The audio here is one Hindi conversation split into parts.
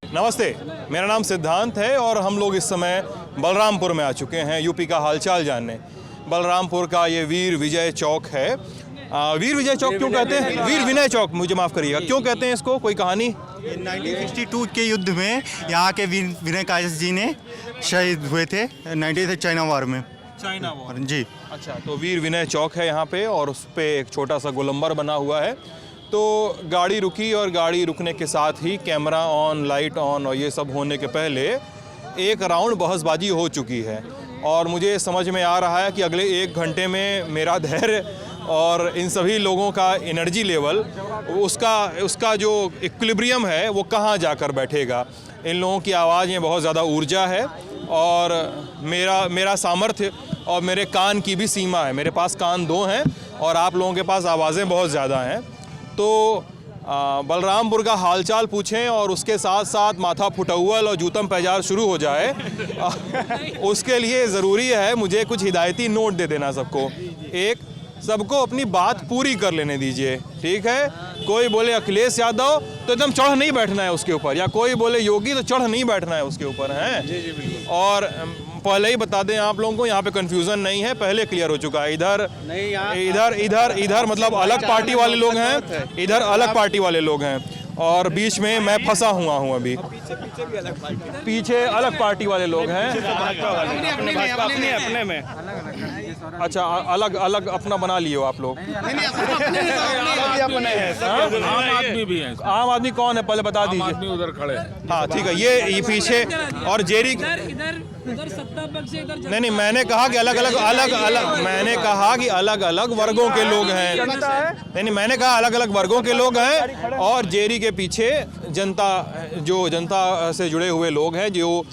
नमस्ते, मेरा नाम सिद्धांत है और हम लोग इस समय बलरामपुर में आ चुके हैं यूपी का हालचाल जानने। बलरामपुर का ये वीर विजय चौक है। वीर विजय चौक क्यों कहते हैं? वीर विनय चौक, मुझे माफ़ करिएगा, क्यों कहते हैं इसको? कोई कहानी? 1962 के युद्ध में यहाँ के वीर विनय कायस्थ जी ने शहीद हुए थे 90 चाइना वॉर में। चाइना वॉर जी। अच्छा, तो वीर विनय चौक है यहाँ पे और उस पर एक छोटा सा गोलंबर बना हुआ है। तो गाड़ी रुकी और गाड़ी रुकने के साथ ही कैमरा ऑन, लाइट ऑन और ये सब होने के पहले एक राउंड बहसबाजी हो चुकी है और मुझे समझ में आ रहा है कि अगले 1 घंटे में मेरा धैर्य और इन सभी लोगों का एनर्जी लेवल, उसका जो इक्विलिब्रियम है वो कहाँ जाकर बैठेगा। इन लोगों की आवाज़ में बहुत ज़्यादा ऊर्जा है और मेरा सामर्थ्य और मेरे कान की भी सीमा है। मेरे पास कान 2 हैं और आप लोगों के पास आवाज़ें बहुत ज़्यादा हैं। तो बलरामपुर का हालचाल पूछें और उसके साथ साथ माथा फुटौल और जूतम पैजार शुरू हो जाए उसके लिए ज़रूरी है मुझे कुछ हिदायती नोट दे देना सबको। एक, सबको अपनी बात पूरी कर लेने दीजिए, ठीक है? कोई बोले अखिलेश यादव तो एकदम चढ़ नहीं बैठना है उसके ऊपर, या कोई बोले योगी तो चढ़ नहीं बैठना है उसके ऊपर, हैं? जी जी बिल्कुल। और पहले ही बता दें आप लोगों को, यहाँ पे कंफ्यूजन नहीं है, पहले क्लियर हो चुका है। इधर मतलब अलग पार्टी वाले लोग हैं, इधर अलग पार्टी वाले लोग हैं और बीच में मैं फंसा हुआ हूँ अभी। पीछे अलग पार्टी वाले लोग हैं। अपने में अच्छा, अलग अलग अपना बना लिए हो आप लोग? आम आदमी भी है। आम आदमी कौन है पहले बता दीजिए। उधर खड़े हैं। हाँ ठीक है, ये पीछे और जेरी इधर सत्ता पक्ष से, इधर नहीं, मैंने कहा कि अलग अलग वर्गों के लोग हैं। नहीं, मैंने कहा अलग अलग वर्गों के लोग हैं और जेरी के पीछे जनता से जुड़े हुए लोग हैं जो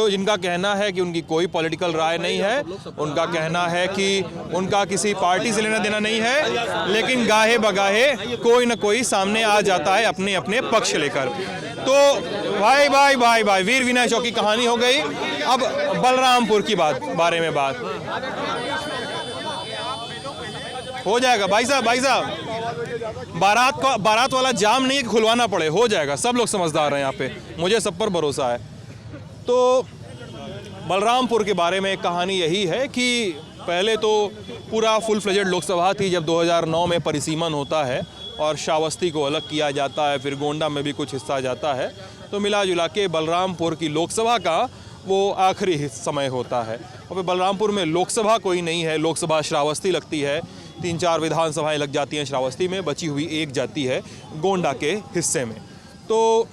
जिनका कहना है कि उनकी कोई पॉलिटिकल राय नहीं है, उनका कहना है कि उनका किसी पार्टी से लेना देना नहीं है, लेकिन गाहे बगाहे कोई न कोई सामने आ जाता है अपने अपने पक्ष लेकर। तो भाई वीर विनय चौक की कहानी हो गई। अब बलरामपुर की बारे में बात हो जाएगा। भाई साहब, बारात वाला जाम नहीं है कि खुलवाना पड़े, हो जाएगा। सब लोग समझदार हैं यहाँ पे, मुझे सब पर भरोसा है। तो बलरामपुर के बारे में एक कहानी यही है कि पहले तो पूरा फुल फ्लेजेड लोकसभा थी जब 2009 में परिसीमन होता है और श्रावस्ती को अलग किया जाता है, फिर गोंडा में भी कुछ हिस्सा जाता है। तो मिला जुला के बलरामपुर की लोकसभा का वो आखिरी समय होता है और फिर बलरामपुर में लोकसभा कोई नहीं है, लोकसभा श्रावस्ती लगती है। 3-4 विधानसभाएं लग जाती हैं श्रावस्ती में, बची हुई एक जाती है गोंडा के हिस्से में। तो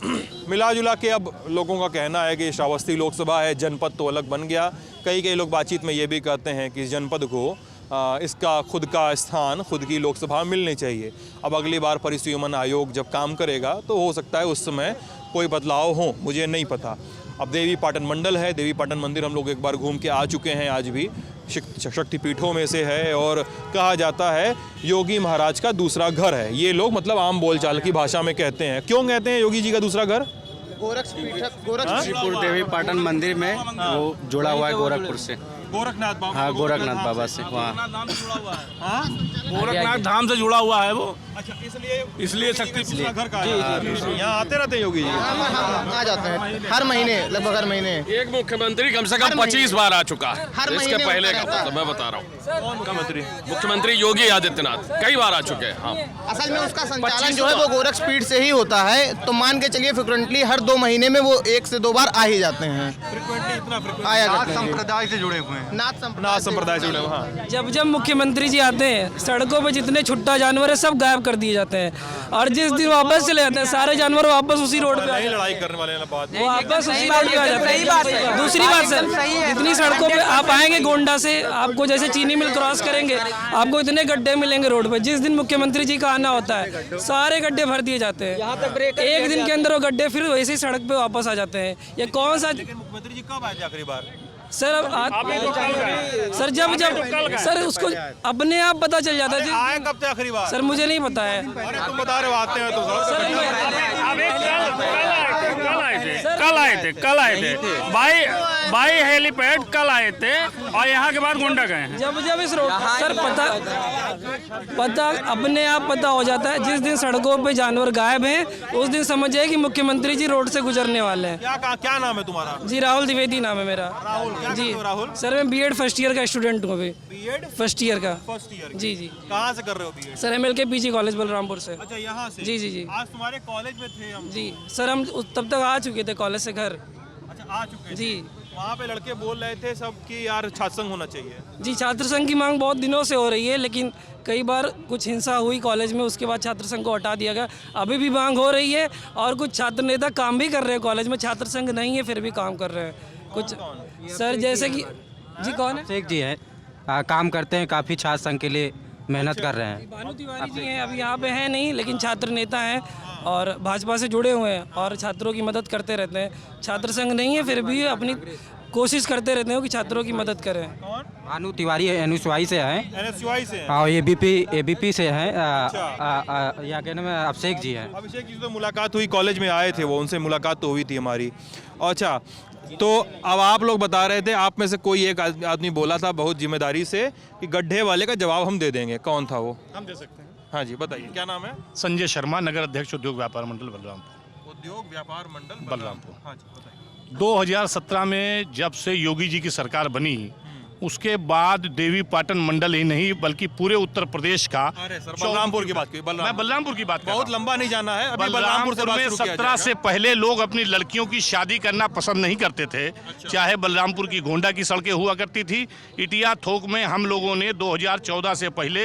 मिला जुला के अब लोगों का कहना है कि श्रावस्ती लोकसभा है, जनपद तो अलग बन गया। कई लोग बातचीत में ये भी कहते हैं कि इस जनपद को इसका खुद का स्थान, खुद की लोकसभा मिलनी चाहिए। अब अगली बार परिसीमन आयोग जब काम करेगा तो हो सकता है उस समय कोई बदलाव हो, मुझे नहीं पता। अब देवी पाटन मंडल है, देवी पाटन मंदिर हम लोग एक बार घूम के आ चुके हैं, आज भी शक्तिपीठों में से है और कहा जाता है योगी महाराज का दूसरा घर है। ये लोग मतलब आम बोलचाल की भाषा में कहते हैं। क्यों कहते हैं योगी जी का दूसरा घर? गोरखपुर देवी पाटन मंदिर में वो जुड़ा हुआ है गोरखपुर से, गोरखनाथ बाबा। हाँ, गोरखनाथ बाबा से वहाँ गोरखनाथ धाम से जुड़ा हुआ है वो। अच्छा, इसलिए शक्ति घर का यहाँ आते रहते हैं योगी जी? आ जाते हैं हर महीने, लगभग हर महीने। एक मुख्यमंत्री कम से कम 25 बार आ चुका है। इसके पहले का तो मैं बता रहा हूँ, मुख्यमंत्री योगी आदित्यनाथ कई बार आ चुके हैं। हाँ, असल में उसका संचालन जो है वो गोरख स्पीड से ही होता है, तो मान के चलिए फ्रिक्वेंटली हर 2 महीने में वो 1 से 2 बार आ ही जाते हैं। आया करते हैं। संप्रदाय से जुड़े हुए हैं, नाथ संप्रदाय से जुड़े हुए। हाँ, जब मुख्यमंत्री जी आते हैं, सड़कों पे जितने छुट्टा जानवर है सब गायब कर दिए जाते हैं और जिस दिन वापस चले जाते हैं सारे जानवर वापस उसी रोड पे नहीं लड़ाई करने वाले बात, वापस उसी रोड पे आ जाते हैं। दूसरी बात सर, जितनी सड़कों पे आप आएंगे गोंडा से, आपको जैसे चीनी मिल क्रॉस करेंगे आपको इतने गड्ढे मिलेंगे रोड पे। जिस दिन मुख्यमंत्री जी का आना होता है सारे गड्ढे भर दिए जाते हैं, एक दिन के अंदर वो गड्ढे फिर वैसे ही सड़क पे वापस आ जाते हैं। ये कौन सा मुख्यमंत्री जी कब आए आखिरी बार? सर सर जब सर उसको अपने आप पता चल जाता है। आए कब थे आखिरी बार? सर मुझे नहीं पता है। अरे तुम बता रहे हो आते हैं तो सर कल आए थे बाई हेलीपैड कल आए थे और यहाँ के बाद गोंडा गए हैं। जब इस रोड सर पता अपने आप पता हो जाता है। जिस दिन सड़कों पे जानवर गायब हैं उस दिन समझिए कि मुख्यमंत्री जी रोड से गुजरने वाले हैं। क्या नाम है तुम्हारा? जी राहुल द्विवेदी नाम है मेरा। राहुल जी राहुल सर मैं बीएड फर्स्ट ईयर का स्टूडेंट हूँ अभी। बीएड फर्स्ट ईयर का। First year? जी जी। कहाँ से कर रहे हो BEd? Sir MLK PG college Balrampur से। अच्छा, यहाँ से? जी जी जी। आज तुम्हारे कॉलेज में थे हम। जी सर हम तब तक आ चुके थे कॉलेज से घर। अच्छा, आ चुके थे। जी वहाँ पे लड़के बोल रहे थे सब कि यार छात्र संघ होना चाहिए। जी छात्र संघ की मांग बहुत दिनों से हो रही है, लेकिन कई बार कुछ हिंसा हुई कॉलेज में, उसके बाद छात्र संघ को हटा दिया गया। अभी भी मांग हो रही है और कुछ छात्र नेता काम भी कर रहे हैं कॉलेज में। छात्र संघ नहीं है फिर भी काम कर रहे हैं कुछ सर, जैसे कि जी कौन है? शेख जी हैं, काम करते हैं, काफ़ी छात्र संघ के लिए मेहनत कर रहे हैं। भानु तिवारी जी हैं, अभी यहाँ पे हैं नहीं, लेकिन छात्र नेता हैं और भाजपा से जुड़े हुए हैं और छात्रों की मदद करते रहते हैं। छात्र संघ नहीं है फिर भी अपनी कोशिश करते रहते हैं कि छात्रों की मदद करें। भानु तिवारी NSY से हैं NSY से हैं? और ABP से हैं। यहाँ के नाम अभिषेक जी हैं। अभिषेक जी से तो मुलाकात हुई, कॉलेज में आए थे वो, उनसे मुलाकात तो हुई थी हमारी। अच्छा, तो अब आप लोग बता रहे थे, आप में से कोई एक आदमी बोला था बहुत जिम्मेदारी से कि गड्ढे वाले का जवाब हम दे देंगे। कौन था वो? हम दे सकते हैं। हाँ जी बताइए, क्या नाम है? संजय शर्मा, नगर अध्यक्ष उद्योग व्यापार मंडल बलरामपुर। उद्योग व्यापार मंडल बलरामपुर। हाँ जी बताइए। 2017 में जब से योगी जी की सरकार बनी उसके बाद देवी पाटन मंडल ही नहीं बल्कि पूरे उत्तर प्रदेश का। अरे सर, बलरामपुर की बात की। मैं बलरामपुर की बात कर रहा हूं। बहुत लंबा नहीं जाना है, अभी बलरामपुर से बात शुरू किया 17 से पहले लोग अपनी लड़कियों की शादी करना पसंद नहीं करते थे। चाहे बलरामपुर की गोंडा की सड़कें हुआ करती थी, इटिया थोक में हम लोगों ने 2014 से पहले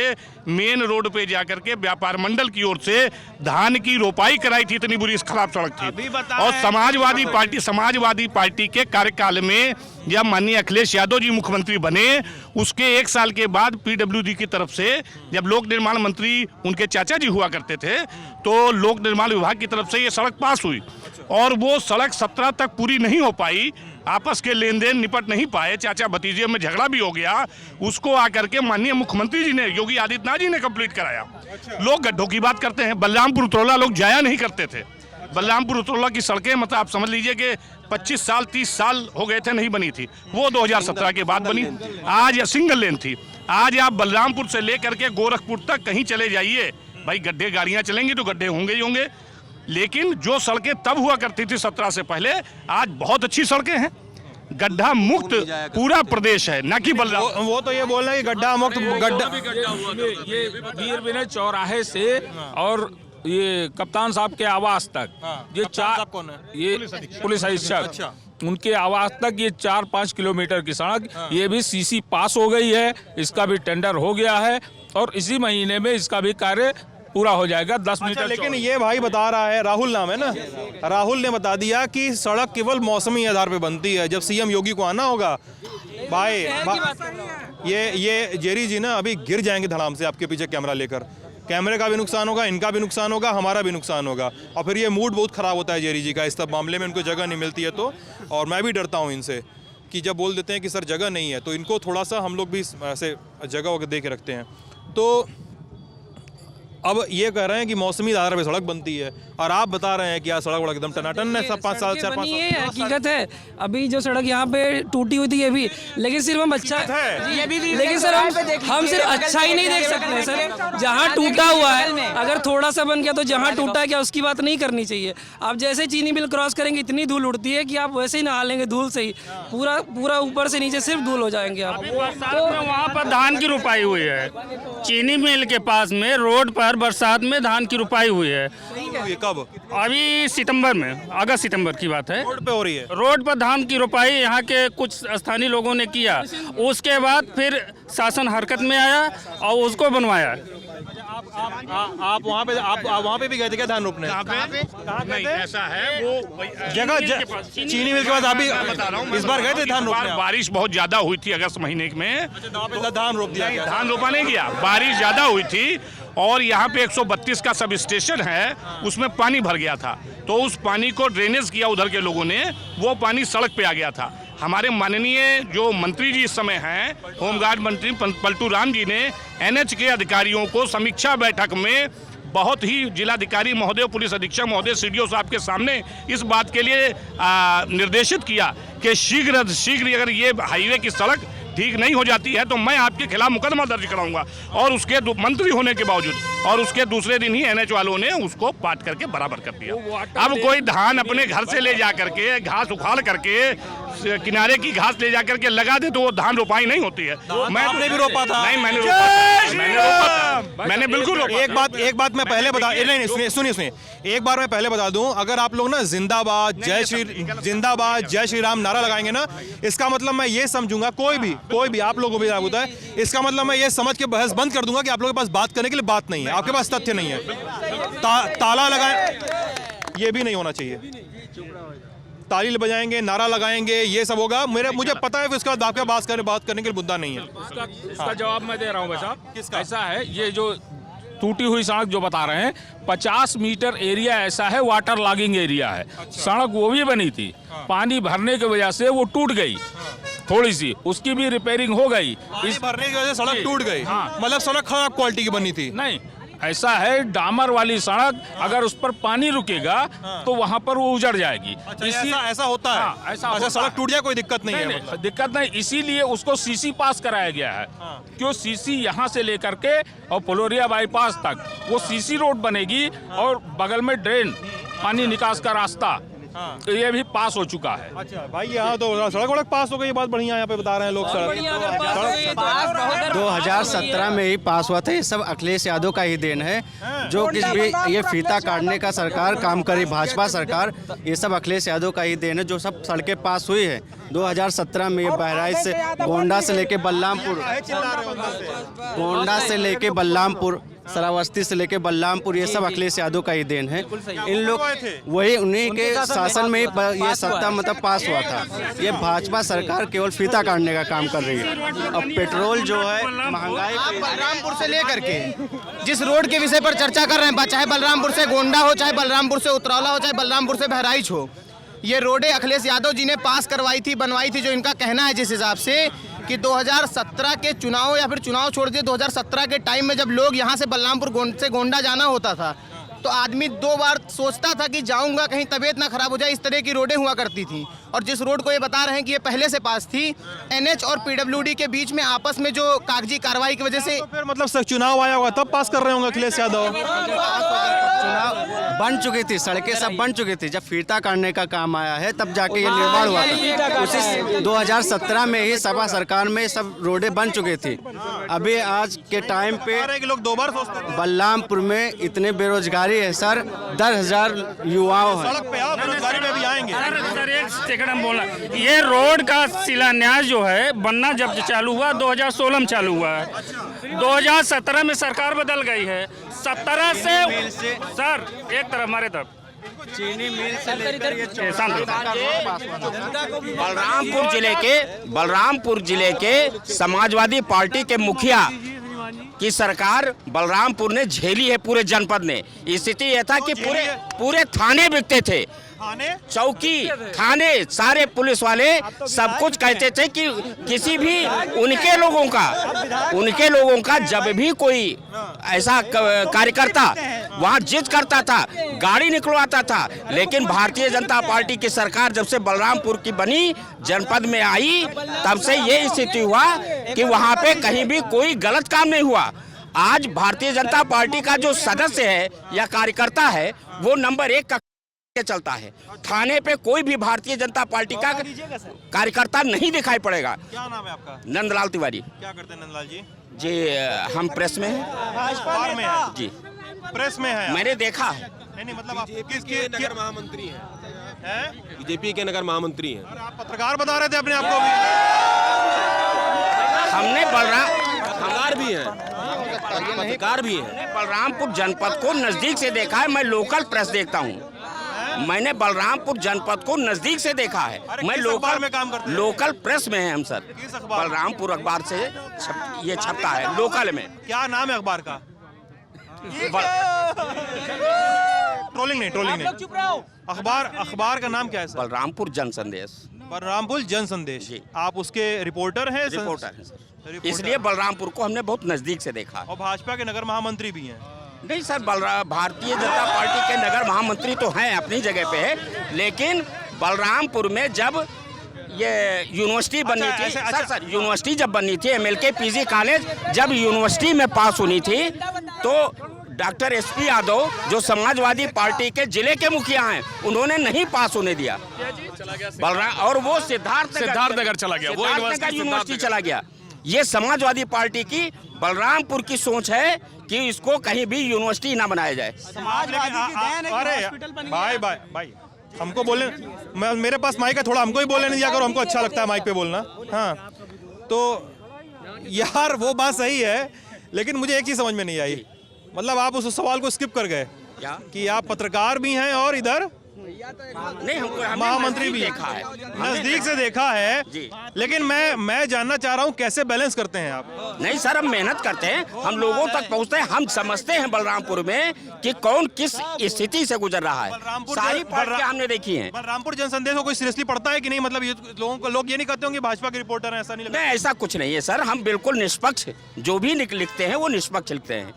मेन रोड पे जाकर के व्यापार मंडल की ओर से धान की रोपाई कराई थी। इतनी बुरी खराब सड़क थी। और समाजवादी पार्टी के कार्यकाल में जब माननीय अखिलेश यादव जी मुख्यमंत्री बने उसके एक साल के बाद PWD की तरफ से, जब लोक निर्माण मंत्री उनके चाचा जी हुआ करते थे, तो लोक निर्माण विभाग की तरफ से ये सड़क पास हुई और वो सड़क 17 तक पूरी नहीं हो पाई। आपस के लेन देन निपट नहीं पाए, चाचा भतीजे में झगड़ा भी हो गया। उसको आकर के माननीय मुख्यमंत्री जी ने, योगी आदित्यनाथ जी ने कंप्लीट कराया। लोग गड्ढों की बात करते हैं, बलरामपुर उतरौला लोग जाया नहीं करते थे। बलरामपुर उतरौला की सड़कें मतलब आप समझ लीजिए कि 25 साल 30 साल हो गए थे नहीं बनी थी, वो 2017 के बाद बनी। आज सिंगल लेन थी। आज आप बलरामपुर से लेकर के गोरखपुर तक कहीं चले जाइए, भाई गड्ढे गाड़ियां चलेंगी तो गड्ढे होंगे ही होंगे। लेकिन जो सड़कें तब हुआ करती थी 17 से पहले, आज बहुत अच्छी सड़कें हैं। गड्ढा मुक्त पूरा प्रदेश है, ना कि बलरामपुर। वो तो ये बोल रहे हैं कि गड्ढा मुक्त। ये वीर विनय चौराहे से और ये कप्तान साहब के आवास तक, ये कौन है? ये पुलिस अधीक्षक, उनके आवास तक ये 4-5 किलोमीटर की सड़क, ये भी CC पास हो गई है, इसका भी टेंडर हो गया है और इसी महीने में इसका भी कार्य पूरा हो जाएगा। 10 मीटर। लेकिन ये भाई बता रहा है, राहुल नाम है ना, राहुल ने बता दिया कि सड़क केवल मौसमी आधार पे बनती है, जब CM योगी को आना होगा भाई ये जेरी जी ना अभी गिर जाएंगे धड़ाम से आपके पीछे कैमरा लेकर। कैमरे का भी नुकसान होगा, इनका भी नुकसान होगा, हमारा भी नुकसान होगा और फिर ये मूड बहुत ख़राब होता है जेरी जी का इस सब मामले में। उनको जगह नहीं मिलती है तो, और मैं भी डरता हूँ इनसे कि जब बोल देते हैं कि सर जगह नहीं है तो इनको थोड़ा सा हम लोग भी ऐसे जगह वगैरह दे के रखते हैं। तो अब ये कह रहे हैं कि मौसमी आधार पे सड़क बनती है और आप बता रहे हैं कि यार सड़क एकदम टनाटन है। सब 5 साल 4-5 साल हकीकत है। अभी जो सड़क यहाँ पे टूटी हुई थी ये भी, लेकिन सिर्फ हम अच्छा है, लेकिन सर हम सिर्फ अच्छा ही नहीं देख सकते सर। जहाँ टूटा हुआ है अगर थोड़ा सा बन गया तो जहाँ टूटा है क्या उसकी बात नहीं करनी चाहिए। आप जैसे चीनी मिल क्रॉस करेंगे इतनी धूल उड़ती है कि आप वैसे ही नहा लेंगे धूल से ही, पूरा ऊपर से नीचे सिर्फ धूल हो जाएंगे आप। तो वहाँ पर धान की रोपाई हुई है, चीनी मिल के पास में रोड पर बरसात में धान की रोपाई हुई है। कब? अभी सितंबर में, अगस्त सितंबर की बात है। रोड पे हो रही है। रोड पर धान की रोपाई यहाँ के कुछ स्थानीय लोगों ने किया, उसके बाद फिर शासन हरकत में आया और उसको बनवाया। आप वहाँ पे भी गए थे क्या धान रोपने? कहाँ नहीं, ऐसा है वो जगह चीनी मिल के बाद अभी बता रहा हूँ, इस बार गए थे धान रोपने? बारिश बहुत ज्यादा हुई थी अगस्त महीने में, धान रोप दिया गया। धान रोपा नहीं गया, बारिश ज्यादा हुई थी और यहाँ पे 132 का सब स्टेशन है, उसमें पानी भर गया था तो उस पानी को ड्रेनेज किया उधर के लोगों ने, वो पानी सड़क पे आ गया था। हमारे माननीय जो मंत्री जी इस समय हैं, होमगार्ड मंत्री पलटू राम जी ने NH के अधिकारियों को समीक्षा बैठक में बहुत ही जिलाधिकारी महोदय, पुलिस अधीक्षक महोदय, सीडीओ साहब के सामने इस बात के लिए निर्देशित किया कि शीघ्र अगर ये हाईवे की सड़क ठीक नहीं हो जाती है तो मैं आपके खिलाफ मुकदमा दर्ज कराऊंगा। और उसके मंत्री होने के बावजूद, और उसके दूसरे दिन ही एनएच वालों ने उसको पाट करके बराबर कर दिया। अब कोई धान अपने घर से ले जा करके, घास उखाड़ करके, किनारे की घास ले जा करके लगा दे तो वो धान रोपाई नहीं होती है। आपने भी रोपा था? नहीं, मैंने रोपा था, मैंने बिल्कुल रोपा। एक बात मैं पहले बता, नहीं सुनिए, एक बार मैं पहले बता दूं, अगर आप लोग ना जिंदाबाद जय श्री राम नारा लगाएंगे ना, इसका मतलब मैं ये समझूंगा, कोई भी आप लोगों को भी लागू होता है, इसका मतलब मैं ये समझ के बहस बंद कर दूंगा कि आप लोगों के पास बात करने के लिए बात नहीं है, आपके पास तथ्य नहीं है। ताला लगाए, ये भी नहीं होना चाहिए। ताली बजाएंगे, नारा लगाएंगे, ये सब होगा। मुझे पता है कि उसका आपके बात करने के लिए मुद्दा नहीं है। इसका जवाब मैं दे रहा हूँ भाई साहब। ऐसा है, ये जो टूटी हुई सड़क जो बता रहे हैं, 50 मीटर एरिया ऐसा है वाटर लॉगिंग एरिया है। सड़क वो भी बनी थी, पानी भरने की वजह से वो टूट गई थोड़ी सी, उसकी भी रिपेयरिंग हो गई। इस भरने की वजह से सड़क टूट गई। मतलब सड़क खराब क्वालिटी की बनी थी? नहीं, ऐसा है, डामर वाली सड़क अगर उस पर पानी रुकेगा तो वहाँ पर वो उजड़ जाएगी। ऐसा होता है? हाँ, ऐसा सड़क टूट जाए कोई दिक्कत नहीं है? मतलब दिक्कत नहीं, इसीलिए उसको सीसी पास कराया गया है। क्यों? सीसी यहाँ से लेकर के और फ्लोरिया बाईपास तक वो सीसी रोड बनेगी और बगल में ड्रेन, पानी निकास का रास्ता, तो ये भी पास हो चुका है। अच्छा भाई, यहाँ तो सड़क पास हो गई, ये बात बढ़िया यहाँ पे बता रहे हैं लोग। सड़क 2017 में ही पास हुआ था। ये सब अखिलेश यादव का ही देन है, जो किस भी ये फीता काटने का सरकार काम करे, भाजपा सरकार, ये सब अखिलेश यादव का ही देन है। जो सब सड़कें पास हुई है 2017 में, ये बहराइच से गोंडा से लेके बलरामपुर, गोंडा से लेके बलरामपुर, श्रावस्ती से लेके बलरामपुर, ये सब अखिलेश यादव का ही देन है। इन लोग वही उन्हीं के शासन में ही ये सत्ता मतलब पास हुआ था। ये भाजपा सरकार केवल फीता काटने का काम कर रही है। अब पेट्रोल जो है महंगाई, बलरामपुर से लेकर के जिस रोड के विषय पर चर्चा कर रहे हैं, चाहे बलरामपुर से गोंडा हो, चाहे बलरामपुर से उतरौला हो, चाहे बलरामपुर से बहराइच हो, ये रोडें अखिलेश यादव जी ने पास करवाई थी, बनवाई थी। जो इनका कहना है जिस हिसाब से कि 2017 के चुनाव, या फिर चुनाव छोड़ दिए, 2017 के टाइम में जब लोग यहाँ से बलरामपुर से गोंडा जाना होता था तो आदमी 2 बार सोचता था कि जाऊंगा कहीं तबीयत ना खराब हो जाए, इस तरह की रोडें हुआ करती थी। और जिस रोड को ये बता रहे हैं कि ये पहले से पास थी, एनएच और पीडब्ल्यूडी के बीच में आपस में जो कागजी कार्रवाई की वजह से, तो फिर मतलब चुनाव आया होगा तब पास कर रहे होंगे अखिलेश यादव? चुनाव बन चुकी थी, सड़कें सब बन चुकी थी। जब फीता काटने का काम आया है तब जाके ये निर्माण हुआ था। उसी 2017 में ही सपा सरकार में सब रोडें बन चुकी थी। अभी आज के टाइम पे लोग 2 बार सोचते हैं। बलरामपुर में इतने बेरोजगारी है सर, 10,000 युवाओं हैं। सड़क पे आओ, बेरोजगारी में भी आएंगे। सर एक सेकंड हम बोलना, ये रोड का शिलान्यास जो है बनना जब चालू हुआ 2016 में चालू हुआ है। 2017 में सरकार बदल गई है। 17 से सर एक तरफ हमारे तरफ चीनी मिल से लेकर ये बलरामपुर जिले के समाजवादी पार्टी के मुखिया की सरकार बलरामपुर ने झेली है, पूरे जनपद ने। स्थिति यह था कि पूरे थाने बिकते थे, चौकी, थाने, सारे पुलिस वाले सब कुछ कहते थे कि किसी भी उनके लोगों का जब भी कोई ऐसा कार्यकर्ता वहाँ जिद करता था, गाड़ी निकलवाता था। लेकिन भारतीय जनता पार्टी की सरकार जब से बलरामपुर की बनी, जनपद में आई, तब से ये स्थिति हुआ कि वहाँ पे कहीं भी कोई गलत काम नहीं हुआ। आज भारतीय जनता पार्टी का जो सदस्य है या कार्यकर्ता है वो नंबर 1 का चलता है। थाने पे कोई भी भारतीय जनता पार्टी का कार्यकर्ता नहीं दिखाई पड़ेगा। क्या नाम है आपका? नंदलाल तिवारी। क्या करते हैं नंदलाल जी? जी हम प्रेस में हैं। जी प्रेस में है? मैंने देखा है। नहीं मतलब आप किसके नगर महामंत्री हैं? बीजेपी के नगर महामंत्री हैं। आप पत्रकार बता रहे थे अपने आप को भी। हमने पत्रकार भी हैं। बलरामपुर जनपद को नजदीक से देखा है। मैं लोकल प्रेस देखता हूँ। मैंने बलरामपुर जनपद को नजदीक से देखा है। मैं लोकल प्रेस में है हम सर। बलरामपुर अखबार से ये छपता है लोकल में। क्या नाम है अखबार का? ट्रोलिंग नहीं। अखबार का नाम क्या है सर? बलरामपुर जन संदेश। बलरामपुर जन संदेश। आप उसके रिपोर्टर हैं? रिपोर्टर हैं सर। इसलिए बलरामपुर को हमने बहुत नजदीक से देखा। और भाजपा के नगर महामंत्री भी हैं। नहीं सर, भारतीय जनता पार्टी के नगर महामंत्री तो हैं, अपनी जगह पे है, लेकिन बलरामपुर में जब ये यूनिवर्सिटी बनी थी, सर यूनिवर्सिटी जब बनी थी, MLK PG कॉलेज जब यूनिवर्सिटी में पास होनी थी, तो डॉक्टर SP यादव जो समाजवादी पार्टी के जिले के मुखिया हैं, उन्होंने नहीं पास होने दिया बलराम, और वो सिद्धार्थनगर चला गया, वो यूनिवर्सिटी चला गया। ये समाजवादी पार्टी की बलरामपुर की सोच है कि इसको कहीं भी यूनिवर्सिटी ना बनाया जाए। अरे भाई हमको बोलने, मेरे पास माइक है, थोड़ा हमको ही बोलने नहीं दिया करो, हमको अच्छा लगता है माइक पे बोलना। हाँ, तो यार वो बात सही है, लेकिन मुझे एक चीज समझ में नहीं आई, मतलब आप उस सवाल को स्किप कर गए कि आप पत्रकार भी हैं और इधर नहीं, हमको महामंत्री भी देखा है, नजदीक से देखा है जी। लेकिन मैं जानना चाह रहा हूँ कैसे बैलेंस करते हैं आप? नहीं सर, हम मेहनत करते हैं, हम लोगों तक पहुँचते हैं, हम समझते हैं बलरामपुर में कि कौन किस स्थिति से गुजर रहा है। सारी पार्टियां हमने देखी हैं। बलरामपुर जनसंदेश को कोई सीरियसली पढ़ता है कि नहीं? मतलब ये लोग ये नहीं कहते होंगे भाजपा के रिपोर्टर हैं, ऐसा नहीं लगता? नहीं, ऐसा कुछ नहीं है सर, हम बिल्कुल निष्पक्ष, जो भी लिखते हैं वो निष्पक्ष लिखते हैं,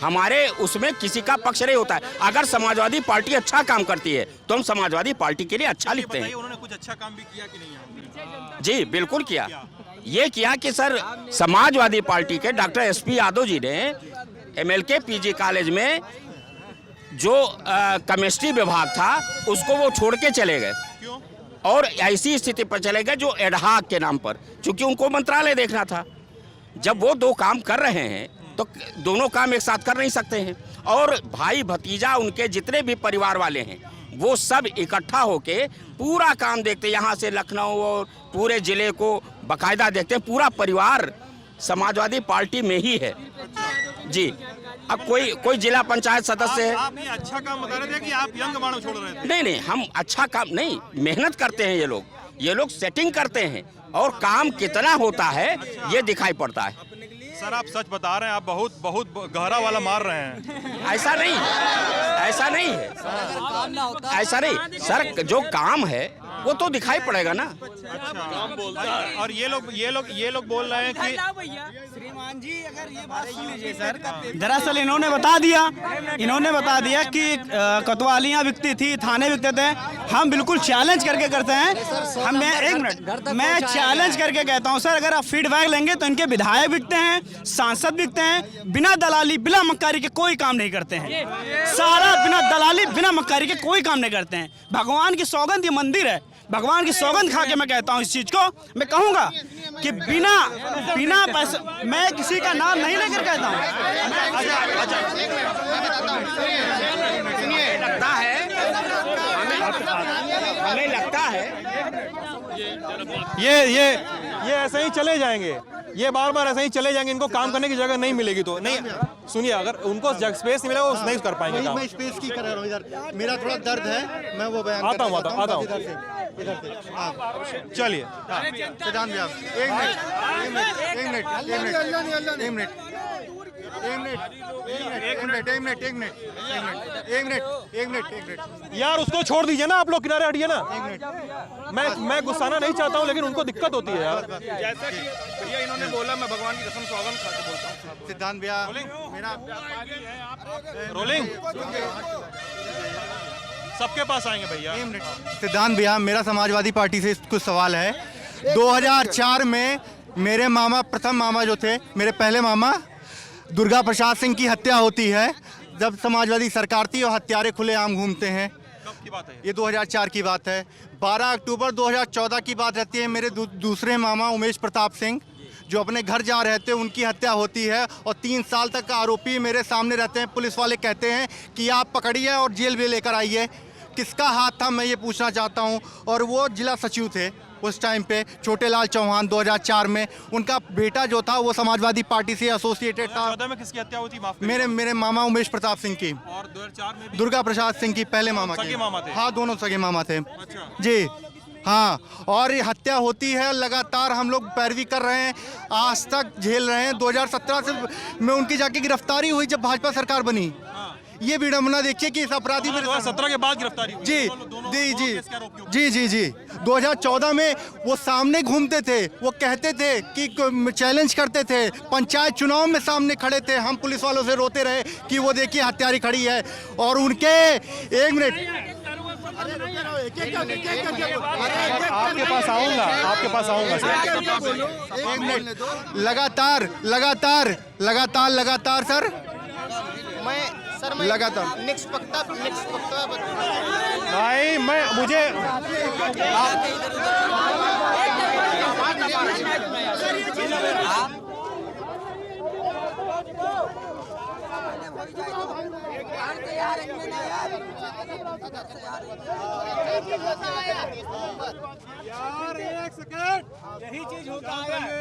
हमारे उसमें किसी का पक्ष नहीं होता है। अगर समाजवादी पार्टी अच्छा काम करती है तो हम समाजवादी पार्टी के लिए अच्छा लिखते हैं। उन्होंने कुछ अच्छा काम भी किया कि नहीं? जी बिल्कुल किया। ये किया कि सर समाजवादी पार्टी के डॉक्टर SP यादव जी ने MLK PG कॉलेज में जो केमिस्ट्री विभाग था उसको वो छोड़ के चले गए, और ऐसी स्थिति पर चले गए जो एडहाक के नाम पर, क्योंकि उनको मंत्रालय देखना था। जब वो दो काम कर रहे हैं तो दोनों काम एक साथ कर नहीं सकते हैं, और भाई भतीजा उनके जितने भी परिवार वाले हैं वो सब इकट्ठा होके पूरा काम देखते हैं, यहाँ से लखनऊ और पूरे जिले को बकायदा देखते हैं। पूरा परिवार समाजवादी पार्टी में ही है जी। अब कोई जिला पंचायत सदस्य है, आप ये अच्छा काम बता रहे थे कि आप यंग बाणों छोड़ रहे थे? नहीं, हम अच्छा काम नहीं, मेहनत करते हैं ये लोग सेटिंग करते हैं, और काम कितना होता है ये दिखाई पड़ता है। सर आप सच बता रहे हैं, आप बहुत गहरा वाला मार रहे हैं। ऐसा नहीं है सर, जो काम है वो तो दिखाई पड़ेगा ना। अच्छा, और ये लोग बोल रहे हैं कि श्रीमान जी अगर ये बात सुन लीजिए सर, दरअसल इन्होंने बता दिया कि कोतवालियाँ बिकती थी, थाने बिकते थे। हम बिल्कुल चैलेंज करके करते हैं, मैं चैलेंज करके कहता हूँ सर, अगर आप फीडबैक लेंगे तो इनके विधायक बिकते हैं, सांसद बिकते हैं, बिना दलाली बिना मक्कारी के कोई काम नहीं करते हैं, सारा बिना दलाली बिना मक्कारी के कोई काम नहीं करते हैं। भगवान की सौगंध, ये मंदिर है, भगवान की सौगंध खा के मैं कहता हूँ इस चीज को, मैं कहूँगा कि बिना पैसे, मैं किसी का नाम नहीं लेकर कहता हूँ। हमें लगता है ये ऐसे ही चले जाएंगे, ये बार ऐसे ही चले जाएंगे, इनको काम करने की जगह नहीं मिलेगी तो नहीं। सुनिए, अगर उनको स्पेस नहीं मिलेगा वो नहीं कर पाएंगे काम। मैं स्पेस की कर रहा हूँ, इधर मेरा थोड़ा दर्द है, मैं वो बयान आता हूँ। इधर से चलिए सिद्धांत भैया, एक मिनट यार, उसको छोड़ दीजिए ना, आप लोग किनारे हटिए ना। मैं गुस्साना नहीं चाहता हूँ, लेकिन उनको दिक्कत होती है यार। जैसा कि भैया इन्होंने बोला, मैं भगवान की कसम सौगंध खा के बोलता हूँ। सिद्धांत भैया, मेरा रोलिंग सबके पास आएंगे भैया। सिद्धांत भैया, मेरा समाजवादी पार्टी से कुछ सवाल है। 2004 में मेरे मामा, प्रथम मामा जो थे, मेरे पहले मामा दुर्गा प्रसाद सिंह की हत्या होती है, जब समाजवादी सरकार थी और हत्यारे खुलेआम घूमते हैं। कब की बात है ये 2004 की बात है। 12 अक्टूबर 2014 की बात रहती है। मेरे दूसरे मामा उमेश प्रताप सिंह जो अपने घर जा रहे थे, उनकी हत्या होती है, और 3 साल तक आरोपी मेरे सामने रहते हैं। पुलिस वाले कहते हैं कि आप पकड़िए और जेल में लेकर आइए। किसका हाथ था, मैं ये पूछना चाहता हूँ। और वो जिला सचिव थे उस टाइम पे, छोटे लाल चौहान, 2004 में। उनका बेटा जो था वो समाजवादी पार्टी से एसोसिएटेड था। 2014 में किसकी हत्या हुई थी? माफ मेरे मामा उमेश प्रताप सिंह की, और 2004 में भी दुर्गा प्रसाद सिंह की, पहले मामा सगे मामा थे? हाँ, दोनों सगे मामा थे। अच्छा। जी हाँ, और ये हत्या होती है, लगातार हम लोग पैरवी कर रहे हैं, आज तक झेल रहे हैं। 2017 से में उनकी जाके गिरफ्तारी हुई जब भाजपा सरकार बनी। ये विडम्बना देखिए कि इस अपराधी 2017 के बाद गिरफ्तारी हुई। जी, जी 2014 में वो सामने घूमते थे, वो कहते थे कि चैलेंज करते थे, पंचायत चुनाव में सामने खड़े थे, हम पुलिस वालों से रोते रहे कि वो देखिए हत्यारी खड़ी है। और उनके एक मिनट आपके पास आऊंगा सर। एक मिनट लगातार सर मैं लगातार निष्पक्षता भाई मुझे यार एक सेकंड, यही चीज होता है,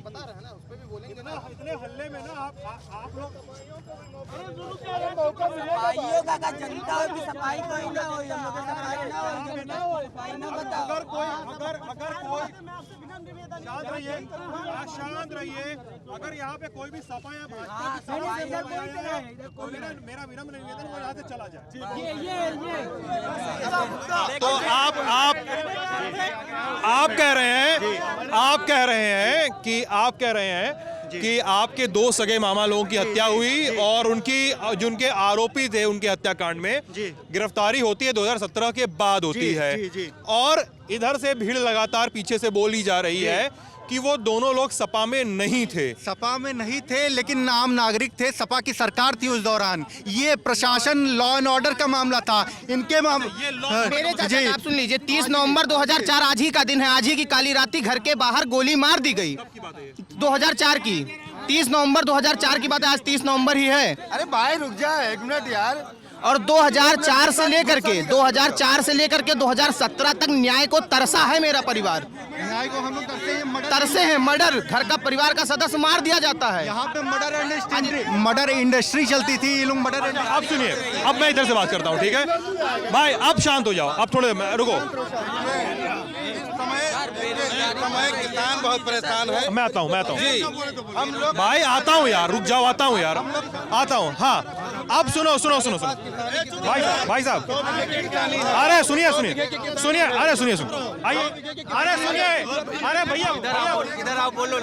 बता रहे हैं ना, उस पे भी बोलेंगे ना, इतने हल्ले में ना आप लोग सफाइयों का जनता की सफाई कोई ना हो, अगर कोई शांत रहिए, अगर यहाँ पे कोई भी सपा या भाजपा मेरा विनम्र निवेदन वो यहाँ से चला जाए। तो आप कह रहे हैं कि आपके दो सगे मामा लोगों की हत्या हुई और जिनके आरोपी थे उनके हत्याकांड में गिरफ्तारी होती है 2017 के बाद होती है। और इधर से भीड़ लगातार पीछे से बोली जा रही है कि वो दोनों लोग सपा में नहीं थे, लेकिन नाम नागरिक थे, सपा की सरकार थी उस दौरान, ये प्रशासन लॉ एंड ऑर्डर का मामला था इनके मेरे चाचा आप सुन लीजिए, 30 नवंबर 2004 आज ही का दिन है, आज ही की काली राती घर के बाहर गोली मार दी गई। 2004 की 30 नवंबर 2004 की बात है, आज 30 नवंबर ही है। अरे भाई रुक जा एक मिनट यार। और 2004 से लेकर के 2017 तक न्याय को तरसा है मेरा परिवार, न्याय को हम लोग तरसे हैं। मर्डर, घर का परिवार का सदस्य मार दिया जाता है। यहाँ पे मर्डर इंडस्ट्री चलती थी, ये लोग मर्डर। अब सुनिए, अब मैं इधर से बात करता हूँ, ठीक है भाई, अब शांत हो जाओ, अब थोड़े रुको। किसान बहुत परेशान है। मैं आता हूँ भाई, आता हूँ यार, रुक जाओ, आता हूँ। हाँ अब सुनो भाई साहब, अरे सुनिए, अरे सुनिए, आइए, अरे सुनिए, अरे भैया इधर आओ, बोलो।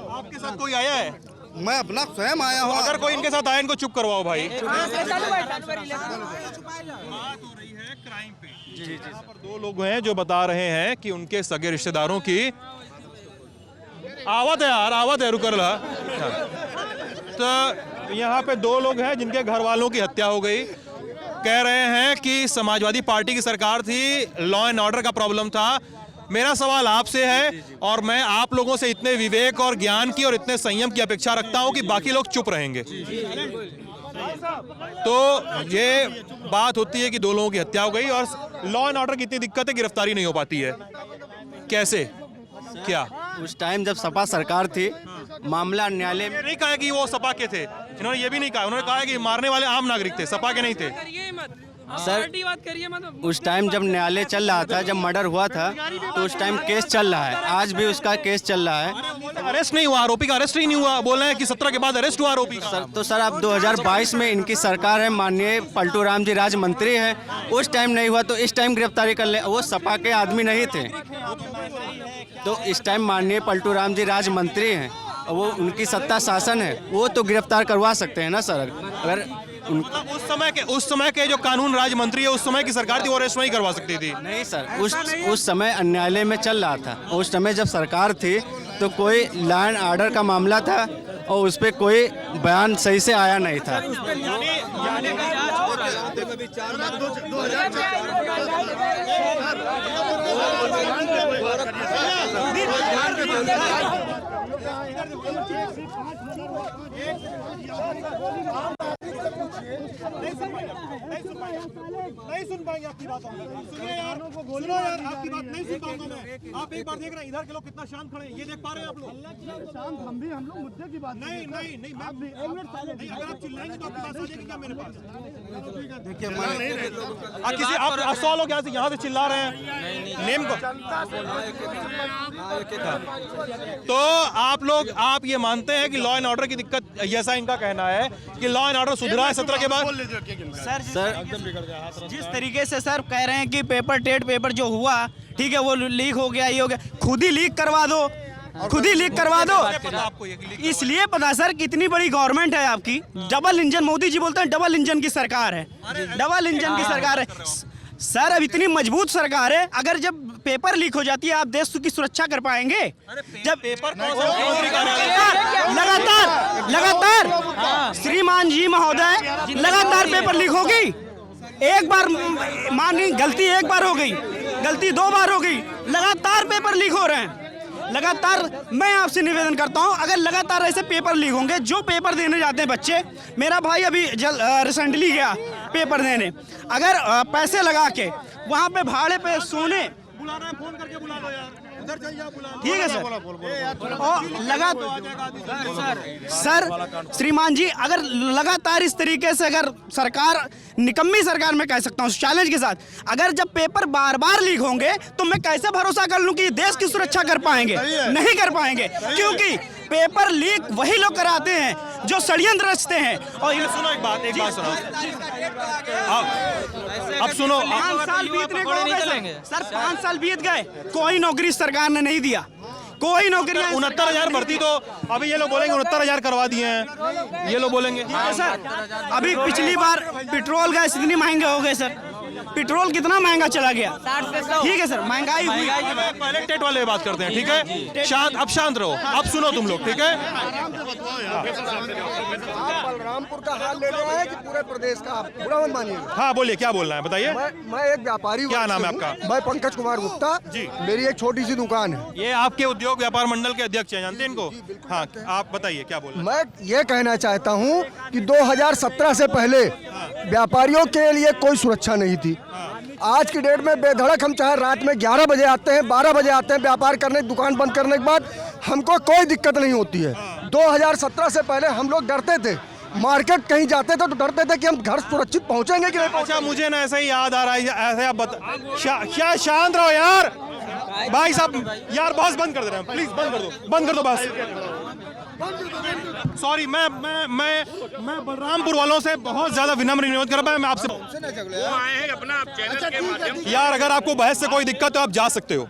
आपके साथ कोई आया है? मैं अपना स्वयं आया हूँ। अगर कोई इनके साथ आया, इनको चुप करवाओ भाई। बात हो रही है क्राइम पे। यहाँ पर दो लोग हैं जो बता रहे हैं कि उनके सगे रिश्तेदारों की आवत है रुकर ला। तो यहाँ पे दो लोग हैं जिनके घर वालों की हत्या हो गई। कह रहे हैं कि समाजवादी पार्टी की सरकार थी, लॉ एंड ऑर्डर का प्रॉब्लम था। मेरा सवाल आपसे है, और मैं आप लोगों से इतने विवेक और ज्ञान की और इतने संयम की अपेक्षा रखता हूं कि बाकी लोग चुप रहेंगे। तो ये बात होती है कि दो लोगों की हत्या हो गई और लॉ एंड ऑर्डर की इतनी दिक्कत है, गिरफ्तारी नहीं हो पाती है। कैसे, क्या? उस टाइम जब सपा सरकार थी, मामला न्यायालय में नहीं कहा कि वो सपा के थे, इन्होंने ये भी नहीं कहा, उन्होंने कहा कि मारने वाले आम नागरिक थे, सपा के नहीं थे। सर उस टाइम जब न्यायालय चल रहा था, जब मर्डर हुआ था, तो उस टाइम केस चल रहा है, आज भी उसका केस चल रहा है। अरेस्ट नहीं हुआ, आरोपी का अरेस्ट ही नहीं हुआ, बोल रहे हैं कि 17 के बाद अरेस्ट हुआ आरोपी का। तो सर अब 2022 में इनकी सरकार है, माननीय पलटू राम जी राज मंत्री है, उस टाइम नहीं हुआ तो इस टाइम गिरफ्तारी कर ले। वो सपा के आदमी नहीं थे, तो इस टाइम माननीय पलटू राम जी राज मंत्री हैं, वो उनकी सत्ता शासन है, वो तो गिरफ्तार करवा सकते हैं ना सर। अगर उस समय के जो कानून राज मंत्री है, उस समय की सरकार थी, वो अरेस्ट नहीं करवा सकती थी। नहीं सर, उस समय न्यायालय में चल रहा था, उस समय जब सरकार थी तो कोई लॉ एंड ऑर्डर का मामला था और उस पर कोई बयान सही से आया नहीं था। नहीं सुन पाएंगे आपकी बात। सुनिए यार, सुनो यार, आपकी बात नहीं सुन पाऊंगा मैं। आप एक बार देख रहे हैं इधर के लोग कितना शांत खड़े हैं, ये देख पा रहे हैं आप लोग? शांत हम लोग मुद्दे की बात नहीं नहीं नहीं मैं नहीं, अगर आप चिल्लाएंगे तो आपकी बात आ जाएगी क्या मेरे पास? देखिए आप 100 लोग यहाँ से चिल्ला रहे हैं नेम को, तो आप ये मानते हैं कि लॉ एंड ऑर्डर की दिक्कत, ऐसा इनका कहना है कि लॉ एंड ऑर्डर सुधरा है 17 के बाद। सर जिस तरीके से सर कह रहे हैं कि पेपर टेट पेपर जो हुआ ठीक है वो लीक हो गया, ये हो गया, खुद ही लीक करवा दो, खुद ही लीक करवा दो। इसलिए पता सर कितनी बड़ी गवर्नमेंट है आपकी, डबल इंजन, मोदी जी बोलते हैं डबल इंजन की सरकार है, डबल इंजन की सरकार है सर। अब इतनी मजबूत सरकार है, अगर जब पेपर लीक हो जाती है आप देश की सुरक्षा कर पाएंगे? जब पेपर लगातार श्रीमान जी महोदय लगातार पेपर लीक होगी, एक बार मानी गलती एक बार हो गई, गलती 2 बार हो गई, लगातार पेपर लीक हो रहे हैं लगातार। मैं आपसे निवेदन करता हूं, अगर लगातार ऐसे पेपर लीक होंगे, जो पेपर देने जाते हैं बच्चे, मेरा भाई अभी रिसेंटली गया पेपर देने, अगर पैसे लगा के वहां पे भाड़े पे सोने, बुला रहे हैं, फोन करके बुला लो यार, उधर जाइए आप बुला, ठीक है सर। और सर श्रीमान जी, अगर लगातार इस तरीके से अगर सरकार, निकम्मी सरकार मैं कह सकता हूँ चैलेंज के साथ, अगर जब पेपर बार बार लीक होंगे तो मैं कैसे भरोसा कर लूँ कि देश की सुरक्षा कर पाएंगे? नहीं कर पाएंगे, क्योंकि पेपर लीक वही लोग कराते हैं जो षड्यंत्र रचते हैं। और सुनो एक बात सुनो, अब सुनो, 5 साल बीतने को हो गए सर, 5 साल बीत गए, कोई नौकरी सरकार ने नहीं दिया, कोई नौकरी। 69,000 भर्ती तो अभी ये लोग बोलेंगे 69,000 करवा दिए हैं, ये लोग बोलेंगे सर। अभी पिछली बार पेट्रोल गैस इतनी महंगे हो गए सर, पेट्रोल कितना महंगा चला गया, ठीक है सर, महंगाई हुई। पहले टेट वाले बात करते हैं, ठीक है? शांत, अब शांत रहो, अब सुनो तुम लोग, ठीक है? बलरामपुर का हाल ले रहे हैं कि पूरे प्रदेश का? आप बुरा मत मानिए। हाँ बोलिए, क्या बोलना है बताइए। मैं एक व्यापारी, क्या नाम है आपका? मैं पंकज कुमार गुप्ता जी, मेरी एक छोटी सी दुकान है। ये आपके उद्योग व्यापार मंडल के अध्यक्ष हैं, जानते हैं इनको? हाँ, आप बताइए क्या बोलना है। मैं ये कहना चाहता हूँ कि 2017 से पहले व्यापारियों के लिए कोई सुरक्षा नहीं थी। आज की डेट में बेधड़क हम चाहे रात में 11 बजे आते हैं, 12 बजे आते हैं, व्यापार करने, दुकान बंद करने के बाद हमको कोई दिक्कत नहीं होती है। 2017 से पहले हम लोग डरते थे, मार्केट कहीं जाते थे तो डरते थे कि हम घर सुरक्षित पहुंचेंगे कि नहीं। अच्छा, मुझे ना ऐसा ही याद आ रहा है, ऐसे आप क्या शांत रहो यार, भाई साहब यार, बस बंद कर दे रहे हैं, प्लीज बंद कर दो बस। सॉरी, मैं बलरामपुर वालों से बहुत ज्यादा विनम्र निवेदन कर रहा हूं, मैं आपसे यार, अगर आपको बहस से कोई दिक्कत है आप जा सकते हो।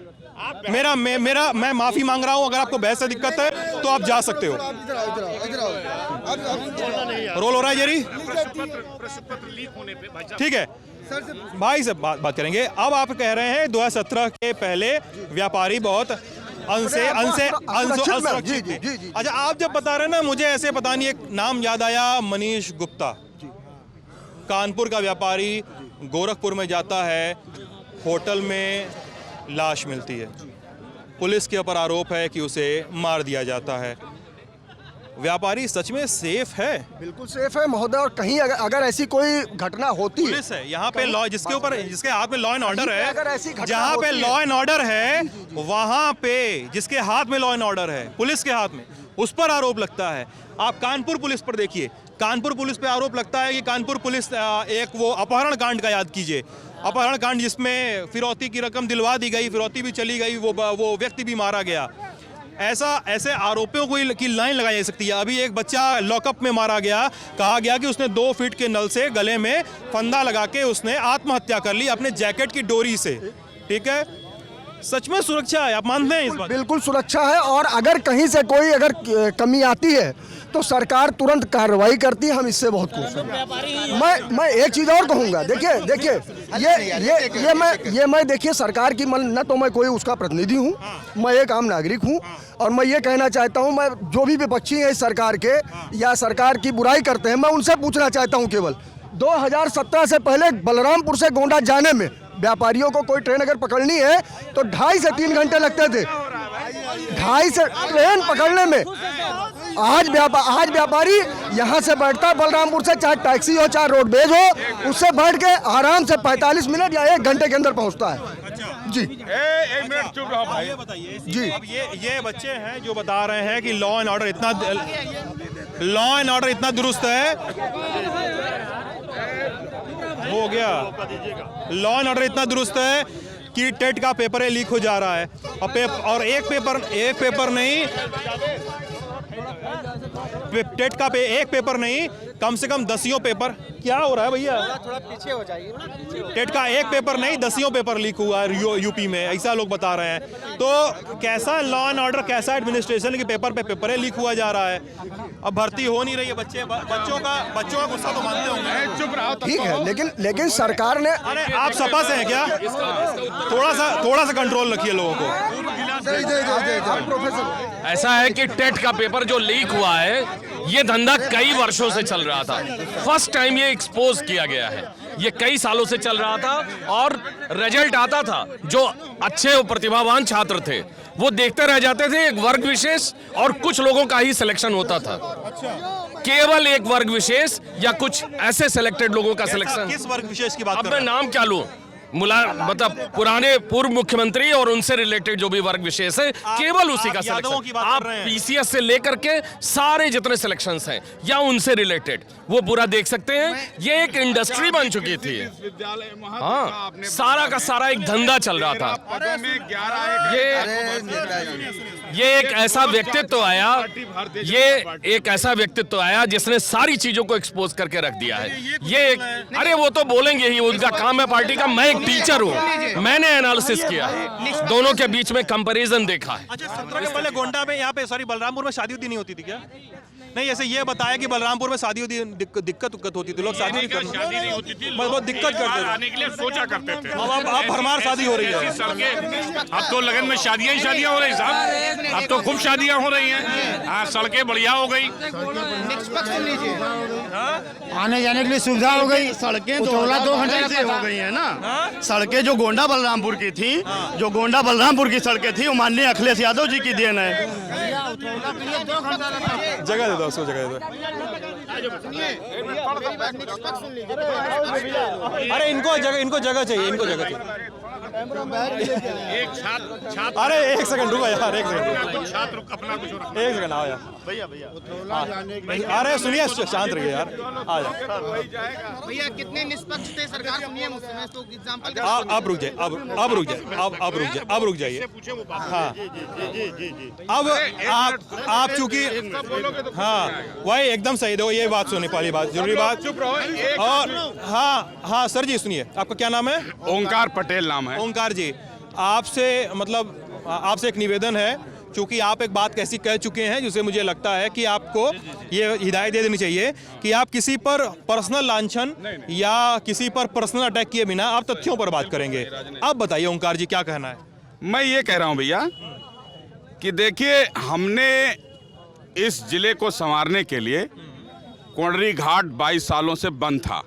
मैं माफी मांग रहा हूं, अगर आपको बहस से दिक्कत है तो आप जा सकते हो। रोल हो रहा है जेरी, ठीक है भाई से बात करेंगे। अब आप कह रहे हैं 2017 के पहले व्यापारी बहुत असुरक्षित थे। अच्छा, आप जब बता रहे हैं ना, मुझे ऐसे पता नहीं, एक नाम याद आया, मनीष गुप्ता, कानपुर का व्यापारी, गोरखपुर में जाता है, होटल में लाश मिलती है, पुलिस के ऊपर आरोप है कि उसे मार दिया जाता है। व्यापारी सच में सेफ है? बिल्कुल सेफ है महोदय, और कहीं अगर ऐसी कोई घटना होती है, पुलिस है यहाँ पे, लॉ जिसके हाथ में लॉ एंड ऑर्डर है, जहाँ पे लॉ एंड ऑर्डर है, वहाँ पे जिसके हाथ में लॉ एंड ऑर्डर है, पुलिस के हाथ में, उस पर आरोप लगता है। आप कानपुर पुलिस पर देखिए, कानपुर पुलिस पे आरोप लगता है कि कानपुर पुलिस एक वो अपहरण कांड का याद कीजिए, अपहरण कांड जिसमें फिरौती की रकम दिलवा दी गई, फिरौती भी चली गई, वो व्यक्ति भी मारा गया। ऐसे आरोपियों की लाइन लगाई जा सकती है। अभी एक बच्चा लॉकअप में मारा गया, कहा गया कि उसने 2 फीट के नल से गले में फंदा लगा के उसने आत्महत्या कर ली अपने जैकेट की डोरी से, ठीक है? सच में सुरक्षा है, आप मानते हैं इस बात? बिल्कुल सुरक्षा है, और अगर कहीं से कोई अगर कमी आती है तो सरकार तुरंत कार्रवाई करती है, हम इससे बहुत खुश हैं। मैं एक चीज़ और कहूँगा, देखिए ये मैं देखिए, सरकार की न तो मैं कोई उसका प्रतिनिधि हूँ, मैं एक आम नागरिक हूँ, और मैं ये कहना चाहता हूँ, मैं जो भी विपक्षी हैं इस सरकार के या सरकार की बुराई करते हैं, मैं उनसे पूछना चाहता हूँ केवल, 2017 से पहले बलरामपुर से गोंडा जाने में व्यापारियों को कोई ट्रेन अगर पकड़नी है तो 2.5 से 3 घंटे लगते थे, 2.5 से ट्रेन पकड़ने में आज व्यापारी यहाँ से बैठता है बलरामपुर से, चाहे टैक्सी हो चाहे रोडवेज हो, उससे बैठ के आराम से 45 मिनट या 1 घंटे के अंदर पहुँचता है। जी एक मिनट चुप रहो भाई, बताइए जी। अब ये बच्चे हैं जो बता रहे हैं कि लॉ एंड ऑर्डर इतना दुरुस्त है, हो गया, लॉ एंड ऑर्डर इतना दुरुस्त है कि टेट का पेपर लीक हो जा रहा है, और एक पेपर नहीं, टेट का एक पेपर नहीं, कम से कम 10 पेपर। क्या हो रहा है भैया, थोड़ा पीछे हो जाइए। टेट का एक पेपर नहीं 10 पेपर लीक हुआ है यूपी में, ऐसा लोग बता रहे हैं। तो कैसा लॉ एंड ऑर्डर, कैसा एडमिनिस्ट्रेशन के पेपर पे पेपर लीक हुआ जा रहा है। अब भर्ती हो नहीं रही है, बच्चों का गुस्सा तो मानते होंगे। चुप रहो, ठीक है, लेकिन सरकार ने, अरे आप सपा से हैं क्या? थोड़ा सा कंट्रोल रखिए लोगों को। ऐसा है कि टेट का पेपर जो लीक हुआ है, ये धंधा कई वर्षों से चल रहा था। फर्स्ट टाइम ये एक्सपोज किया गया है। ये कई सालों से चल रहा था और रिजल्ट आता था, जो अच्छे और प्रतिभावान छात्र थे वो देखते रह जाते थे, एक वर्ग विशेष और कुछ लोगों का ही सिलेक्शन होता था। केवल एक वर्ग विशेष या कुछ ऐसे सिलेक्टेड लोगों का सिलेक्शन। किस वर्ग विशेष की बात अब मैं नाम क्या लूं, मतलब पुराने पूर्व मुख्यमंत्री और उनसे रिलेटेड जो भी वर्ग विशेष है, केवल उसी का सिलेक्शन। आप पीसीएस से लेकर के सारे जितने सिलेक्शंस हैं या उनसे रिलेटेड वो पूरा देख सकते हैं। ये एक इंडस्ट्री बन चुकी थी। हाँ, सारा का सारा एक धंधा चल रहा था। ये एक ऐसा व्यक्तित्व आया, जिसने सारी चीजों को एक्सपोज करके रख दिया है। अरे वो तो बोलेंगे ही, उनका काम है पार्टी का। मैं एक टीचर हूँ, मैंने एनालिसिस किया है, दोनों के बीच में कंपैरिजन देखा है। अच्छा, 17 के पहले गोंडा में, यहाँ पे बलरामपुर में शादी नहीं होती थी क्या? नहीं, ऐसे ये बताया कि बलरामपुर में शादी दिक्कत होती थी, लोग शादी नहीं होती थी, बहुत दिक्कत करते थे, आने के लिए सोचा करते थे। अब भरमार शादी हो रही है। अब तो लगन में शादियां हो रही साहब, अब तो खूब शादियां हो रही हैं। हाँ, सड़कें बढ़िया हो गई, आने जाने के लिए सुविधा हो गई, सड़कें 2 घंटे से हो गई है ना। सड़कें जो गोंडा बलरामपुर की थी, की सड़कें थी, वो माननीय अखिलेश यादव जी की देन है। जगह दे दो उसको, जगह दे दो। अरे इनको जगह चाहिए, एक छात्र। अरे एक सेकंड रुको यार, एक सेकंड आओ यार भैया। अरे सुनिए, शांत रहिए यार, आ जाओ भैया। कितने निष्पक्ष थे सरकार, सुनिए मुझसे, तो एग्जांपल आप रुक जाइए, अब रुक जाइए। हाँ, अब आप चूंकि, हाँ वही एकदम सही, देखो ये बात सुनी, पहली बात जरूरी बात। और हाँ सर जी सुनिए, आपका क्या नाम है? ओंकार पटेल नाम है। ओंकार जी, आपसे एक निवेदन है, क्योंकि आप एक बात कैसी कह चुके हैं जिसे मुझे लगता है कि आपको ये हिदायत दे देनी चाहिए कि आप किसी पर पर्सनल लांछन या किसी पर पर्सनल अटैक किए बिना आप तथ्यों पर बात करेंगे। अब बताइए ओंकार जी, क्या कहना है? मैं ये कह रहा हूँ भैया कि देखिए, हमने इस जिले को संवारने के लिए कोंडरी घाट 22 सालों से बंद था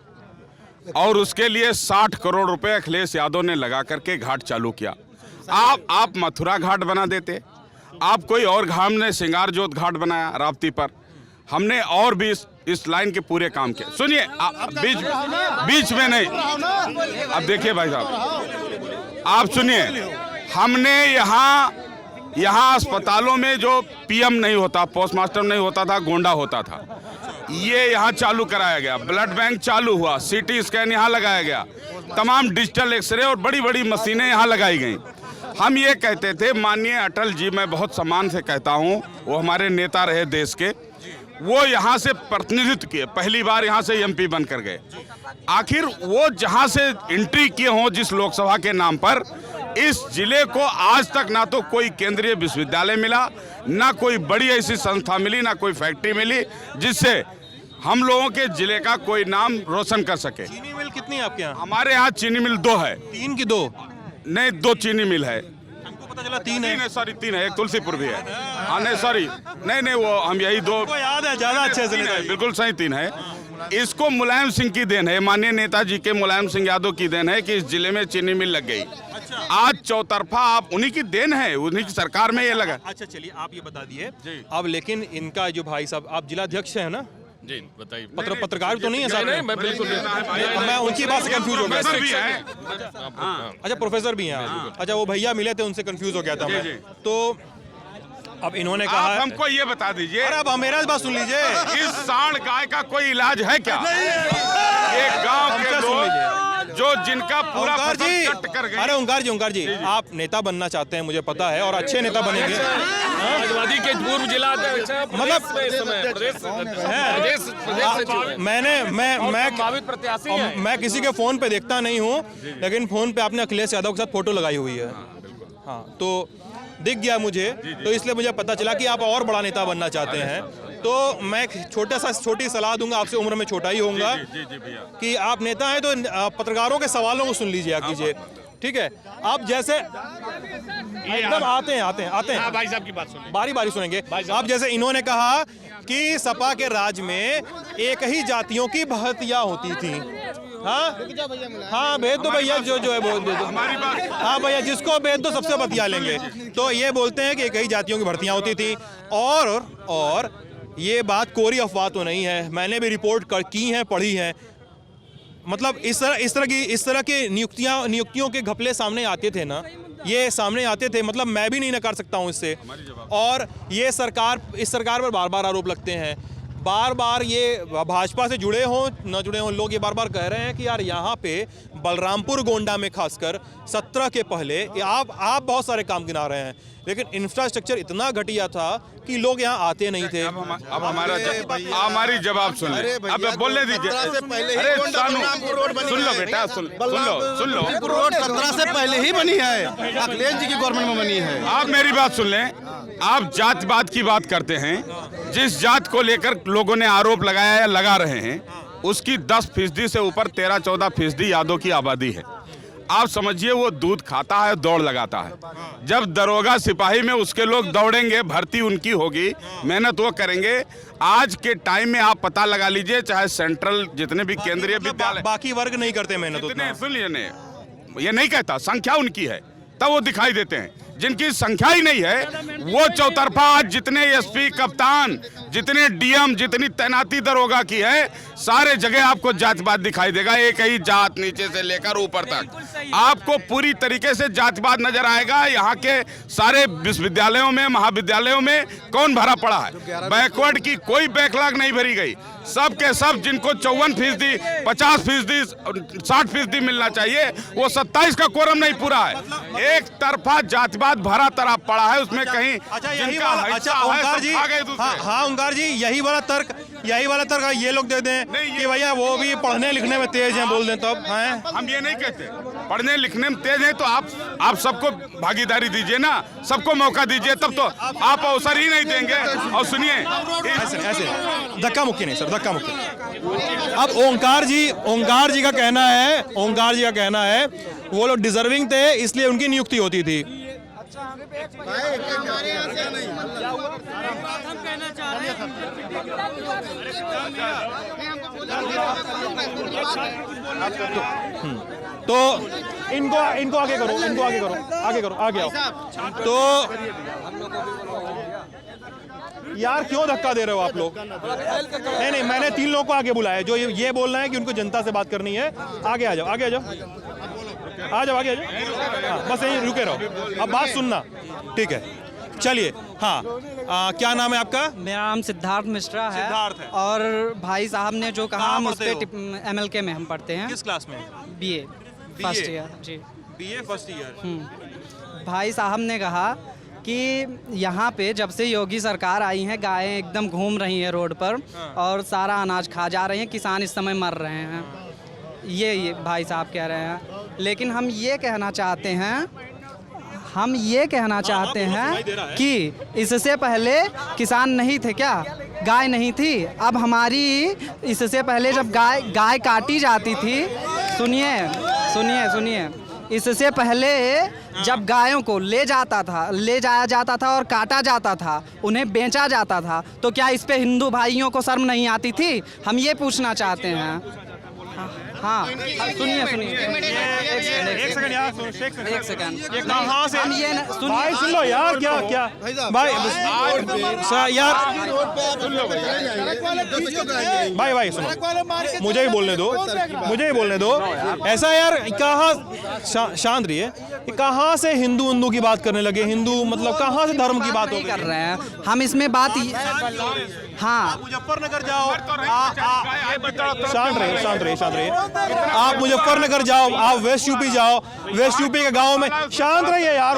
और उसके लिए 60 करोड़ रुपए अखिलेश यादव ने लगा करके घाट चालू किया। आप मथुरा घाट बना देते, आप कोई और घाट ने सिंगार जोत घाट बनाया राप्ती पर, हमने और भी इस लाइन के पूरे काम किए। सुनिए, बीच में नहीं, अब देखिए भाई साहब, आप सुनिए, हमने यहाँ अस्पतालों में जो पीएम नहीं होता, पोस्टमास्टर नहीं होता था, गोंडा होता था, ये यहाँ चालू कराया गया। ब्लड बैंक चालू हुआ, सीटी स्कैन यहाँ लगाया गया, तमाम डिजिटल एक्सरे और बड़ी बड़ी मशीनें यहाँ लगाई गई। हम ये कहते थे, माननीय अटल जी, मैं बहुत सम्मान से कहता हूँ, वो हमारे नेता रहे देश के, वो यहाँ से प्रतिनिधित्व किए, पहली बार यहाँ से एमपी बनकर गए। आखिर वो जहाँ से एंट्री किए हों जिस लोकसभा के नाम पर, इस जिले को आज तक ना तो कोई केंद्रीय विश्वविद्यालय मिला, ना कोई बड़ी ऐसी संस्था मिली, ना कोई फैक्ट्री मिली जिससे हम लोगों के जिले का कोई नाम रोशन कर सके। चीनी मिल कितनी है आपके यहाँ? हमारे यहाँ चीनी मिल 2 है। 3 की 2? नहीं, 2 चीनी मिल है। हमको पता चला 3 है। सॉरी 3 है, एक तुलसीपुर भी है। हाँ नहीं सॉरी, नहीं वो हम यही 2 याद है, ज्यादा अच्छे से नहीं, बिल्कुल सही 3 है। इसको मुलायम सिंह की देन है, माननीय नेताजी के मुलायम सिंह यादव की देन है कि इस जिले में चीनी मिल लग गई। आज चौतरफा आप उन्हीं की देन है, उन्हीं की सरकार में ये लगा। अच्छा चलिए आप ये बता दिए अब, लेकिन इनका जो भाई साहब, आप जिलाध्यक्ष हैं ना? जी बताइए। पत्रकार तो नहीं है साहब? नहीं, मैं बिल्कुल मैं उनकी बात से कंफ्यूज हो गया। अच्छा प्रोफेसर भी हैं। अच्छा वो भैया मिले थे, उनसे कंफ्यूज हो गया था मैं। तो अब इन्होंने कहा, आप हमको ये बता दीजिए, अरे अब मेरा बात सुन लीजिए, इस सांड गाय का कोई इलाज है क्या? एक गांव के लोग जो जिनका पूरा फसल कट कर गए। अरे ओंकार जी आप नेता बनना चाहते हैं, मुझे पता है, और अच्छे नेता बनेंगे। समाजवादी के पूर्व जिला अध्यक्ष मतलब मैं किसी के फोन पे देखता नहीं हूँ, लेकिन फोन पे आपने अखिलेश यादव के साथ फोटो लगाई हुई है। हाँ तो दिख गया मुझे, तो इसलिए मुझे पता चला कि आप और बड़ा नेता बनना चाहते हैं। तो मैं छोटी सलाह दूंगा, आपसे उम्र में छोटा ही होऊंगा, कि आप नेता हैं तो पत्रकारों के सवालों को सुन लीजिए कीजिए, ठीक है? आप जैसे एकदम आते हैं भाई साहब की बात सुनिए, बारी सुनेंगे। आप जैसे इन्होंने कहा कि सपा के राज में एक ही जातियों की भर्तियां होती थी। हाँ भेज दो भैया, जो है बोल दे दो। हाँ भैया, जिसको भेज दो सबसे बतिया लेंगे। तो ये बोलते हैं कि कई जातियों की भर्तियां होती थी, और ये बात कोरी अफवाह तो नहीं है, मैंने भी रिपोर्ट की हैं, पढ़ी हैं। मतलब इस तरह की नियुक्तियों के घपले सामने आते थे ना, ये सामने आते थे, मतलब मैं भी नहीं नकार सकता हूँ इससे। और ये इस सरकार पर बार बार आरोप लगते हैं, बार ये भाजपा से जुड़े हों न जुड़े हों, लोग ये बार कह रहे हैं कि यार यहाँ पे बलरामपुर गोंडा में खासकर 17 के पहले आप बहुत सारे काम गिना रहे हैं, लेकिन इंफ्रास्ट्रक्चर इतना घटिया था कि लोग यहाँ आते नहीं थे। अब हमारी जवाब सुन ले, अब बोलने दीजिए। अरे सुन लो बेटा, सुन लो। रोड 17 से पहले ही बनी है, अखिलेश जी की गवर्नमेंट में बनी है। आप मेरी बात सुन लें, आप जातिवाद की बात करते हैं, जिस जात को लेकर लोगों ने आरोप लगाया या लगा रहे हैं, उसकी 10% से ऊपर 13-14% यादव की आबादी है। आप समझिए वो दूध खाता है, दौड़ लगाता है। जब दरोगा सिपाही में उसके लोग दौड़ेंगे, भर्ती उनकी होगी, मेहनत वो करेंगे। आज के टाइम में आप पता लगा लीजिए, चाहे सेंट्रल जितने भी केंद्रीय विद्यालय, बाकी वर्ग नहीं करते मेहनत उतना। सुनिए, ये नहीं कहता, संख्या उनकी है तब वो दिखाई देते हैं। जिनकी संख्या ही नहीं है, वो चौतरफा आज जितने एसपी, कप्तान, जितने डीएम, जितनी तैनाती दरोगा की है, सारे जगह आपको जातिवाद दिखाई देगा। एक ही जात नीचे से लेकर ऊपर तक आपको पूरी तरीके से जातिवाद नजर आएगा। यहाँ के सारे विश्वविद्यालयों में, महाविद्यालयों में कौन भरा पड़ा है? बैकवर्ड की कोई बैकलॉग नहीं भरी गई। सब के सब जिनको 54%, 50%, 60% मिलना चाहिए, वो 27 का कोरम नहीं पूरा है। एक तरफा जातिवाद भरा तरह पड़ा है, उसमें कहीं ओंकार जी यही वाला तर्क ये लोग दे दें कि भैया वो भी पढ़ने लिखने में तेज हैं, बोल दें तब हैं। हम ये नहीं कहते पढ़ने लिखने में तेज हैं, तो आप सबको भागीदारी दीजिए ना, सबको मौका दीजिए, तब तो आप अवसर ही नहीं देंगे। और सुनिए, ऐसे धक्का मुक्की नहीं सर, धक्का मुक्की। अब ओंकार जी का कहना है वो लोग डिजर्विंग थे, इसलिए उनकी नियुक्ति होती थी। तो इनको आगे करो, आगे आओ। तो यार क्यों धक्का दे रहे हो आप लोग? नहीं, मैंने 3 लोगों को आगे बुलाया जो ये बोल रहे हैं कि उनको जनता से बात करनी है। आगे आ जाओ, आगे आ जाओ। हाँ, बस यहीं रुके रहो, अब बात सुनना, ठीक है? चलिए, हाँ, क्या नाम है आपका? मेरा नाम सिद्धार्थ मिश्रा है। और भाई साहब ने जो कहा, हम उस पे MLK में हम पढ़ते हैं। किस क्लास में? BA फर्स्ट ईयर जी। BA first year. भाई साहब ने कहा कि यहाँ पे जब से योगी सरकार आई है, गायें एकदम घूम रही हैं रोड पर और सारा अनाज खा जा रही हैं, किसान इस समय मर रहे हैं, ये भाई साहब कह रहे हैं। लेकिन हम ये कहना चाहते हैं कि इससे पहले किसान नहीं थे क्या? गाय नहीं थी? अब हमारी इससे पहले जब गाय काटी जाती थी, सुनिए, इससे पहले जब गायों को ले जाया जाता था और काटा जाता था, उन्हें बेचा जाता था, तो क्या इस पे हिंदू भाइयों को शर्म नहीं आती थी? हम ये पूछना चाहते हैं। हाँ, सुनिए, एक सेकंड यार, एक सेकंड। कहाँ से हम ये भाई सुन लो यार, क्या भाई यार भाई सुनो, मुझे ही बोलने दो। ऐसा यार कहाँ शांत रहिए, कहाँ से हिंदू की बात करने लगे? हिंदू मतलब कहाँ से धर्म की बात कर रहे हैं हम इसमें बात। हाँ, मुजफ्फरनगर जाओ, शांत रहिए। आप मुजफ्फरनगर जाओ, आप वेस्ट यूपी जाओ, वेस्ट यूपी के गांव में शांत रहिए यार।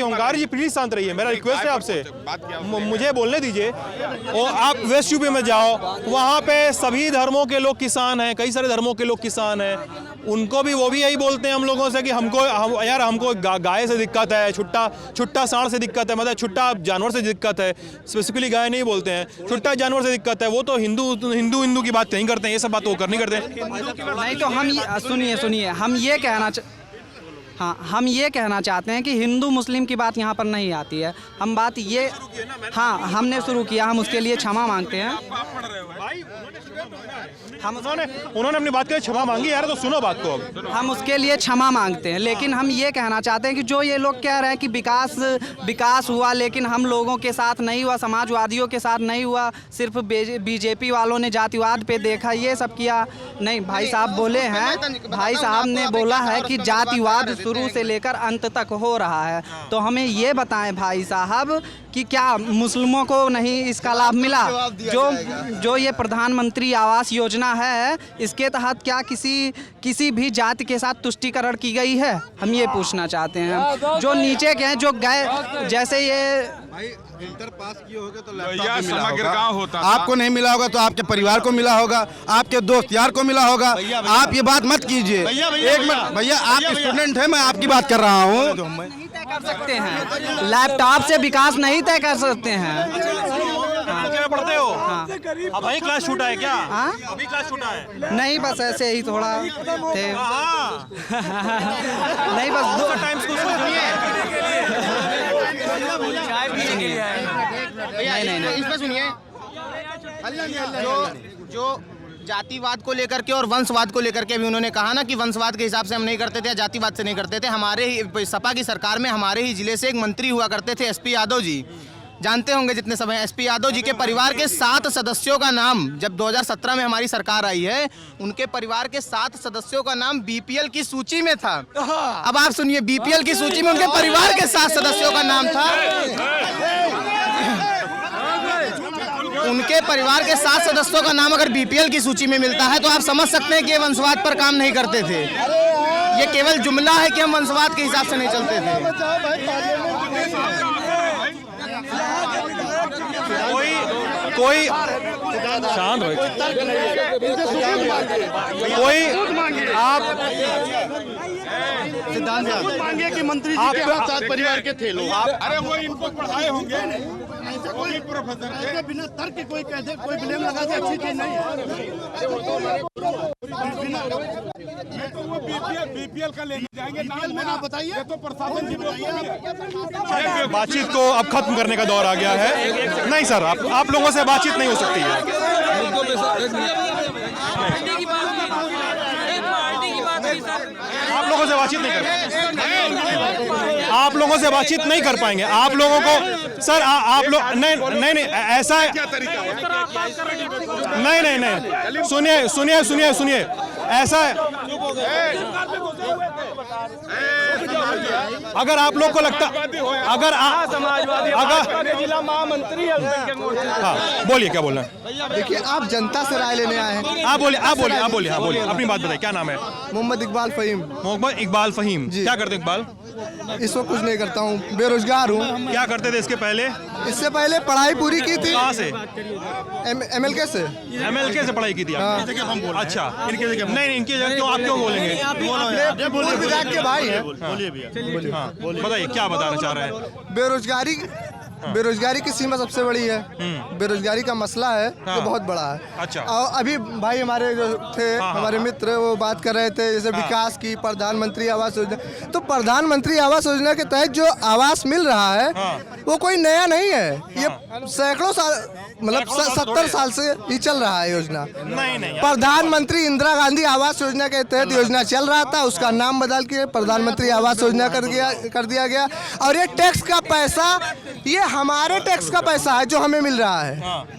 ओंकार जी प्लीज शांत रहिए, मेरा रिक्वेस्ट है आपसे, मुझे बोलने दीजिए। और आप वेस्ट यूपी में जाओ, वहाँ पे सभी धर्मों के लोग किसान हैं, कई सारे धर्मों के लोग किसान हैं। उनको भी वो भी यही बोलते हैं हम लोगों से कि हमको गाय से दिक्कत है, छुट्टा सांड से दिक्कत है, मतलब छुट्टा जानवर से दिक्कत है। स्पेसिफिकली गाय नहीं बोलते हैं, छुट्टा जानवर से दिक्कत है। वो तो हिंदू की बात नहीं करते हैं, ये सब बात वो करनी करते हैं। नहीं तो हम सुनिए, हम ये कहना चाहते हैं कि हिंदू मुस्लिम की बात यहाँ पर नहीं आती है। हम बात ये, हाँ हमने शुरू किया, हम उसके लिए क्षमा मांगते हैं। उन्होंने अपनी बात के लिए क्षमा मांगी यार, तो सुनो बात को। अब हम उसके लिए क्षमा मांगते हैं, लेकिन हम ये कहना चाहते हैं कि जो ये लोग कह रहे हैं कि विकास हुआ, लेकिन हम लोगों के साथ नहीं हुआ, समाजवादियों के साथ नहीं हुआ, सिर्फ बीजेपी वालों ने जातिवाद पे देखा, ये सब किया। नहीं, भाई साहब बोले हैं, भाई साहब ने बोला है कि जातिवाद शुरू से लेकर अंत तक हो रहा है। तो हमें ये बताएं भाई साहब कि क्या मुस्लिमों को नहीं इसका लाभ मिला? जो ये प्रधानमंत्री आवास योजना है, इसके तहत क्या किसी भी जाति के साथ तुष्टीकरण की गई है? हम ये पूछना चाहते हैं। जो नीचे के हैं, जो गए, जैसे ये इंटर पास किए होगे तो समग्र गांव होता, आपको नहीं मिला होगा तो आपके परिवार को मिला होगा, आपके दोस्त यार को मिला होगा। आप ये बात मत कीजिए। एक मिनट भैया, आप स्टूडेंट हैं, मैं आपकी बात कर रहा हूँ। कर सकते हैं, लैपटॉप से विकास नहीं तय कर सकते हैं। क्या पढ़ते हो? हाँ। अब वही क्लास छूटा है क्या? हाँ? अभी क्लास छूटा है? नहीं, बस ऐसे ही थोड़ा थे। नहीं, बस दो टाइम्स को नहीं, इसमें सुनिए, जो जातिवाद को लेकर के और वंशवाद को लेकर के भी उन्होंने कहा ना कि वंशवाद के हिसाब से हम नहीं करते थे, जातिवाद से नहीं करते थे। हमारे ही सपा की सरकार में हमारे ही जिले से एक मंत्री हुआ करते थे, एसपी यादव जी, जानते होंगे जितने सब हैं। एसपी यादव जी के परिवार के 7 सदस्यों का नाम, जब 2017 में हमारी सरकार आई है, उनके परिवार के 7 सदस्यों का नाम बीपीएल की सूची में था। अब आप सुनिए, बीपीएल की सूची में उनके परिवार के 7 सदस्यों का नाम था। उनके परिवार के 7 सदस्यों का नाम अगर बीपीएल की सूची में मिलता है तो आप समझ सकते हैं कि ये वंशवाद पर काम नहीं करते थे। ये केवल जुमला है कि हम वंशवाद के हिसाब से नहीं चलते थे। कोई शांत हो, कोई आप सिद्धांत मांगे कि मंत्री जी के साथ परिवार के थे लोग। अरे वो इनको पढ़ाए होंगे, कोई प्रोफेसर है, बिना तर्क के कोई कहते, कोई ब्लेम लगा दे, अच्छी चीज नहीं है। बीपीएल का लेने जाएंगे, नाम लेना बताइए तो प्रशासन की बातचीत को अब खत्म करने का दौर आ गया है। नहीं सर, आप लोगों से बातचीत नहीं हो सकती है। आप लोगों से बातचीत नहीं कर, आप लोगों से बातचीत नहीं कर पाएंगे। आप लोगों को सर, आप लोग नहीं ऐसा है, नहीं सुनिए ऐसा है। अगर आप लोग को लगता, अगर जिला महामंत्री, हाँ बोलिए, क्या बोल रहे हैं? देखिए, आप जनता से राय लेने आए हैं। आप बोलिए, अपनी बात बताइए, क्या नाम है? मोहम्मद इकबाल फहीम। क्या करते हैं इकबाल? इस वक्त कुछ नहीं करता हूँ, बेरोजगार हूँ। क्या करते थे इसके पहले? इससे पहले पढ़ाई पूरी की थी। कहाँ से? MLK से। MLK से पढ़ाई की थी आपने? अच्छा, इनके जगह नहीं, इनकी जगह क्यों, आप क्यों बोलेंगे? विधायक के भाई हैं। बताइए क्या बताना चाह रहे हैं? बेरोजगारी की सीमा सबसे बड़ी है। बेरोजगारी का मसला है जो बहुत बड़ा है। अच्छा। और अभी भाई हमारे जो थे, हमारे मित्र, वो बात कर रहे थे जैसे विकास की, प्रधानमंत्री आवास योजना। तो प्रधानमंत्री आवास योजना के तहत जो आवास मिल रहा है, वो कोई नया नहीं है, ये सैकड़ों साल मतलब 70 साल से ही चल रहा है योजना। नहीं प्रधानमंत्री इंदिरा गांधी आवास योजना के तहत योजना चल रहा था, उसका नाम बदल के प्रधानमंत्री आवास योजना कर दिया गया। और ये टैक्स का पैसा, ये हमारे टैक्स का पैसा है जो हमें मिल रहा है।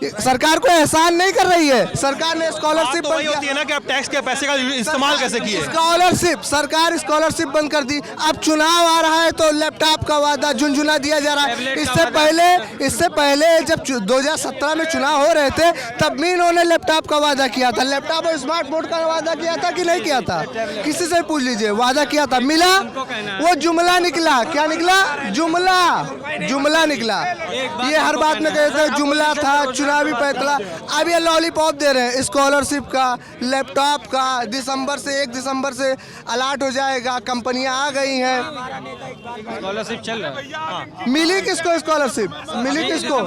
सरकार को एहसान नहीं कर रही है। सरकार ने स्कॉलरशिप वही होती है ना कि आप टैक्स के पैसे का इस्तेमाल कैसे किए। स्कॉलरशिप, सरकार स्कॉलरशिप बंद कर दी। अब चुनाव आ रहा है तो लैपटॉप का वादा झुनझुना दिया जा रहा है। इससे पहले जब 2017 में चुनाव हो रहे थे तब भी इन्होंने लैपटॉप का वादा किया था। लैपटॉप और स्मार्टफोन का वादा किया था कि नहीं किया था? किसी से पूछ लीजिए, वादा किया था, मिला? वो जुमला निकला। क्या निकला? जुमला निकला। ये हर बात में कहते हैं जुमला था, चुनावी पैतला। अब ये लॉलीपॉप दे रहे हैं स्कॉलरशिप का, लैपटॉप का। 1 दिसंबर से अलर्ट हो जाएगा, कंपनियां आ गई हैं। स्कॉलरशिप चल रहा है। मिली किसको स्कॉलरशिप? मिली किसको?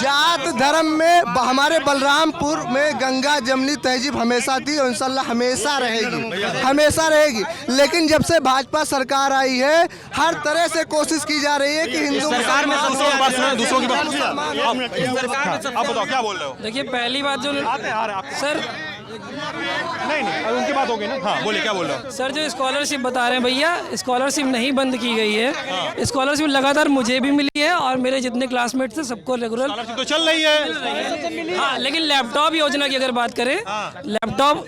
जात धर्म में हमारे बलरामपुर में गंगा जमनी तहजीब हमेशा थी और इंशाल्लाह हमेशा रहेगी। लेकिन जब से भाजपा सरकार आई है हर तरह से कोशिश की जा रही है कि हिंदू सरकार में दूसरों की बात आप बताओ क्या बोल रहे हो। देखिए पहली बात जो सर नहीं उनकी बात होगी ना। हाँ बोले, क्या बोल रहे हो सर? जो स्कॉलरशिप बता रहे हैं भैया, स्कॉलरशिप नहीं बंद की गई है। स्कॉलरशिप लगातार मुझे भी मिली है और मेरे जितने क्लासमेट थे सबको रेगुलर स्कॉलरशिप तो चल रही है। हाँ, लेकिन लैपटॉप योजना की अगर बात करें, लैपटॉप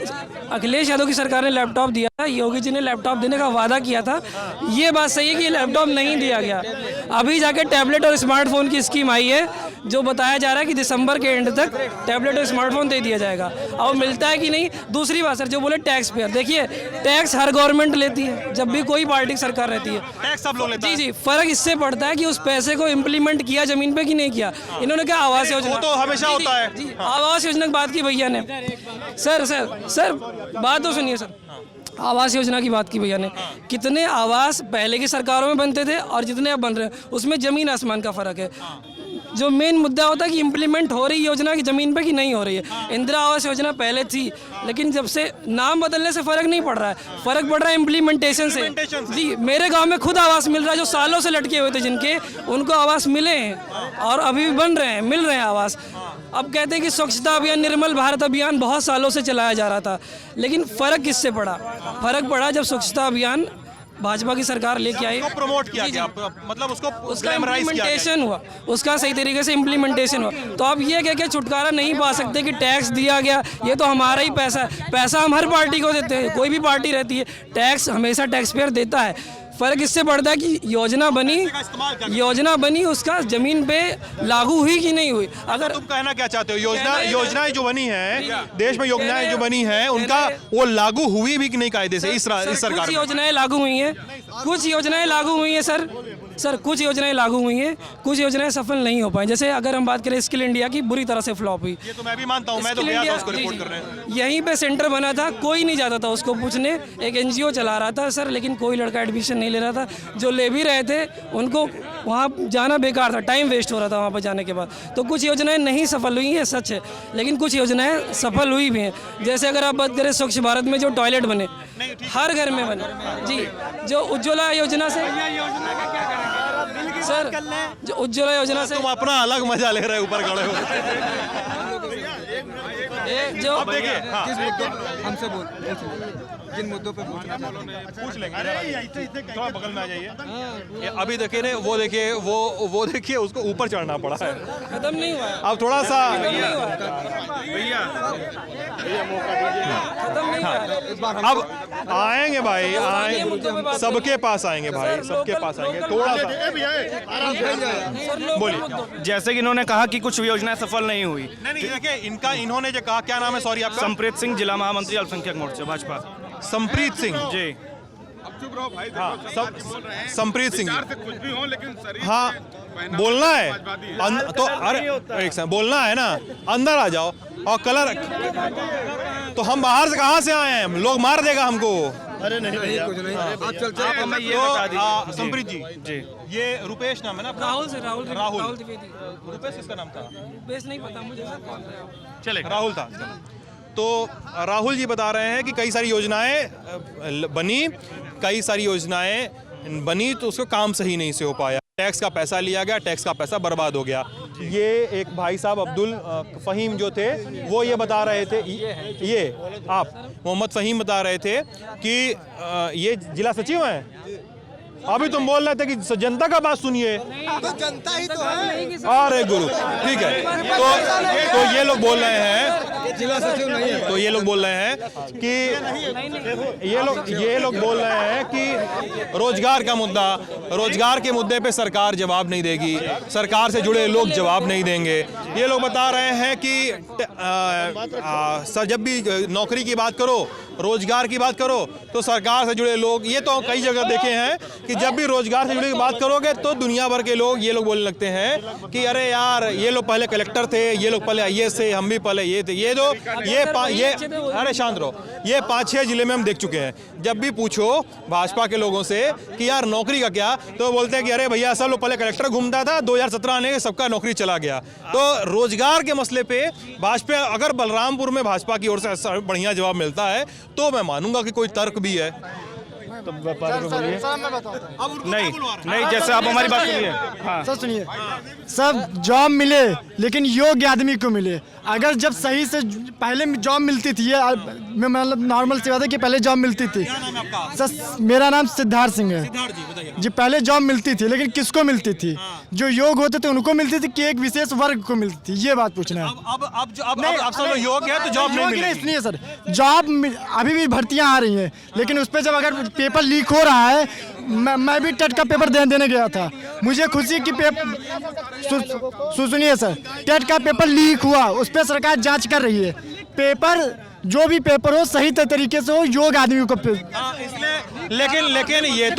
अखिलेश यादव की सरकार ने लैपटॉप दिया था, योगी जी ने लैपटॉप देने का वादा किया था। ये बात सही है कि लैपटॉप नहीं दिया गया। अभी जाके टैबलेट और स्मार्टफोन की स्कीम आई है जो बताया जा रहा है कि दिसंबर के एंड तक टैबलेट और स्मार्टफोन दे दिया जाएगा। और मिलता है कि नहीं? दूसरी बात सर, जो बोले टैक्स पेयर, देखिए टैक्स हर गवर्नमेंट लेती है जब भी कोई पार्टी की सरकार रहती है। टैक्स सब लोग लेते हैं। जी, फर्क इससे पड़ता है कि उस पैसे को इम्प्लीमेंट किया जमीन पे कि नहीं किया। इन्होंने क्या आवास योजना, वो तो हमेशा होता है। आवास योजना की बात की भैया ने। सर बात तो सुनिए सर। आवास योजना की बात की भैया ने। कितने आवास पहले की सरकारों में बनते थे और जितने अब बन रहे हैं उसमें जमीन आसमान का फर्क है। जो मेन मुद्दा होता है कि इम्प्लीमेंट हो रही योजना की ज़मीन पे कि नहीं हो रही है। इंदिरा आवास योजना पहले थी, लेकिन जब से नाम बदलने से फ़र्क नहीं पड़ रहा है, फ़र्क पड़ रहा है इम्प्लीमेंटेशन से। जी, मेरे गांव में खुद आवास मिल रहा है, जो सालों से लटके हुए थे जिनके, उनको आवास मिले हैं और अभी भी बन रहे हैं, मिल रहे हैं आवास। अब कहते हैं कि स्वच्छता अभियान, निर्मल भारत अभियान बहुत सालों से चलाया जा रहा था, लेकिन फ़र्क किससे पड़ा? फ़र्क पड़ा जब स्वच्छता अभियान भाजपा की सरकार लेके आई, प्रमोट किया गया, मतलब उसका इम्प्लीमेंटेशन हुआ, उसका सही तरीके से इम्प्लीमेंटेशन हुआ। तो आप ये कह के छुटकारा नहीं पा सकते कि टैक्स दिया गया, ये तो हमारा ही पैसा है। पैसा हम हर पार्टी को देते हैं, कोई भी पार्टी रहती है, टैक्स हमेशा टैक्स पेयर देता है। फ़र्क इससे पड़ता है कि योजना बनी उसका ज़मीन पे लागू हुई कि नहीं हुई। अगर तुम कहना क्या चाहते हो, योजनाएं जो बनी है देश में, योजनाएं जो बनी है उनका वो लागू हुई भी कि नहीं कायदे से? इस सरकार कुछ योजनाएं लागू हुई हैं, कुछ योजनाएं लागू हुई हैं सर, कुछ योजनाएं लागू हुई हैं, कुछ योजनाएं सफल नहीं हो पाई। जैसे अगर हम बात करें स्किल इंडिया की, बुरी तरह से फ्लॉप हुई। ये तो मैं भी मानता हूं, मैं तो गया था उसको रिपोर्ट करने। यहीं पे सेंटर बना था, कोई नहीं जाता था उसको पूछने। एक एनजीओ चला रहा था सर, लेकिन कोई लड़का एडमिशन नहीं ले रहा था। जो ले भी रहे थे उनको वहाँ जाना बेकार था, टाइम वेस्ट हो रहा था वहाँ पर जाने के बाद। तो कुछ योजनाएं नहीं सफल हुई हैं, सच है, लेकिन कुछ योजनाएं सफल हुई भी हैं। जैसे अगर आप बात करें स्वच्छ भारत में जो टॉयलेट बने, हर घर में बने जी, जो उज्ज्वला योजना से सर, जो उज्ज्वला योजना से तुम अपना अलग मजा ले रहे हो, ऊपर खड़े हो। जो अब देखिए, हमसे बोल जिन मुद्दों पे पूछ लेंगे। थोड़ा बगल में आ जाइए। अभी देखिए ने वो देखिए उसको ऊपर चढ़ना पड़ा है, खत्म नहीं हुआ। अब थोड़ा सा अब आएंगे भाई, आएंगे, सबके पास आएंगे भाई, सबके पास आएंगे। थोड़ा सा बोलिए। जैसे कि इन्होंने कहा कि कुछ योजनाएं सफल नहीं हुई। नहीं देखिए, इन्होंने जो कहा, क्या नाम है सॉरी आपका? संप्रीत सिंह, जिला महामंत्री अल्पसंख्यक मोर्चा भाजपा। संप्रीत सिंह जी, हाँ, संप्रीत सिंह जी, हाँ बोलना है तो अरे एक सेकंड, बोलना है ना, अंदर आ जाओ। और कलर तो हम बाहर से कहाँ से आए हैं, लोग मार देगा हमको। अरे नहीं भैया, आप चलते हैं, हमें ये बता दीजिए। संप्रीत जी, ये रुपेश नाम है ना? राहुल द्विवेदी। रुपेश किसका नाम था? रुपेश नहीं पता मुझे सर, कौन था? चलेगा, राहुल था। तो राहुल जी बता रहे हैं कि कई सारी योजनाएं बनी, तो उसको काम सही नहीं से हो पाया। टैक्स का पैसा लिया गया, टैक्स का पैसा बर्बाद हो गया। ये एक भाई साहब अब्दुल फ़हीम जो थे वो ये बता रहे थे, ये आप मोहम्मद फ़हीम बता रहे थे कि ये जिला सचिव हैं। अभी तुम बोल रहे थे कि जनता का बात सुनिए, तो जनता ही तो है। अरे गुरु ठीक है, तो ये लोग बोल रहे हैं, जिला सचिव नहीं है, तो ये लोग बोल रहे हैं कि ये लोग बोल रहे हैं कि रोजगार का मुद्दा, रोजगार के मुद्दे पे सरकार जवाब नहीं देगी, सरकार से जुड़े लोग जवाब नहीं देंगे। ये लोग बता रहे हैं कि जब भी नौकरी की बात करो, रोजगार की बात करो, तो सरकार से जुड़े लोग, ये तो कई जगह देखे हैं कि जब भी रोजगार से जुड़ी बात करोगे तो दुनिया भर के लोग ये लोग बोलने लगते हैं कि अरे यार ये लोग पहले कलेक्टर थे, ये लोग पहले आईएएस थे, हम भी पहले ये थे, ये अरे शांत रहो, ये 5-6 जिले में हम देख चुके हैं। जब भी पूछो भाजपा के लोगों से कि यार नौकरी का क्या, तो बोलते हैं कि अरे भैया सब लोग पहले कलेक्टर घूमता था, 2017 आने के सबका नौकरी चला गया। तो रोजगार के मसले पे भाजपा, अगर बलरामपुर में भाजपा की ओर से बढ़िया जवाब मिलता है तो मैं मानूंगा कि कोई तर्क भी है। तो नहीं, जैसे आप हमारी बात सुनिए। हाँ। सर सुनिए, सब जॉब मिले लेकिन योग्य आदमी को मिले। अगर जब सही से पहले जॉब मिलती थी, ये मतलब नॉर्मल सी बात है कि पहले जॉब मिलती थी। सर मेरा नाम सिद्धार्थ सिंह है जी। पहले जॉब मिलती थी लेकिन किसको मिलती थी? जो योग्य होते थे उनको मिलती थी कि एक विशेष वर्ग को मिलती थी? ये बात पूछना है। अब सब लोग योग्य है तो जॉब नहीं मिलेगी। सुनिए सर, जॉब अभी भी भर्तियां आ रही हैं, लेकिन उस पर जब अगर पेपर लीक हो रहा है, मैं भी टेट का पेपर देने गया था, मुझे खुशी की सुनिए सर, टेट का पेपर लीक हुआ, उस पर सरकार जांच कर रही है। पेपर जो भी पेपर हो सही तरीके से हो, योग्य आदमी को लेकिन ये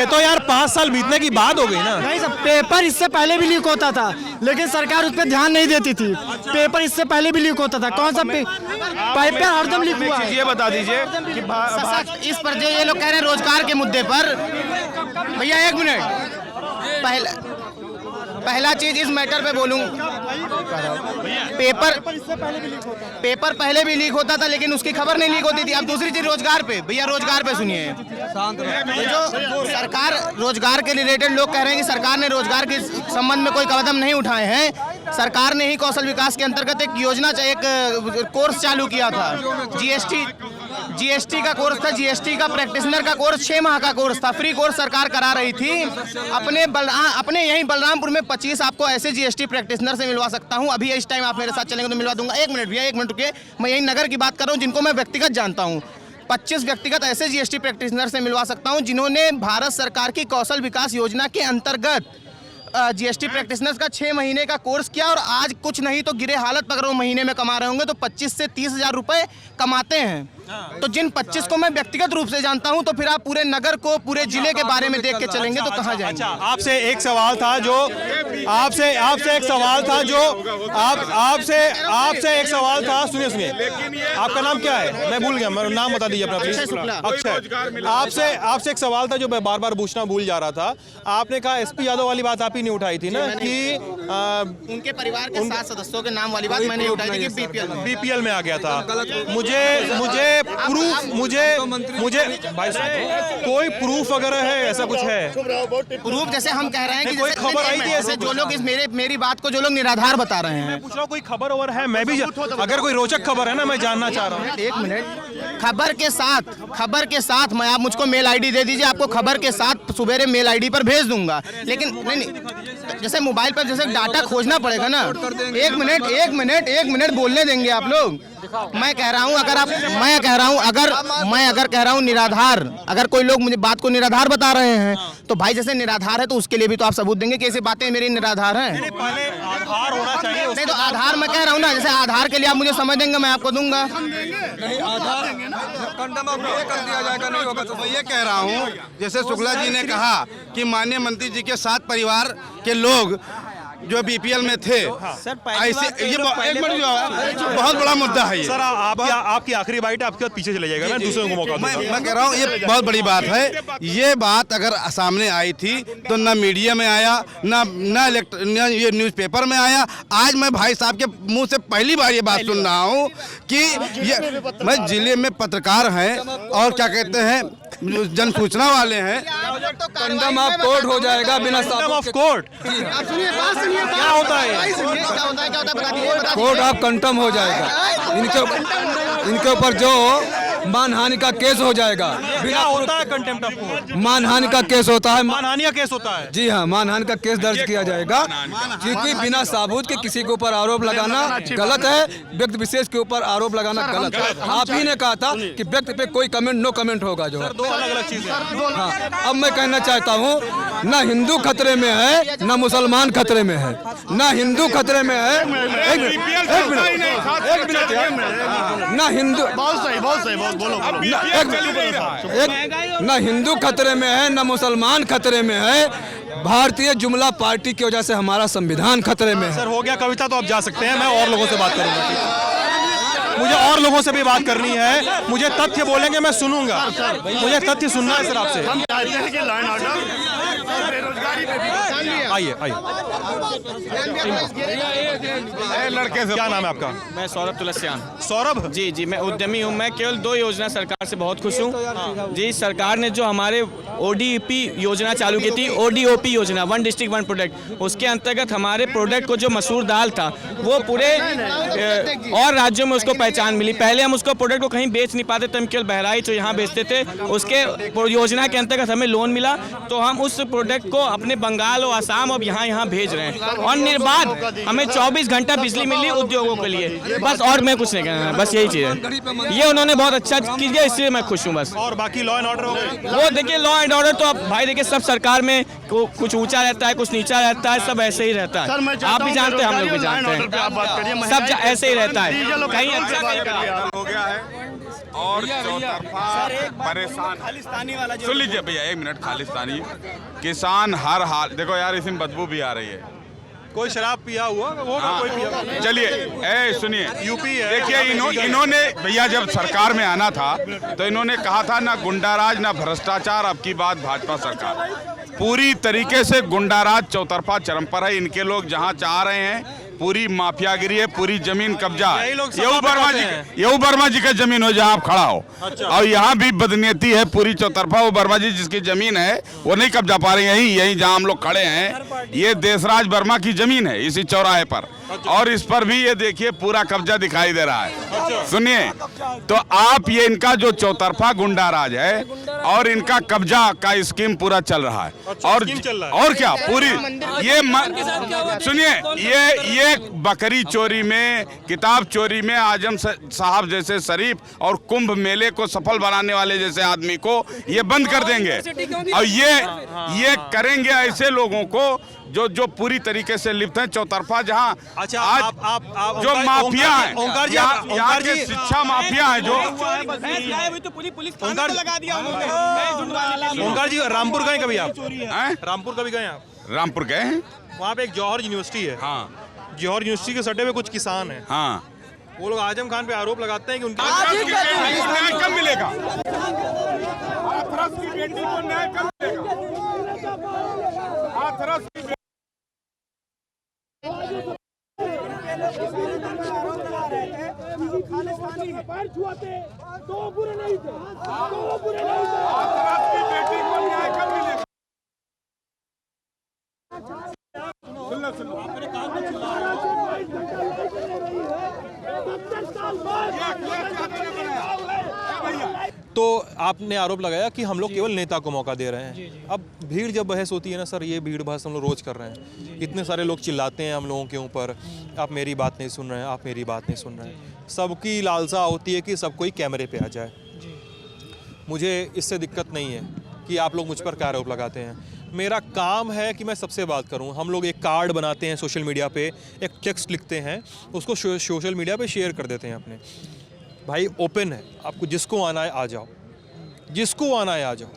तो यार 5 साल बीतने की बात हो गई ना। नहीं सर, पेपर इससे पहले भी लीक होता था लेकिन सरकार उस पर ध्यान नहीं देती थी। पेपर इससे पहले भी लीक होता था। कौन सा पेपर हरदम लीक हुआ? ये बता दीजिए कि इस पर जो ये लोग कह रहे हैं रोजगार के मुद्दे पर, भैया 1 मिनट, पहला चीज इस मैटर पे बोलूं, पेपर पहले भी लीक होता था लेकिन उसकी खबर नहीं लीक होती थी। अब दूसरी चीज रोजगार पे, भैया रोजगार पे सुनिए, तो जो सरकार रोजगार के रिलेटेड लोग कह रहे हैं कि सरकार ने रोजगार के संबंध में कोई कदम नहीं उठाए हैं। सरकार ने ही कौशल विकास के अंतर्गत एक योजना, एक कोर्स चालू किया था, जीएसटी का कोर्स था, जीएसटी का प्रैक्टिशनर का कोर्स 6 माह का कोर्स था, फ्री कोर्स सरकार करा रही थी। अपने यहीं बलरामपुर में 25 आपको ऐसे जीएसटी प्रैक्टिशनर से मिलवा सकता हूं। अभी इस टाइम आप मेरे साथ चलेंगे तो मिलवा दूंगा। 1 मिनट भैया, 1 मिनट रुकिए, मैं यही नगर की बात कर रहा हूं जिनको मैं व्यक्तिगत जानता हूं। 25 व्यक्तिगत ऐसे जीएसटी प्रैक्टिशनर से मिलवा सकता हूं जिन्होंने भारत सरकार की कौशल विकास योजना के अंतर्गत जीएसटी प्रैक्टिशनर्स का 6 महीने का कोर्स किया और आज कुछ नहीं तो गिरे हालत पर अगर वो महीने में कमा रहे होंगे तो 25 से 30 हज़ार रुपए कमाते हैं। तो जिन 25 को मैं व्यक्तिगत रूप से जानता हूं, तो फिर आप पूरे नगर को, पूरे जिले के बारे में देख के चलेंगे तो कहां जाएंगे? आपसे एक सवाल था जो आपसे एक सवाल था जो आपसे एक सवाल था। सुनिए, आपका नाम क्या है? मैं भूल गया, मेरा नाम बता दीजिए अपना प्लीज। अक्षय, आपसे एक सवाल था जो मैं बार बार पूछना भूल जा रहा था। आपने कहा एसपी यादव वाली बात आप ही नहीं उठाई थी ना, कि उनके परिवार के 7 सदस्यों के नाम वाली बात मैंने उठाई थी कि बीपीएल में आ गया था। मुझे भाई कोई प्रूफ वगैरह है, ऐसा कुछ है? प्रूफ जैसे हम कह रहे हैं कि कोई खबर आई थी ऐसे, जो लोग मेरी बात को जो लोग निराधार बता रहे हैं। पूछ रहा हूँ कोई खबर और है? मैं भी अगर कोई रोचक खबर है ना, मैं जानना चाह रहा हूँ। 1 मिनट, खबर के साथ मैं, आप मुझको मेल आईडी दे दीजिए, आपको खबर के साथ सुबेरे मेल आईडी पर भेज दूंगा। लेकिन नहीं, जैसे मोबाइल पर जैसे डाटा खोजना पड़ेगा ना। 1 मिनट बोलने देंगे आप लोग? मैं कह रहा हूँ निराधार, अगर कोई लोग मुझे बात को निराधार बता रहे हैं तो भाई जैसे निराधार है तो उसके लिए भी तो आप सबूत देंगे कि ऐसी बातें मेरी निराधार हैं। पहले आधार होना चाहिए। नहीं तो आधार मैं कह रहा हूँ ना, जैसे आधार के लिए आप मुझे समझ देंगे, मैं आपको दूंगा। मैं ये कह रहा हूँ, जैसे शुक्ला जी ने कहा कि माननीय मंत्री जी के 7 परिवार के लोग जो बीपीएल में थे, ऐसे ये बहुत बड़ा मुद्दा है ये। सर आपकी आखिरी बाइट, आपके बाद पीछे चले जाएगा, मैं दूसरे को मौका दूंगा। मैं कह रहा हूँ ये बहुत बड़ी बात है। ये बात अगर सामने आई थी तो ना मीडिया में आया, ना ये न्यूज़पेपर में आया। आज मैं भाई साहब के मुंह से पहली बार ये बात सुन रहा हूँ कि ये मैं जिले में पत्रकार हैं और क्या कहते हैं जन सूचना वाले हैं। कंडम ऑफ कोर्ट हो जाएगा बिना कंडम ऑफ कोर्ट क्या होता है? कोर्ट ऑफ कंडम हो जाएगा। इनके ऊपर जो मानहानि का केस हो जाएगा। क्या होता है कंटेम्प्ट ऑफ कोर्ट? मानहानि का केस होता है। मानहानि का केस होता है? जी हाँ, मानहानि का केस दर्ज किया जाएगा, क्योंकि बिना सबूत के किसी के ऊपर आरोप लगाना गलत है, व्यक्ति विशेष के ऊपर आरोप लगाना गलत है। आप ही ने कहा था कि व्यक्ति पे कोई कमेंट नो कमेंट होगा जो। दो अलग अलग चीजें। हाँ, अब मैं कहना चाहता हूँ, ना हिंदू खतरे में है ना मुसलमान खतरे में है, ना हिंदू खतरे में है। एक मिनट ना हिंदू, ना हिंदू खतरे में है ना मुसलमान खतरे में है। भारतीय जुमला पार्टी की वजह से हमारा संविधान खतरे में है। सर हो गया कविता, तो आप जा सकते हैं, मैं और लोगों से बात करूंगा। मुझे और लोगों से भी बात करनी है, मुझे तथ्य बोलेंगे मैं सुनूंगा, मुझे तथ्य सुनना है सर आपसे। आइए आइए। लड़के से क्या नाम है आपका? मैं सौरभ तुलसियान। सौरभ जी जी, मैं उद्यमी हूँ। मैं केवल 2 योजना सरकार से बहुत खुश हूँ जी। सरकार ने जो हमारे ODP योजना चालू की थी, ODOP योजना, 1 डिस्ट्रिक्ट 1 प्रोडक्ट, उसके अंतर्गत हमारे प्रोडक्ट को जो मसूर दाल था वो पूरे और राज्यों में उसको पहचान मिली। पहले हम उसको प्रोडक्ट को कहीं बेच नहीं पाते थे, हम केवल बहराइच जो यहाँ बेचते थे। उसके योजना के अंतर्गत हमें लोन मिला, तो हम उस प्रोडक्ट को अपने बंगाल और आसाम और यहाँ भेज रहे हैं। और निर्बाध हमें 24 घंटा बिजली मिली उद्योगों के लिए। बस और मैं कुछ नहीं कहना, बस यही चीज़ है। ये उन्होंने बहुत अच्छा किया, इसलिए मैं खुश हूँ बस। और बाकी लॉ एंड ऑर्डर हो गए? वो देखिए, लॉ एंड ऑर्डर तो अब भाई देखिए, सब सरकार में कुछ ऊंचा रहता है, कुछ नीचा रहता है, सब ऐसे ही रहता है। आप भी जानते हैं, हम लोग भी जानते हैं, सब ऐसे ही रहता है, कहीं अच्छा हो गया है। और चौतरफा परेशान, सुन लीजिए भैया, 1 मिनट। खालिस्तानी किसान हर हाल, देखो यार इसमें बदबू भी आ रही है। कोई शराब पिया हुआ होगा, कोई पिया। चलिए सुनिए, यूपी है। देखिए इन्होंने भैया जब सरकार में आना था तो इन्होंने कहा था ना गुंडाराज ना भ्रष्टाचार। अब की बात भाजपा सरकार पूरी तरीके से गुंडाराज चौतरफा चरम पर है। इनके लोग जहां चाह रहे हैं पूरी माफियागिरी है, पूरी जमीन कब्जा है। येऊ वर्मा जी का जमीन हो जहां आप खड़ा हो। अच्छा। और यहाँ भी बदनीयती है पूरी चौतरफा। वो वर्मा जी जिसकी जमीन है वो नहीं कब्जा पा रहे हैं। यही जहां हम लोग खड़े हैं, ये देशराज वर्मा की जमीन है इसी चौराहे पर। और इस पर भी ये देखिए पूरा कब्जा दिखाई दे रहा है। सुनिए, तो आप ये इनका जो चौतरफा गुंडा राज है और इनका कब्जा का स्कीम पूरा चल रहा है। और क्या पूरी ये सुनिए, ये बकरी चोरी में, किताब चोरी में आजम साहब जैसे शरीफ और कुंभ मेले को सफल बनाने वाले जैसे आदमी को ये बंद कर देंगे। और ये करेंगे ऐसे लोगों को जो पूरी तरीके से लिप्त हैं चौतरफा। जहां अच्छा, आज आप जो माफिया है, ओंकार जी, यहाँ के शिक्षा माफिया है जो ओंकार जी, रामपुर गए कभी आप? रामपुर कभी गए आप? रामपुर गए हैं, वहाँ पे एक जौहर यूनिवर्सिटी है। हाँ, जौहर यूनिवर्सिटी के सटे में कुछ किसान हैं। हाँ, वो लोग आजम खान पे आरोप लगाते हैं कि उनकी न्याय कब मिलेगा? तो आपने आरोप लगाया कि हम लोग केवल नेता को मौका दे रहे हैं। अब भीड़ जब बहस होती है ना सर, ये भीड़ बहस हम लोग रोज कर रहे हैं। इतने सारे लोग चिल्लाते हैं हम लोगों के ऊपर, आप मेरी बात नहीं सुन रहे हैं, आप मेरी बात नहीं सुन रहे हैं। सबकी लालसा होती है कि सब कोई कैमरे पे आ जाए। मुझे इससे दिक्कत नहीं है कि आप लोग मुझ पर क्या आरोप लगाते हैं। मेरा काम है कि मैं सबसे बात करूं। हम लोग एक कार्ड बनाते हैं सोशल मीडिया पे, एक टेक्स्ट लिखते हैं, उसको सोशल मीडिया पे शेयर कर देते हैं अपने। भाई ओपन है, आपको जिसको आना है आ जाओ, जिसको आना है आ जाओ।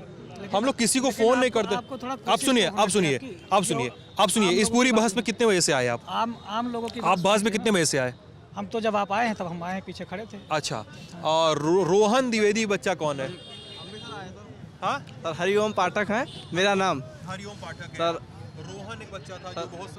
हम लोग किसी को फ़ोन नहीं करते। आप सुनिए, इस पूरी बहस में कितने बजे से आए आप? आम लोगों की आप बहस में कितने बजे से आए? हम तो जब आप आए हैं तब हम आए, पीछे खड़े थे। अच्छा, और रोहन द्विवेदी बच्चा कौन है? हाँ सर, हरिओम पाठक है मेरा नाम। हरिओम पाठक सर, रोहन एक बच्चा था जो बहुत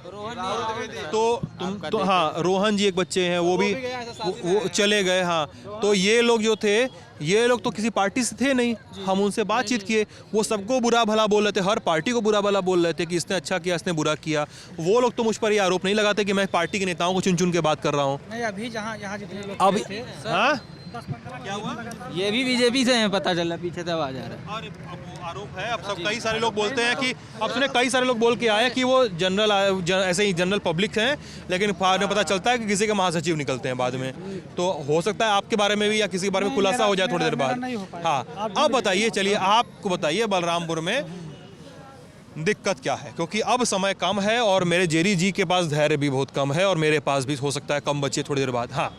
तो हाँ, रोहन जी एक बच्चे हैं, वो भी वो चले गए। हाँ, तो ये लोग जो थे, ये लोग तो किसी पार्टी से थे नहीं। हम उनसे बातचीत किए, वो सबको बुरा भला बोल रहे थे, हर पार्टी को बुरा भला बोल रहे थे कि इसने अच्छा किया, इसने बुरा किया। वो लोग तो मुझ पर ये आरोप नहीं लगाते कि मैं पार्टी के नेताओं को चुन चुन के बात कर रहा हूँ। नहीं, अभी यहाँ जितने लोग अभी थे, हाँ क्या हुआ? ये भी बीजेपी से हैं, पता चला, पीछे से आवाज आ रहा है। और अब वो आरोप है, अब सब कई सारे लोग बोलते हैं कि अब सुने कई सारे लोग बोल के आए कि वो ऐसे ही जनरल पब्लिक हैं, लेकिन बाद में पता चलता है कि किसी के महासचिव निकलते हैं बाद में। तो हो सकता है आपके बारे में भी या किसी के बारे में खुलासा हो जाए थोड़ी देर बाद। हाँ, अब बताइए, चलिए आपको बताइए बलरामपुर में दिक्कत क्या है, क्योंकि अब समय कम है और मेरे जेरी जी के पास धैर्य भी बहुत कम है और मेरे पास भी हो सकता है कम बचे थोड़ी देर बाद। हाँ,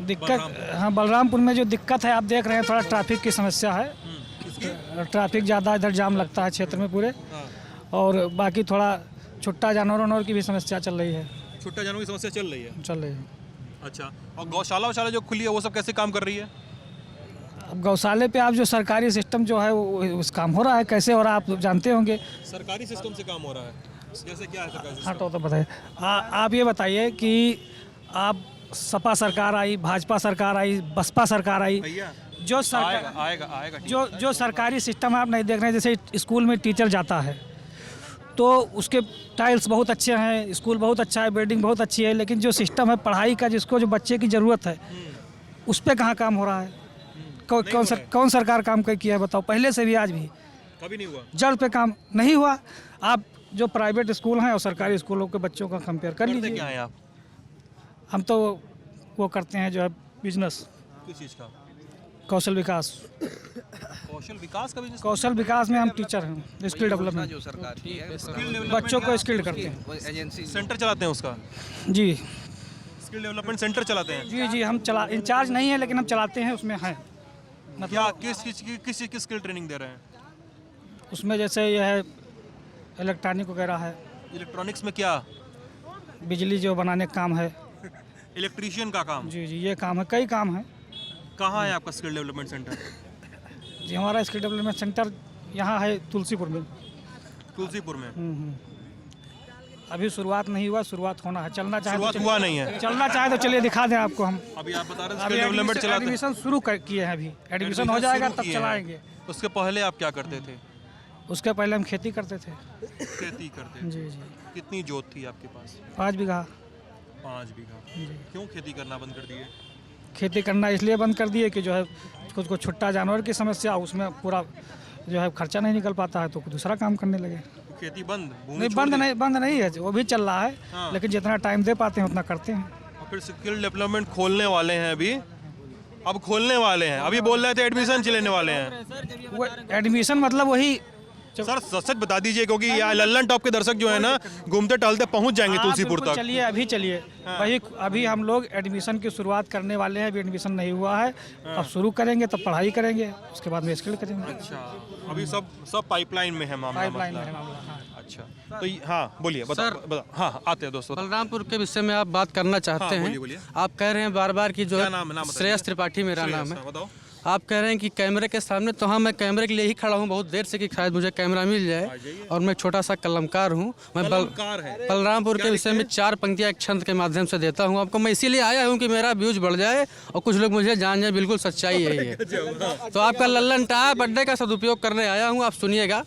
दिक्कत, हाँ बलरामपुर में जो दिक्कत है आप देख रहे हैं, थोड़ा ट्रैफिक की समस्या है। ट्रैफिक ज़्यादा इधर जाम लगता है क्षेत्र में पूरे, और बाकी थोड़ा छुट्टा जानवरों की भी समस्या चल रही है। छुट्टा जानवरों की समस्या चल रही है। अच्छा, और गौशाला वौशाला जो खुली है वो सब कैसे काम कर रही है? अब गौशाले पे आप जो सरकारी सिस्टम जो है वो उस काम हो रहा है, कैसे हो रहा है आप जानते होंगे। सरकारी सिस्टम से काम हो रहा है, जैसे क्या है सरकारी हाँ तो बताइए, आप ये बताइए कि आप सपा सरकार आई, भाजपा सरकार आई, बसपा सरकार आई, जो सरकार आएगा जो सरकारी सिस्टम आप नहीं देख रहे हैं। जैसे स्कूल में टीचर जाता है तो उसके टाइल्स बहुत अच्छे हैं, स्कूल बहुत अच्छा है, बिल्डिंग बहुत अच्छी है, लेकिन जो सिस्टम है पढ़ाई का, जिसको जो बच्चे की ज़रूरत है, उस पर कहाँ काम हो रहा है? कौन सरकार काम किया है बताओ? पहले से भी आज भी कभी नहीं हुआ, जड़ पे काम नहीं हुआ। आप जो प्राइवेट स्कूल हैं और सरकारी स्कूलों के बच्चों का कंपेयर कर लीजिए। क्या है आप? हम तो वो करते हैं जो है बिजनेस। किस चीज़ का? कौशल विकास। कौशल विकास का बिजनेस? कौशल विकास में हम टीचर हैं, स्किल डेवलपमेंट, जो सरकार की है बच्चों को स्किल्ड करते हैं। एजेंसी सेंटर चलाते हैं उसका? जी, स्किल डेवलपमेंट सेंटर चलाते हैं। जी हम इंचार्ज नहीं है, लेकिन हम चलाते हैं, उसमें हैं। क्या किस चीज़ की स्किल ट्रेनिंग दे रहे हैं उसमें? जैसे यह है इलेक्ट्रॉनिक वगैरह है। इलेक्ट्रॉनिक्स में क्या? बिजली जो बनाने का काम है, इलेक्ट्रीशियन का काम? जी ये काम है, कई काम है। कहाँ है आपका स्किल डेवलपमेंट सेंटर? जी हमारा स्किल डेवलपमेंट सेंटर यहाँ है तुलसीपुर में। तुलसीपुर में? अभी शुरुआत नहीं हुआ, शुरुआत होना है। चलना चाहे शुरुआत हुआ नहीं है। चलना चाहे तो चलिए दिखा दें आपको हम। अभी आप बता रहे हैं स्किल डेवलपमेंट चलाते हैं। एडमिशन शुरू किए हैं, अभी एडमिशन हो जाएगा तब चलाएंगे। उसके पहले आप क्या करते थे? उसके पहले हम खेती करते थे। खेती करते? जी। कितनी जोत थी आपके पास? 5 बीघा। 5 बीघा? क्यों खेती करना बंद कर दिए? खेती करना इसलिए बंद कर दिए कि जो है खुद को छुट्टा जानवर की समस्या, उसमें पूरा जो है खर्चा नहीं निकल पाता है, तो दूसरा काम करने लगे। खेती बंद? नहीं, बंद नहीं है, वो भी चल रहा है। हाँ। लेकिन जितना टाइम दे पाते हैं उतना करते हैं। और फिर स्किल डेवलपमेंट खोलने वाले हैं अभी, अब खोलने वाले हैं। अभी बोल रहे थे एडमिशन लेने वाले हैं। वो एडमिशन मतलब वही सर सच बता दीजिए, क्योंकि यहाँ लल्लन टॉप के दर्शक जो है ना, घूमते टहलते पहुँच जाएंगे तुलसीपुर तक। चलिए अभी चलिए। हाँ। वही अभी हम लोग एडमिशन की शुरुआत करने वाले हैं, अभी एडमिशन नहीं हुआ है। हाँ। अब शुरू करेंगे तब पढ़ाई करेंगे, उसके बाद में स्किल करेंगे। अच्छा, अभी सब पाइपलाइन में है मामला? पाइपलाइन में है मामला। हाँ। अच्छा, तो हाँ बोलिए, बताओ। हाँ आते हैं दोस्तों। बलरामपुर के विषय में आप बात करना चाहते हैं। बोलिए। आप कह रहे हैं बार बार की जो नाम श्रेयस त्रिपाठी मेरा नाम है। बताओ। आप कह रहे हैं कि कैमरे के सामने, तो हाँ मैं कैमरे के लिए ही खड़ा हूँ बहुत देर से कि शायद मुझे कैमरा मिल जाए। और मैं छोटा सा कलमकार हूँ। मैं बलरामपुर के विषय में 4 पंक्तियाँ एक छंद के माध्यम से देता हूँ आपको। मैं इसीलिए आया हूँ कि मेरा व्यूज बढ़ जाए और कुछ लोग मुझे जान जाए। बिल्कुल सच्चाई यही है। तो आपका लल्लन टाप अड्डे का सदुपयोग करने आया हूँ। आप सुनिएगा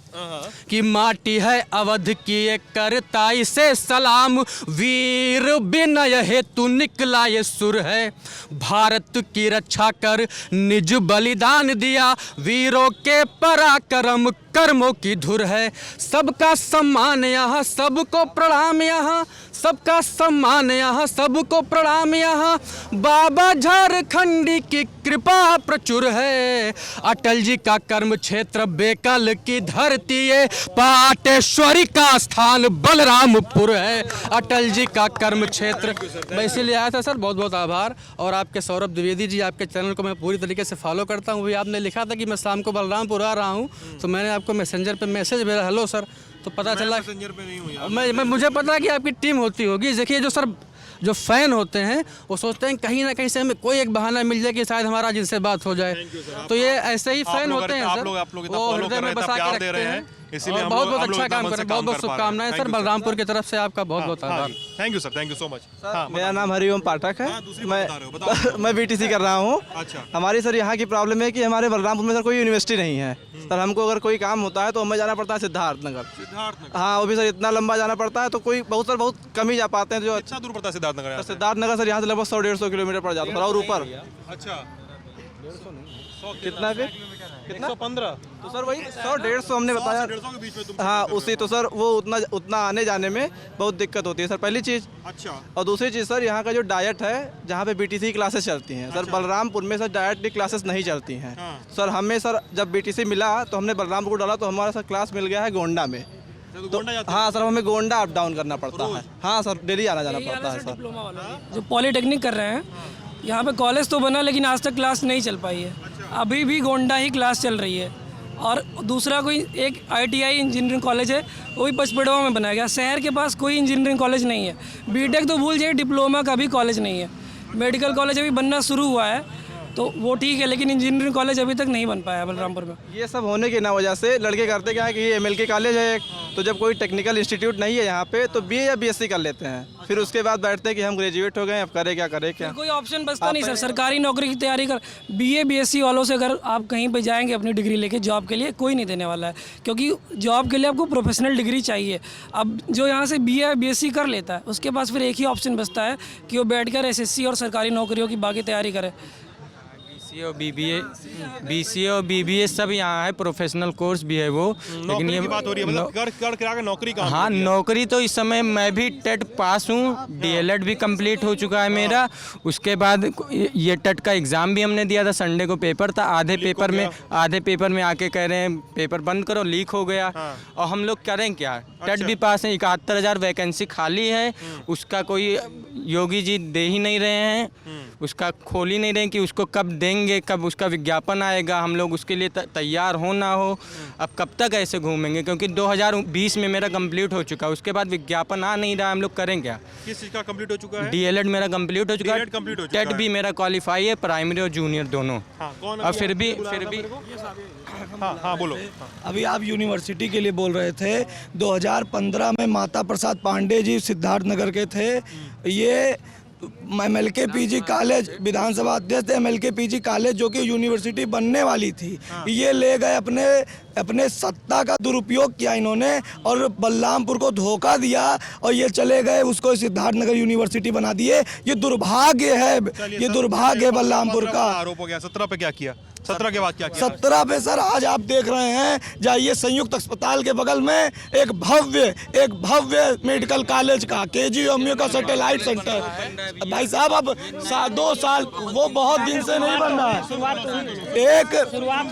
कि माटी है अवध की करताई से सलाम, वीर विनय हेतु निकला ये सुर है, भारत की रक्षा कर निज बलिदान दिया, वीरों के पराक्रम कर्मों की धुर है, सबका सम्मान यहाँ सबको प्रणाम, यहाँ सबका सम्मान यहाँ सबको प्रणाम, यहाँ बाबा झारखंडी की कृपा प्रचुर है, अटल जी का कर्म क्षेत्र बेकल की धरती है, पाटेश्वरी का स्थान बलरामपुर है, अटल जी का कर्म क्षेत्र। मैं इसीलिए आया था सर, बहुत बहुत आभार। और आपके सौरभ द्विवेदी जी, आपके चैनल को मैं पूरी तरीके से फॉलो करता हूँ। भी आपने लिखा था कि मैं शाम को बलरामपुर आ रहा हूँ, तो मैंने आपको मैसेंजर पे मैसेज भेजा, हेलो सर, तो पता चला मैं मुझे पता है कि आपकी टीम होती होगी। देखिए जो सर जो फ़ैन होते हैं वो सोचते हैं कहीं ना कहीं से हमें कोई एक बहाना मिल जाए कि शायद हमारा जिनसे बात हो जाए, तो ये ऐसे ही फ़ैन होते हैं सर, वो हृदय में बसा के रखते हैं। इसीलिए और हम बहुत लोग- बहुत हम लोग अच्छा इतना काम मन कर से रहे हैं, बहुत बहुत कर पा रहे हैं। शुभकामनाएं Thank sir, you, sir. Balrampur की तरफ से आपका बहुत बहुत आभार। Thank you sir, thank you so much. हाँ, मेरा नाम हरिओम पाठक है। दूसरी मैं बात बता रहे हो, मैं बीटीसी कर रहा हूँ। अच्छा। हमारी सर यहाँ की प्रॉब्लम है कि हमारे बलरामपुर में सर कोई यूनिवर्सिटी नहीं है। सर हमको अगर कोई काम होता है तो हमें जाना पड़ता है सिद्धार्थनगर। हाँ, वो भी सर इतना लंबा जाना पड़ता है, तो कोई बहुत कम ही जा पाते हैं। जो कितना दूर पड़ता है सिद्धार्थनगर? सिद्धार्थनगर सर यहाँ से लगभग 100-150 किलोमीटर पड़ जाता है सर, और ऊपर। अच्छा, कितना फिर? कितना? 115। तो सर वही 100-150 हमने 100 से बताया। 150 के बीच में तुम हाँ, उसी तो सर वो उतना आने जाने में बहुत दिक्कत होती है सर, पहली चीज़। अच्छा। और दूसरी चीज़ सर, यहाँ का जो डाइट है, जहाँ पे बीटीसी क्लासेस चलती हैं सर, बलरामपुर में सर डाइट की क्लासेस नहीं चलती हैं। सर हमें सर जब बीटीसी मिला तो हमने बलरामपुर को डाला, तो हमारा सर क्लास मिल गया है गोंडा में। तो हाँ सर, हमें गोंडा अप डाउन करना पड़ता है। हाँ सर, डेली आना जाना पड़ता है सर। डिप्लोमा वाला जो पॉलिटेक्निक कर रहे हैं, यहाँ पे कॉलेज तो बना लेकिन आज तक क्लास नहीं चल पाई है। अभी भी गोंडा ही क्लास चल रही है। और दूसरा कोई एक ITI इंजीनियरिंग कॉलेज है, वो भी पचपेड़वा में बनाया गया। शहर के पास कोई इंजीनियरिंग कॉलेज नहीं है। बीटेक तो भूल जाइए, डिप्लोमा का भी कॉलेज नहीं है। मेडिकल कॉलेज अभी बनना शुरू हुआ है, तो वो ठीक है, लेकिन इंजीनियरिंग कॉलेज अभी तक नहीं बन पाया बलरामपुर में। ये सब होने की ना वजह से लड़के करते क्या है कि ये MLK कॉलेज है एक, तो जब कोई टेक्निकल इंस्टीट्यूट नहीं है यहाँ पे, तो BA या BSc कर लेते हैं। फिर उसके बाद बैठते हैं कि हम ग्रेजुएट हो गए, अब करें क्या। कोई ऑप्शन बचता नहीं सर। सरकारी नौकरी की तैयारी कर, BA BSc वालों से अगर आप कहीं पे जाएंगे अपनी डिग्री लेके जॉब के लिए, कोई नहीं देने वाला है, क्योंकि जॉब के लिए आपको प्रोफेशनल डिग्री चाहिए। अब जो यहाँ से BA या BSc कर लेता है, उसके पास फिर एक ही ऑप्शन बचता है कि वो बैठकर SSC और सरकारी नौकरियों की बाकी तैयारी करे। BCA और BBA सब यहाँ है, प्रोफेशनल कोर्स भी है वो। लेकिन ये बात हो रही है, मतलब कर नौकरी कहाँ? हाँ, नौकरी तो इस समय मैं भी टेट पास हूँ, DLED भी कंप्लीट हो चुका है मेरा। उसके बाद ये टेट का एग्ज़ाम भी हमने दिया था, संडे को पेपर था। आधे पेपर में आके कह रहे हैं पेपर बंद करो, लीक हो गया। और हम लोग करें क्या? टेट भी पास है, 71,000 वैकेंसी खाली है, उसका कोई योगी जी दे ही नहीं रहे हैं, उसका खोल ही नहीं रहे हैं कि उसको कब देंगे, कब उसका विज्ञापन आएगा। हम लोग उसके लिए तैयार हो ना हो, अब कब तक ऐसे घूमेंगे? क्योंकि 2020 में मेरा कंप्लीट हो चुका है, उसके बाद विज्ञापन आ नहीं रहा, हम लोग करें क्या? किस चीज़ का कंप्लीट हो चुका है? DLED मेरा कंप्लीट हो चुका है, टेट भी मेरा क्वालिफाई है, प्राइमरी और जूनियर दोनों। और फिर भी हाँ बोलो। अभी आप यूनिवर्सिटी के लिए बोल रहे थे, 2015 में माता प्रसाद पांडे जी सिद्धार्थनगर के थे। ये MLK PG कॉलेज, विधानसभा अध्यक्ष थे MLK PG कॉलेज, जो कि यूनिवर्सिटी बनने वाली थी। ये ले गए, अपने सत्ता का दुरुपयोग किया इन्होंने, और बलरामपुर को धोखा दिया, और ये चले गए उसको सिद्धार्थनगर यूनिवर्सिटी बना दिए। ये दुर्भाग्य है, ये दुर्भाग्य है बलरामपुर का। आरोप हो गया। 17 पे क्या किया? 17 के बाद क्या किया? 17 पे सर आज आप देख रहे हैं, जाइए संयुक्त अस्पताल के बगल में एक भव्य मेडिकल कॉलेज का, KGMU का सैटेलाइट सेंटर। भाई साहब, अब 2 साल, वो बहुत दिन से नहीं बन रहा है। शुरुआत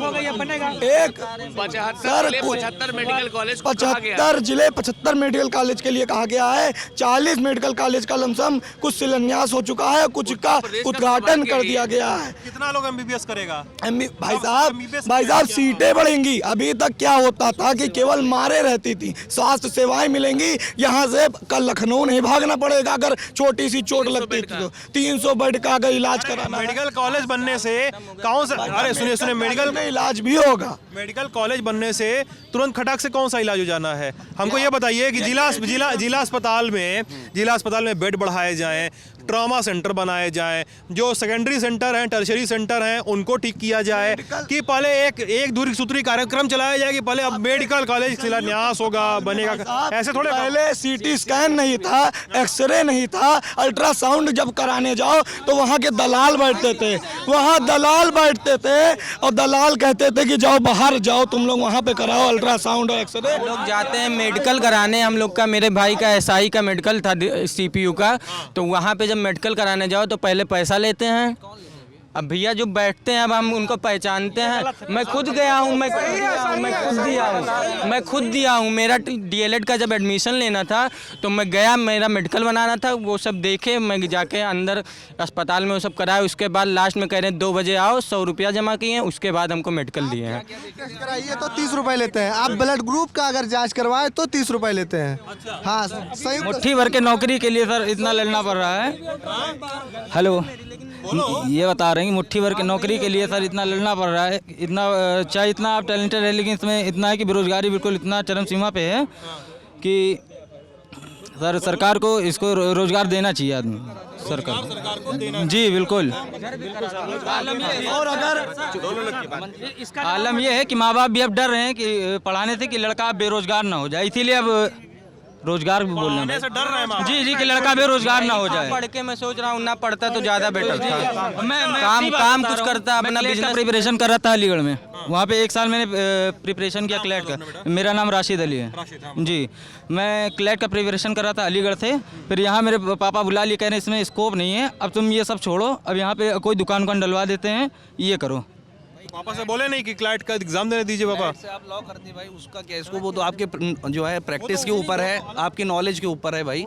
हो गई, अब बनेगा। 75 मेडिकल कॉलेज 75 जिले 75 मेडिकल कॉलेज के लिए कहा गया है। 40 मेडिकल कॉलेज का लमसम कुछ शिलान्यास हो चुका है, कुछ का उद्घाटन कर दिया गया है। कितना लोग MBBS करेगा? भाई साहब सीटें बढ़ेंगी। अभी तक क्या होता था कि केवल मारे रहती थी, स्वास्थ्य सेवाएं मिलेंगी, यहाँ से कल लखनऊ नहीं भागना पड़ेगा अगर छोटी सी चोट लगती थी। तो 300 बेड का अगर इलाज कराना, मेडिकल कॉलेज बनने से कौन सा, अरे सुनिए, मेडिकल में इलाज भी होगा। मेडिकल कॉलेज बनने से तुरंत खटाक से कौन सा इलाज हो जाना है? हमको ये बताइए कि जिला अस्पताल में बेड बढ़ाए जाएं, ट्रॉमा सेंटर बनाए जाएं, जो सेकेंडरी सेंटर हैं, टर्शरी सेंटर हैं, उनको ठीक किया जाए, कि पहले एक दूरी सूत्री कार्यक्रम चलाया जाए कि पहले अब मेडिकल कॉलेज शिलान्यास होगा, बनेगा। ऐसे थोड़े पहले CT स्कैन नहीं था, एक्सरे नहीं था, अल्ट्रासाउंड जब कराने जाओ तो वहाँ के दलाल बैठते थे, और दलाल कहते थे कि जाओ बाहर जाओ, तुम लोग वहाँ पे कराओ अल्ट्रासाउंड और एक्सरे। लोग जाते हैं मेडिकल कराने, हम लोग का, मेरे भाई का SI का मेडिकल था, CPU का, तो वहाँ पे जब मेडिकल कराने जाओ तो पहले पैसा लेते हैं। अब भैया जो बैठते हैं, अब हम उनको पहचानते हैं। मैं खुद गया हूँ, मैं खुद दिया हूँ। मेरा DLED का जब एडमिशन लेना था तो मैं गया, मेरा मेडिकल बनाना था, वो सब देखे, मैं जाके अंदर अस्पताल में वो सब कराया। उसके बाद लास्ट में कह रहे हैं 2 बजे आओ, 100 रुपया जमा किए हैं, उसके बाद हमको मेडिकल दिए हैं। कराइए तो 30 रुपए लेते हैं। आप ब्लड ग्रुप का अगर जाँच करवाए तो 30 रुपए लेते हैं। हाँ, मुट्ठी भर के नौकरी के लिए सर इतना लड़ना पड़ रहा है। हेलो, ये बता रहे हैं कि मुट्ठी भर की नौकरी के लिए सर इतना लड़ना पड़ रहा है, इतना चाहे इतना आप टैलेंटेड है, लेकिन इसमें इतना है कि बेरोजगारी बिल्कुल इतना चरम सीमा पे है कि सर सरकार को इसको रोजगार देना चाहिए आदमी सरकार जी बिल्कुल। और अगर आलम ये है कि माँ बाप भी अब डर रहे हैं कि पढ़ाने से कि लड़का बेरोजगार ना हो जाए, इसीलिए अब रोजगार भी बोलना से डर रहे हैं जी कि लड़का बेरोजगार ना हो जाए। पढ़ के मैं सोच रहा हूँ ना पढ़ता तो ज़्यादा बेटर था। मैं काम कुछ करता, अपना बिजनेस प्रिपरेशन कर रहा था अलीगढ़ में, वहाँ पे 1 साल मैंने प्रिपरेशन किया क्लैट का। मेरा नाम राशिद अली है जी। मैं क्लैट का प्रिपरेशन कर रहा था अलीगढ़ से, फिर यहाँ मेरे पापा बुला लिए, कह रहे हैं इसमें स्कोप नहीं है, अब तुम ये सब छोड़ो, अब यहाँ पे कोई दुकान डलवा देते हैं, ये करो। पापा से बोले नहीं कि क्लैट का एग्जाम देने दीजिए पापा? से आप लॉ करते भाई, उसका क्या इसको, वो तो आपके जो है प्रैक्टिस के ऊपर है, आपकी नॉलेज के ऊपर है भाई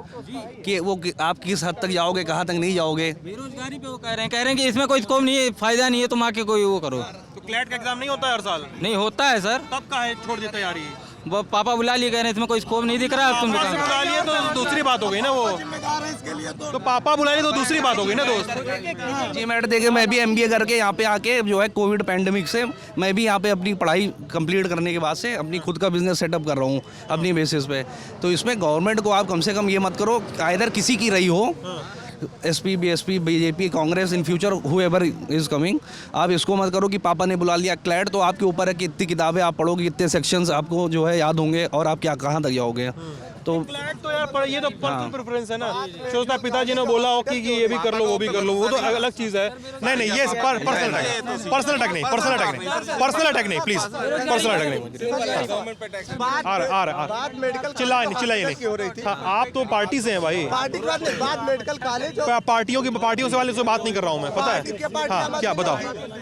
कि वो आप किस हद तक जाओगे, कहाँ तक नहीं जाओगे। बेरोजगारी पे वो कह रहे हैं कि इसमें कोई स्कोप नहीं है, फायदा नहीं है, तुम आके कोई वो करो। तो क्लैट का एग्जाम नहीं होता है हर साल? नहीं होता है सर। तब का है छोड़ देते यार, ये वो पापा बुला लिए, कह रहे हैं इसमें कोई स्कोप नहीं दिख रहा है, तुम दुकान बुला लिए तो दूसरी बात हो गई ना। वो तो पापा बुला लिए तो दूसरी बात हो गई ना दोस्त। जी मैडम देखिए, मैं भी MBA करके यहाँ पे आके जो है कोविड पैंडेमिक से मैं भी यहाँ पे अपनी पढ़ाई कंप्लीट करने के बाद से अपनी खुद का बिजनेस सेटअप कर रहा हूँ अपनी बेसिस पे। तो इसमें गवर्नमेंट को आप कम से कम ये मत करो, आइदर किसी की रही हो, SP, BSP, BJP, Congress, in future whoever is coming, आप इसको मत करो कि पापा ने बुला लिया। क्लैट तो आपके ऊपर है कि इतनी किताबें आप पढ़ोगे, इतने सेक्शंस आपको जो है याद होंगे और आप क्या कहाँ तक जाओगे। तो क्लैट तो यार ये तो पर्सनल प्रेफरेंस है ना, सोचता पिताजी ने बोला हो कि ये भी कर लो वो भी कर लो, वो तो अलग चीज़ है। नहीं ये पर्सनल अटैक नहीं प्लीज, पर्सनल अटैक नहीं। चिल्लाइए नहीं। हाँ, आप तो पार्टी से हैं भाई, मेडिकल कॉलेज पार्टियों से वाले से बात नहीं कर रहा हूँ मैं, पता है। हाँ क्या बताओ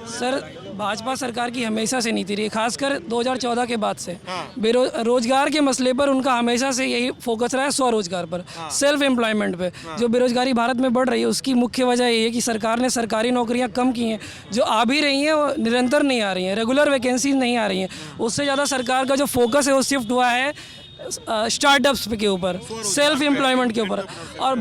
सर, भाजपा सरकार की हमेशा से नीति रही, खासकर 2014 के बाद से बेरोजगार के मसले पर उनका हमेशा से यही फोकस रहा है, स्वरोजगार पर, सेल्फ एम्प्लॉयमेंट पे। जो बेरोजगारी भारत में बढ़ रही है उसकी मुख्य वजह ये है कि सरकार ने सरकारी नौकरियां कम की हैं, जो आ भी रही हैं वो निरंतर नहीं आ रही हैं, रेगुलर वैकेंसीज नहीं आ रही हैं। उससे ज़्यादा सरकार का जो फोकस है वो शिफ्ट हुआ है स्टार्टअप्स के ऊपर, सेल्फ एम्प्लॉयमेंट के ऊपर। और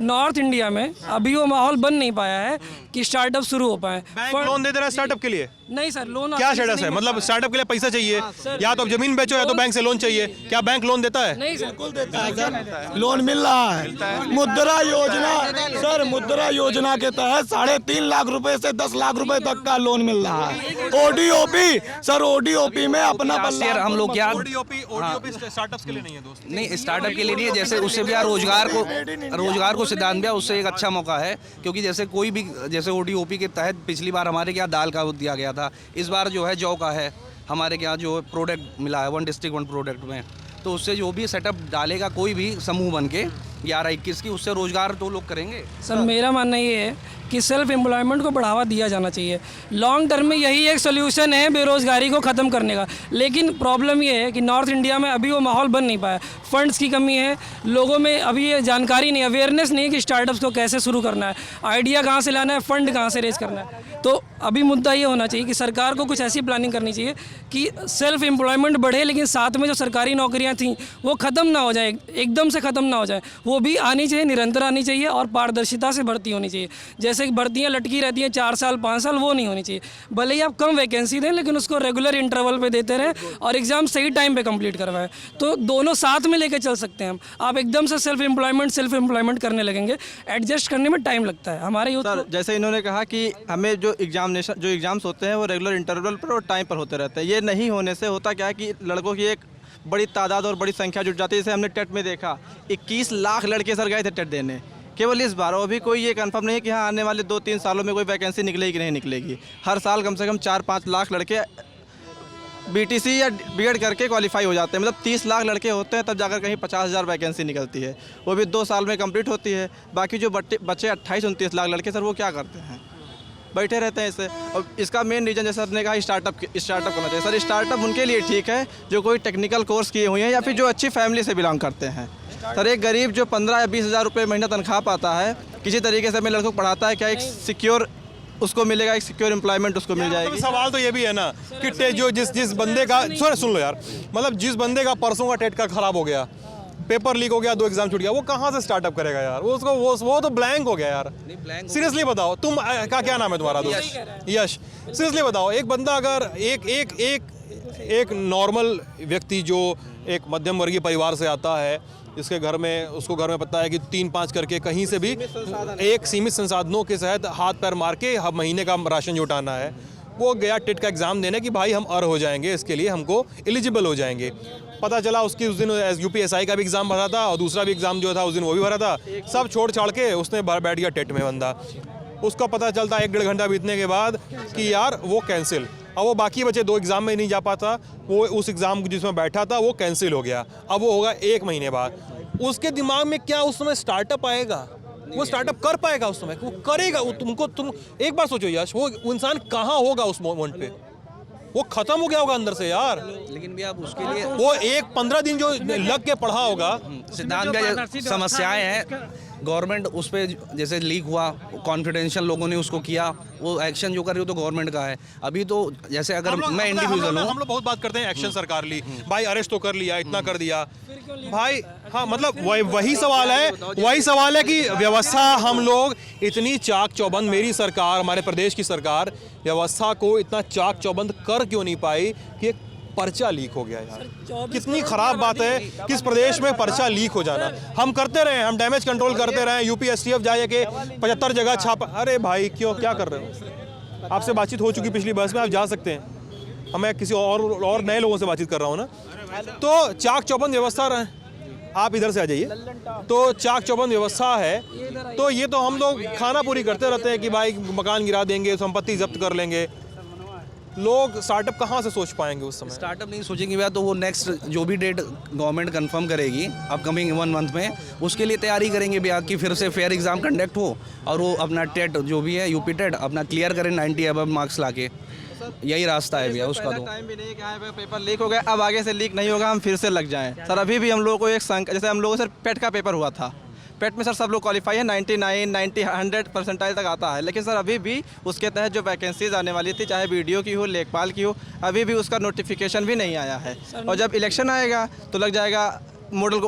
नॉर्थ इंडिया में अभी वो माहौल बन नहीं पाया है कि स्टार्टअप शुरू हो पाए। बैंक लोन दे रहा है स्टार्टअप के लिए? नहीं सर, लोन क्या स्टेटस है? मतलब स्टार्टअप के लिए पैसा चाहिए, या तो अब जमीन बेचो या तो बैंक से लोन चाहिए, क्या बैंक लोन देता है? नहीं सर, देता है, लोन मिल रहा है। मुद्रा योजना सर, मुद्रा योजना के तहत 3.5 लाख रुपए से 10 लाख रुपए तक का लोन मिल रहा है। ODOP सर, ODOP में अपना हम लोग क्या स्टार्टअप्स के लिए नहीं है दोस्त? नहीं, स्टार्टअप के लिए नहीं है, जैसे उससे भी रोजगार को सिद्धांत दिया, उससे एक अच्छा मौका है। क्योंकि जैसे कोई भी, जैसे ODOP के तहत पिछली बार हमारे यहाँ दाल का दिया गया था, इस बार जो है जौ का है हमारे यहाँ जो प्रोडक्ट मिला है 1 डिस्ट्रिक्ट 1 प्रोडक्ट में। तो उससे जो भी सेटअप डालेगा कोई भी समूह बन के 11-21 की, उससे रोजगार तो लोग करेंगे। सर मेरा मानना ये है कि सेल्फ एम्प्लॉयमेंट को बढ़ावा दिया जाना चाहिए। लॉन्ग टर्म में यही एक सोल्यूशन है बेरोज़गारी को ख़त्म करने का। लेकिन प्रॉब्लम ये है कि नॉर्थ इंडिया में अभी वो माहौल बन नहीं पाया, फंड्स की कमी है, लोगों में अभी ये जानकारी नहीं, अवेयरनेस नहीं है कि स्टार्टअप्स को कैसे शुरू करना है, आइडिया कहाँ से लाना है, फंड कहाँ से रेज करना है। तो अभी मुद्दा ये होना चाहिए कि सरकार को कुछ ऐसी प्लानिंग करनी चाहिए कि सेल्फ एम्प्लॉयमेंट बढ़े, लेकिन साथ में जो सरकारी नौकरियाँ थीं वो ख़त्म ना हो जाए, एकदम से ख़त्म ना हो जाए, वो भी आनी चाहिए, निरंतर आनी चाहिए और पारदर्शिता से भर्ती होनी चाहिए। जैसे कि भर्तियाँ लटकी रहती हैं 4 साल 5 साल, वो नहीं होनी चाहिए। भले ही आप कम वैकेंसी दें लेकिन उसको रेगुलर इंटरवल पे देते रहें और एग्ज़ाम सही टाइम पे कंप्लीट करवाएं, तो दोनों साथ में लेके चल सकते हैं हम। आप एकदम से सेल्फ एम्प्लॉयमेंट करने लगेंगे, एडजस्ट करने में टाइम लगता है। हमारे यूथ सर जैसे इन्होंने कहा कि हमें जो एग्ज़ाम्स होते हैं वो रेगुलर इंटरवल पर और टाइम पर होते रहते हैं। ये नहीं होने से होता क्या है कि लड़कों की एक बड़ी तादाद और बड़ी संख्या जुट जाती है। जैसे हमने टेट में देखा 21 लाख लड़के सर गए थे टेट देने केवल इस बार। अभी कोई ये कंफर्म नहीं है कि हाँ आने वाले 2-3 सालों में कोई वैकेंसी निकलेगी कि नहीं निकलेगी। हर साल कम से कम 4-5 लाख लड़के BTC या B.Ed करके क्वालिफाई हो जाते हैं। मतलब 30 लाख लड़के होते हैं तब जाकर कहीं 50,000 वैकेंसी निकलती है, वो भी 2 साल में कंप्लीट होती है। बाकी जो बच्चे 28-29 लाख लड़के सर वो क्या करते हैं, बैठे रहते हैं इससे। और इसका मेन रीज़न जैसे आपने कहा स्टार्टअप होना चाहिए। सर स्टार्टअप उनके लिए ठीक है जो कोई टेक्निकल कोर्स किए हुए हैं या फिर जो अच्छी फैमिली से बिलोंग करते हैं। सर एक गरीब जो 15 या 20 हज़ार रुपये महीना तनख्वाह पाता है, किसी तरीके से अपने लड़कों को पढ़ाता है, क्या एक सिक्योर उसको मिलेगा, एक सिक्योर एम्प्लॉयमेंट उसको मिल जाएगी। सवाल तो ये भी है ना कि जो जिस बंदे का सुन लो यार, मतलब जिस बंदे का परसों का टेट का खराब हो गया, पेपर लीक हो गया, 2 एग्जाम छूट गया, वो कहाँ से स्टार्टअप करेगा यार? वो उसको वो तो ब्लैंक हो गया यार। सीरियसली बताओ, तुम का क्या नाम है तुम्हारा दोस्त? यश। सीरियसली बताओ, एक बंदा अगर एक नॉर्मल व्यक्ति जो एक मध्यम वर्गीय परिवार से आता है, इसके घर में, उसको घर में पता है कि 3-5 करके कहीं से भी एक सीमित संसाधनों के तहत हाथ पैर मार के हर महीने का राशन जुटाना है, वो गया टेट का एग्ज़ाम देने कि भाई हम अर्ह हो जाएंगे, इसके लिए हमको एलिजिबल हो जाएंगे। पता चला उसकी उस दिन UPSI का भी एग्ज़ाम भरा था और दूसरा भी एग्ज़ाम जो था उस दिन वो भी भरा था, सब छोड़ छाड़ के उसने बैठ गया टेट में बंदा। उसका पता चलता 1-1.5 घंटा बीतने के बाद कि यार वो कैंसिल। अब वो बाकी बचे 2 एग्ज़ाम में नहीं जा पाता, वो उस एग्ज़ाम जिसमें बैठा था वो कैंसिल हो गया। अब वो होगा 1 महीने बाद। उसके दिमाग में क्या उस समय स्टार्टअप आएगा? वो स्टार्टअप कर पाएगा उस समय? वो करेगा? तुम एक बार सोचो यश, वो इंसान कहाँ होगा उस मोमेंट पे? वो खत्म हो गया होगा अंदर से यार। लेकिन भी आप उसके लिए वो 15 दिन जो लग के पढ़ा होगा। सिद्धांत का समस्याएं हैं, गवर्नमेंट उस पर जैसे लीक हुआ, कॉन्फिडेंशियल लोगों ने उसको किया, वो एक्शन जो कर रही हो तो गवर्नमेंट का है। अभी तो जैसे अगर मैं इंडिविजुअल हूँ, हम लोग बहुत बात करते हैं एक्शन सरकार ली, भाई अरेस्ट तो कर लिया, इतना कर दिया भाई। हाँ मतलब वही सवाल है कि व्यवस्था हम लोग इतनी चाक चौबंद, मेरी सरकार, हमारे प्रदेश की सरकार व्यवस्था को इतना चाक चौबंद कर क्यों नहीं पाई कि एक पर्चा लीक हो गया यार? कितनी खराब बात है किस प्रदेश में पर्चा लीक हो जाना। हम करते रहे, हम डैमेज कंट्रोल करते रहे, UP-STF जाए के 75 जगह छापा। अरे भाई क्यों, क्या कर रहे हो? आपसे बातचीत हो चुकी पिछली बस में, आप जा सकते हैं। मैं किसी और नए लोगों से बातचीत कर रहा हूँ ना। तो चाक चौबंद व्यवस्था रहे, आप इधर से आ जाइए। तो चाक चौबंद व्यवस्था है, तो ये तो हम लोग खाना पूरी करते रहते हैं कि भाई मकान गिरा देंगे, संपत्ति जब्त कर लेंगे। लोग स्टार्टअप कहाँ से सोच पाएंगे उस समय? स्टार्टअप नहीं सोचेंगे भैया, तो वो नेक्स्ट जो भी डेट गवर्नमेंट कंफर्म करेगी अपकमिंग 1 मंथ में, उसके लिए तैयारी करेंगे भैया कि फिर से फेयर एग्जाम कंडक्ट हो और वो अपना टेट जो भी है UP टेट अपना क्लियर करें 90 अबव मार्क्स लाके। यही रास्ता है भैया उसका। तो टाइम भी नहीं है, पेपर लीक हो गया, अब आगे से लीक नहीं होगा, हम फिर से लग जाएं। सर अभी भी हम लोगों को एक जैसे हम लोगों से पेट का पेपर हुआ था, पेट में सर सब लोग क्वालिफाई है, 99, 90, 100 परसेंटाइल तक आता है, लेकिन सर अभी भी उसके तहत जो वैकेंसीज आने वाली थी, चाहे BDO की हो, लेखपाल की हो, अभी भी उसका नोटिफिकेशन भी नहीं आया है। और जब इलेक्शन आएगा तो लग जाएगा मॉडल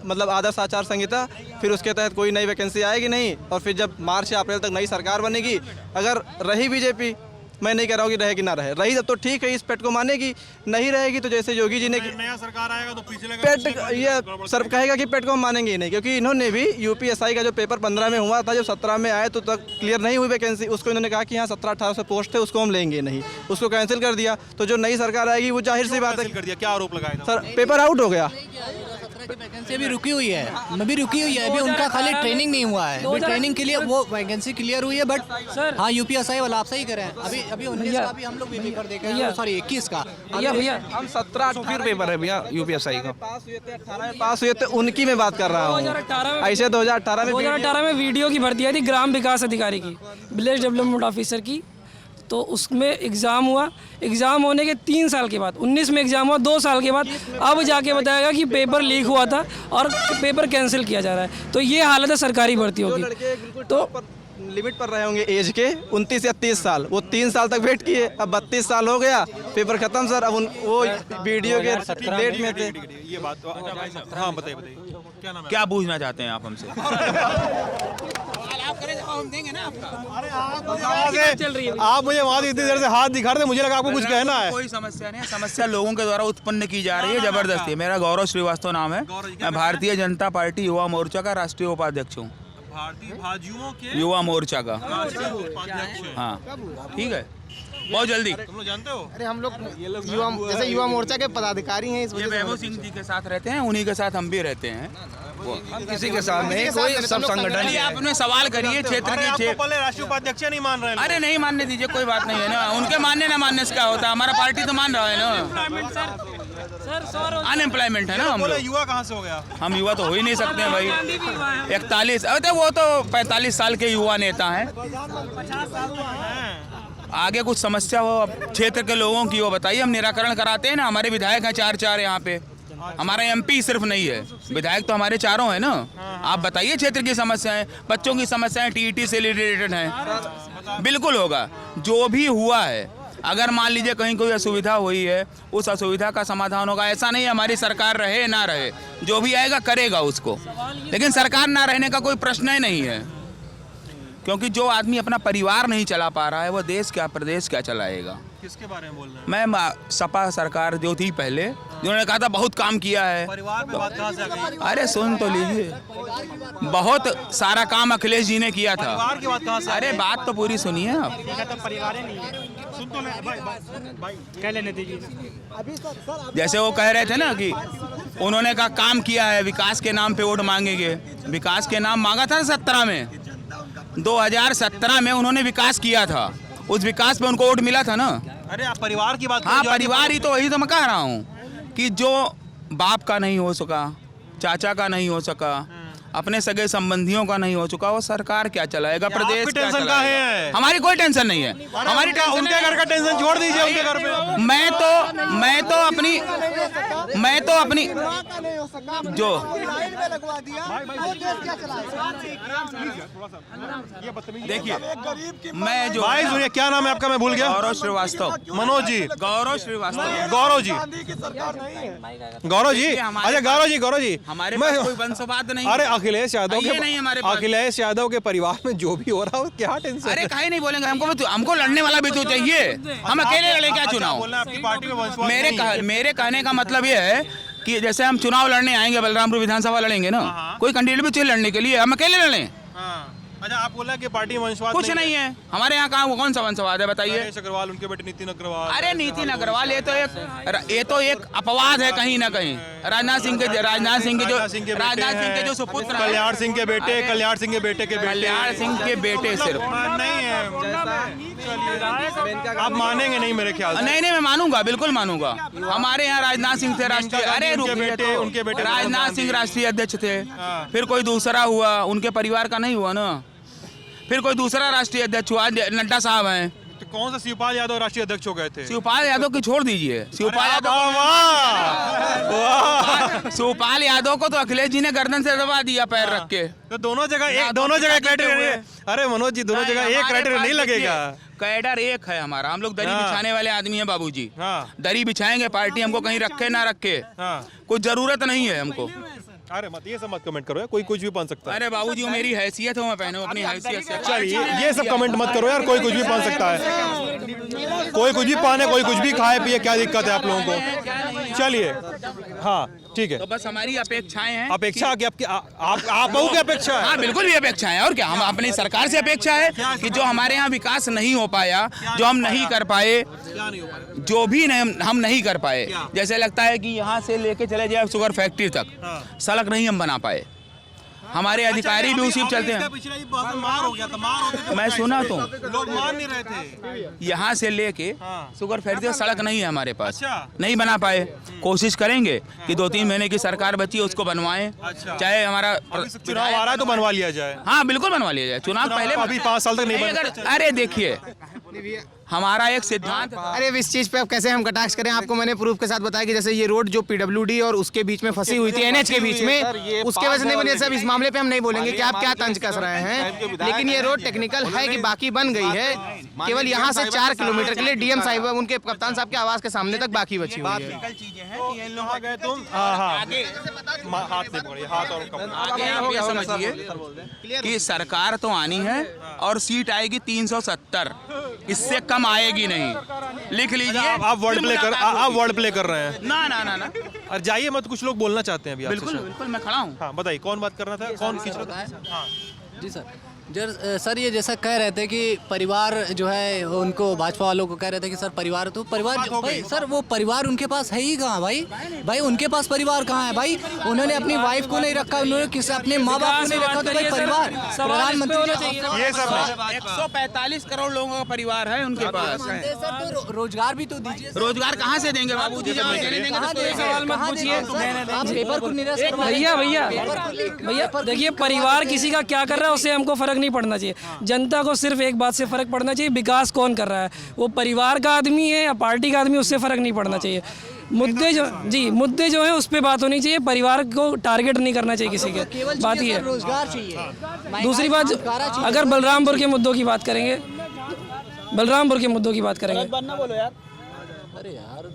मतलब आदर्श आचार संहिता, फिर उसके तहत कोई नई वैकेंसी आएगी नहीं। और फिर जब मार्च या अप्रैल तक नई सरकार बनेगी, अगर रही BJP, मैं नहीं कह रहा हूँ कि रहे कि ना रहे, रही तब तो ठीक है, इस पेट को मानेगी, नहीं रहेगी तो जैसे योगी जी ने नया सरकार आएगा तो पेट ये सर कहेगा कि पेट को हम मानेंगे ही नहीं, क्योंकि इन्होंने भी UPSI का जो पेपर 15 में हुआ था, जब 17 में आए तो तक क्लियर नहीं हुई वैकेंसी, उसको इन्होंने कहा कि यहाँ 1700-1800 पोस्ट थे, उसको हम लेंगे नहीं, उसको कैंसिल कर दिया। तो जो नई सरकार आएगी वो जाहिर सी बात है कर दिया। क्या आरोप लगाया सर? पेपर आउट हो गया। वैकेंसी अभी रुकी हुई है, अभी रुकी हुई है, अभी उनका खाली ट्रेनिंग नहीं हुआ है, अभी ट्रेनिंग के लिए वो वैकेंसी क्लियर हुई है, बट हाँ UPSI वाला आप सही करें, अभी 19 का भी हम लोग भी पेपर देखे हैं, सॉरी 21 का भैया हम 17-18 पेपर है भैया UPSI का पास हुए थे, 18 में पास हुए थे, उनकी मैं बात कर रहा हूँ। ऐसे 2018 में VDO की भर्ती आई थी, ग्राम विकास अधिकारी की, विलेज डेवलपमेंट ऑफिसर की। तो उसमें एग्ज़ाम हुआ, एग्ज़ाम होने के 3 साल के बाद, 19 में एग्ज़ाम हुआ, 2 साल के बाद अब जाके बताएगा कि पेपर लीक हुआ था और पेपर कैंसिल किया जा रहा है। तो ये हालत है सरकारी भर्तियों की। तो लिमिट पर रहे होंगे एज के 29 या 30 साल, वो 3 साल तक वेट किए, अब 32 साल हो गया, पेपर खत्म सर। अब वो BDO के डेट में थे। ये बात हाँ बताइए क्या नाम है? क्या पूछना चाहते हैं आप हमसे? आप मुझे वहाँ इतनी देर से हाथ दिखा रहे थे, मुझे लगा आपको कुछ कहना है। कोई समस्या नहीं है, समस्या लोगों के द्वारा उत्पन्न की जा रही है जबरदस्ती। मेरा गौरव श्रीवास्तव नाम है, मैं भारतीय जनता पार्टी युवा मोर्चा का राष्ट्रीय उपाध्यक्ष हूँ। भारतीय भाजयुओं के युवा मोर्चा का, हाँ ठीक है, बहुत जल्दी। तुम लोग जानते हो? अरे हम लोग जैसे युवा मोर्चा के पदाधिकारी हैं, इस ये वैभव सिंह जी के साथ रहते हैं, उन्हीं के साथ हम भी रहते हैं। हम किसी के साथ नहीं, कोई सब संगठन ही है। आप उन्हें सवाल करिए क्षेत्र के राष्ट्रीय उपाध्यक्ष नहीं मान रहे हैं। अरे नहीं मानने दीजिए, कोई बात नहीं है ना, उनके मानने ना मानने से क्या होता है, हमारा पार्टी तो मान रहा है ना। अनएम्प्लॉयमेंट है ना हम लोग। युवा कहाँ से हो गया? हम युवा तो हो ही नहीं सकते हैं भाई। 41 अरे वो तो 45 साल के युवा नेता हैं। आगे कुछ समस्या हो क्षेत्र के लोगों की वो बताइए, हम निराकरण कराते हैं ना। हमारे विधायक हैं 4 यहाँ पे, हमारा MP सिर्फ नहीं है, विधायक तो हमारे 4 हैं ना। आप बताइए क्षेत्र की समस्याएं, बच्चों की समस्याएं TET से रिलेटेड हैं, बिल्कुल होगा। जो भी हुआ है अगर मान लीजिए कहीं कोई असुविधा हुई है, उस असुविधा का समाधान होगा। ऐसा नहीं है हमारी सरकार रहे ना रहे, जो भी आएगा करेगा उसको, लेकिन सरकार ना रहने का कोई प्रश्न ही नहीं है, क्योंकि जो आदमी अपना परिवार नहीं चला पा रहा है वो देश क्या प्रदेश क्या चलाएगा। किसके बारे में बोल रहे हैं? मैं सपा सरकार जो थी पहले, जिन्होंने कहा था बहुत काम किया है। परिवार में बात कहाँ से आ गई? अरे सुन तो लीजिए, बहुत सारा काम अखिलेश जी ने किया था। परिवार की बात कहाँ से? अरे बात तो पूरी सुनिए आप। परिवार ही नहीं है। सुन तो भाई कह लेने दीजिए। जैसे वो कह रहे थे ना कि उन्होंने कहा काम किया है, विकास के नाम पे वोट मांगेंगे। विकास के नाम मांगा था 17 में, 2017 में उन्होंने विकास किया था, उस विकास पे उनको वोट मिला था ना। अरे आप परिवार की बात। हाँ परिवार ही तो, वही तो मैं कह रहा हूँ कि जो बाप का नहीं हो सका, चाचा का नहीं हो सका, अपने सगे संबंधियों का नहीं हो चुका, वो सरकार क्या चलाएगा, प्रदेश क्या टेंशन का है? हमारी कोई टेंशन नहीं है। हमारी उनके घर का टेंशन छोड़ दीजिए, उनके घर पे। मैं तो अपनी जो देखिए, मैं जो भाई सुनिए, क्या नाम है आपका? मैं भूल गया। गौरव श्रीवास्तव। मनोज जी। गौरव श्रीवास्तव। गौरव जी। गौरव जी। अच्छा गौरव जी हमारे पास कोई वंशवाद नहीं। अरे अखिलेश यादव ये नहीं हमारे पास। अखिलेश यादव के परिवार में जो भी हो रहा है क्या टेंशन? अरे काहे नहीं बोलेंगे, हमको लड़ने वाला भी तो चाहिए। हम अकेले लड़े क्या चुनाव? आपकी पार्टी में वंशवाद मेरे कहने का मतलब ये है कि जैसे हम चुनाव लड़ने आएंगे, बलरामपुर विधानसभा लड़ेंगे ना, कोई कैंडिडेट भी चाहिए लड़ने के लिए, हम अकेले लड़ें। अच्छा आप बोला कि पार्टी में वंशवाद कुछ नहीं है हमारे यहाँ। कहाँ कौन सा वंशवाद है बताइए? अग्रवाल, उनके बेटे नितिन अग्रवाल। अरे नितिन अग्रवाल ये तो एक अपवाद है कहीं ना कहीं। राजनाथ सिंह के जो सुपुत्र, कल्याण सिंह के बेटे, कल्याण सिंह के बेटे सिर्फ नहीं है। आप मानेंगे नहीं मेरे ख्याल से? नहीं मैं मानूंगा, बिल्कुल मानूंगा। हमारे यहाँ राजनाथ सिंह थे राष्ट्रीय, अरे उनके बेटे राजनाथ सिंह राष्ट्रीय अध्यक्ष थे, फिर कोई दूसरा हुआ, उनके परिवार का नहीं हुआ ना, फिर कोई दूसरा राष्ट्रीय अध्यक्ष हुआ, नड्डा साहब हैं। तो कौन सा शिवपाल यादव राष्ट्रीय अध्यक्ष हो गए थे? शिवपाल यादव की छोड़ दीजिए, शिवपाल यादव को तो अखिलेश जी ने गर्दन से दबा दिया पैर रख के। तो दोनों जगह क्राइटेरिया। अरे मनोज जी, दोनों जगह एक क्राइटेरिया नहीं लगेगा। कैडर एक है हमारा, हम लोग दरी बिछाने वाले आदमी हैं बाबूजी। दरी बिछाएंगे, पार्टी हमको कहीं रखे ना रखे, कोई जरूरत नहीं है हमको। अरे मत ये सब मत कमेंट करो यार, कोई कुछ भी पहन सकता है। अरे बाबूजी वो मेरी हैसियत है, मैं पहनूं अपनी हैसियत से। चलिए ये सब कमेंट मत करो यार, कोई कुछ भी पहन सकता है, कोई कुछ भी पहने, कोई कुछ भी खाए पिए, क्या दिक्कत है आप लोगों को? चलिए हाँ ठीक है। तो बस हमारी अपेक्षाएं हैं। अपेक्षा की आपकी आप बहू की अपेक्षा है? हाँ बिल्कुल भी अपेक्षा है, और क्या। हम अपनी सरकार से अपेक्षा है कि जो हमारे यहाँ विकास नहीं हो पाया, जो हम नहीं कर पाए, जो भी हम नहीं कर पाए, जैसे लगता है कि यहाँ से लेके चले जाए शुगर फैक्ट्री तक सड़क नहीं हम बना पाए, हमारे अधिकारी भी उसी चलते हैं। मैं सुना तो लोग मान नहीं रहे थे। यहाँ से लेके शुगर फैक्ट्री सड़क नहीं है हमारे पास, नहीं बना पाए। कोशिश करेंगे कि 2-3 महीने की सरकार बची है उसको बनवाएं, चाहे हमारा चुनाव आ रहा है तो बनवा लिया जाए। हाँ बिल्कुल बनवा लिया जाए। चुनाव पहले अभी 5 साल तक नहीं बना। अरे देखिए हमारा एक सिद्धांत। अरे इस चीज पे अब कैसे हम कटाक्ष करें? आपको मैंने प्रूफ के साथ बताया कि जैसे ये रोड जो पीडब्ल्यूडी और उसके बीच में फंसी हुई थी, एनएच के बीच में, उसके वजह से नहीं बनी। सब इस मामले पे हम नहीं बोलेंगे कि आप क्या तंज कस रहे हैं, लेकिन ये रोड टेक्निकल है कि बाकी बन गई है, केवल यहाँ से 4 किलोमीटर के लिए डीएम साहब उनके कप्तान साहब के आवास के सामने तक बाकी बची हुई है। आगे समझिए कि सरकार तो आनी है और सीट आएगी 370, इससे कम आएगी नहीं। लिख लीजिए। आप वर्ड प्ले कर रहे हैं। ना और जाइए मत, कुछ लोग बोलना चाहते हैं अभी। बिल्कुल मैं खड़ा हूँ। हाँ बताइए कौन बात करना था, कौन खींच रहा था? हाँ जी सर ये जैसा कह रहे थे कि परिवार जो है उनको, भाजपा वालों को कह रहे थे कि सर परिवार तो परिवार भाई, सर वो परिवार उनके पास है ही कहाँ भाई उनके पास परिवार कहाँ है भाई? उन्होंने अपनी वाइफ को नहीं रखा, उन्होंने किसी अपने माँ बाप को नहीं रखा, तो भाई परिवार प्रधानमंत्री ये सब 145 करोड़ लोगों का परिवार है उनके पास। सर तो रोजगार भी तो दीजिए। रोजगार कहाँ से देंगे बाबूजी? भैया देखिए, परिवार किसी का क्या कर रहा है उससे हमको फर्क नहीं पड़ना चाहिए। जनता को सिर्फ एक बात से फर्क पड़ना चाहिए, विकास कौन कर रहा है, वो परिवार का आदमी है या पार्टी का आदमी, उससे फर्क नहीं पड़ना चाहिए। मुद्दे जो है उस पर बात होनी चाहिए, परिवार को टारगेट नहीं करना चाहिए किसी के। बात ही है। रोजगार चाहिए। दूसरी बात, अगर बलरामपुर के मुद्दों की बात करेंगे, बलरामपुर के मुद्दों की बात करेंगे। बनना बोलो यार। अरे यार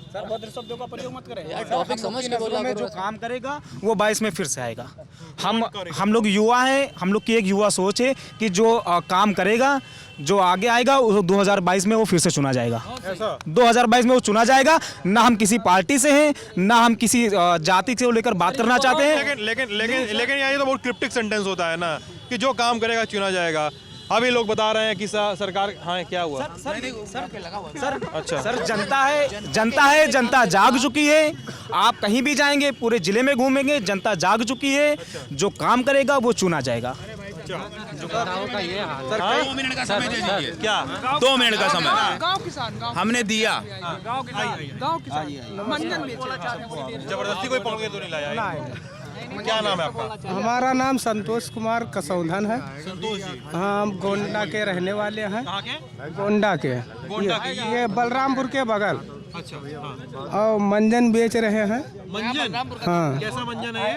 सर भद्र शब्दों का प्रयोग मत करें यार, टॉपिक समझ के बोला करो। जो काम करेगा वो 22 में फिर से आएगा। हम लोग युवा हैं, हम लोग की एक युवा सोच है कि जो काम करेगा, जो आगे आएगा वो 2022 में वो फिर से चुना जाएगा। 2022 में वो चुना जाएगा। ना हम किसी पार्टी से हैं, ना हम किसी जाति से लेकर बात करना चाहते हैं। लेकिन ये तो बहुत क्रिप्टिक सेंटेंस होता है ना कि जो काम करेगा चुना जाएगा। अभी लोग बता रहे हैं कि सरकार, हाँ क्या हुआ सर अच्छा सर, जनता है, जनता जाग चुकी है। आप कहीं भी जाएंगे, पूरे जिले में घूमेंगे, जनता जाग चुकी है। जो काम करेगा वो चुना जाएगा। 2 मिनट का समय दे दीजिए। क्या 2 मिनट का समय गांव किसान हमने दिया। गांव किसान मंजन बेचे। जबरदस्ती कोई पकड़ के तो नहीं लाया। क्या नाम है आपका? हमारा नाम संतोष कुमार कसौधन है। संतोष जी, हाँ, हम गोंडा के रहने वाले हैं। कहाँ के? गोंडा के। ये बलरामपुर के बगल। अच्छा और मंजन बेच रहे हैं। मंजन? हाँ, कैसा मंजन है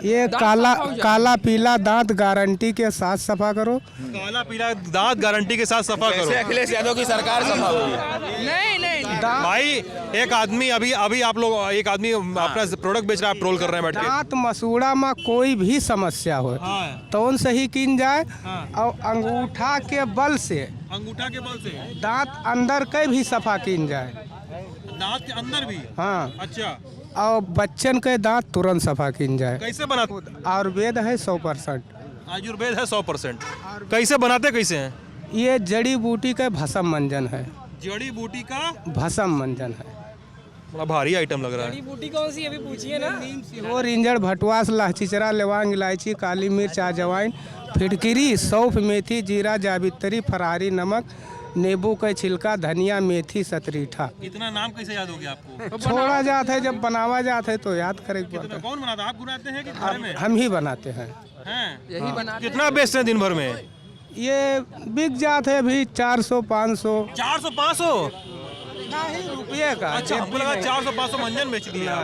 ये काला पीला दांत गारंटी के साथ सफा करो। काला पीला दांत गारंटी के साथ सफा करो। अखिलेश यादव की सरकार सफा हुई। नहीं भाई एक आदमी अभी आप लोग एक आदमी अपना प्रोडक्ट बेच रहा है, आप ट्रोल कर रहे हैं बैठ के। दांत मसूड़ा में कोई भी समस्या हो तो उन सही किन जाए। और अंगूठा के बल से दांत अंदर के भी सफा किन जाए। दांत के अंदर भी? हाँ। अच्छा। और बच्चन के दांत तुरंत सफा किन जाए। कैसे बनाते? आयुर्वेद है 100%। आयुर्वेद है 100%। कैसे बनाते कैसे हैं? ये जड़ी बूटी का भस्म मंजन है। जड़ी बूटी का भस्म मंजन है। बड़ा भारी आइटम लग रहा है। जड़ी बूटी कौन सी अभी पूछिए ना। और इंजड़ भटवास लाचिचरा लवांग इलायची काली मिर्च अजवाइन फिटकिरी सौंफ मेथी जीरा जावित्री फरारी नमक नींबू का छिलका धनिया मेथी सतरीठा। इतना नाम कैसे याद हो गया आपको? छोड़ा जाता है, जब बनावा जाता है तो याद करे पड़ता है। कौन बनाता है? आप बनाते हैं कि घर में? हम ही बनाते हैं। यही बनाते। कितना बेचते हैं दिन भर में? ये बिक जाते है अभी 400-500। 400-500 रुपये का। अच्छा, हमको लगा 400-500 मंजन बेच दिया।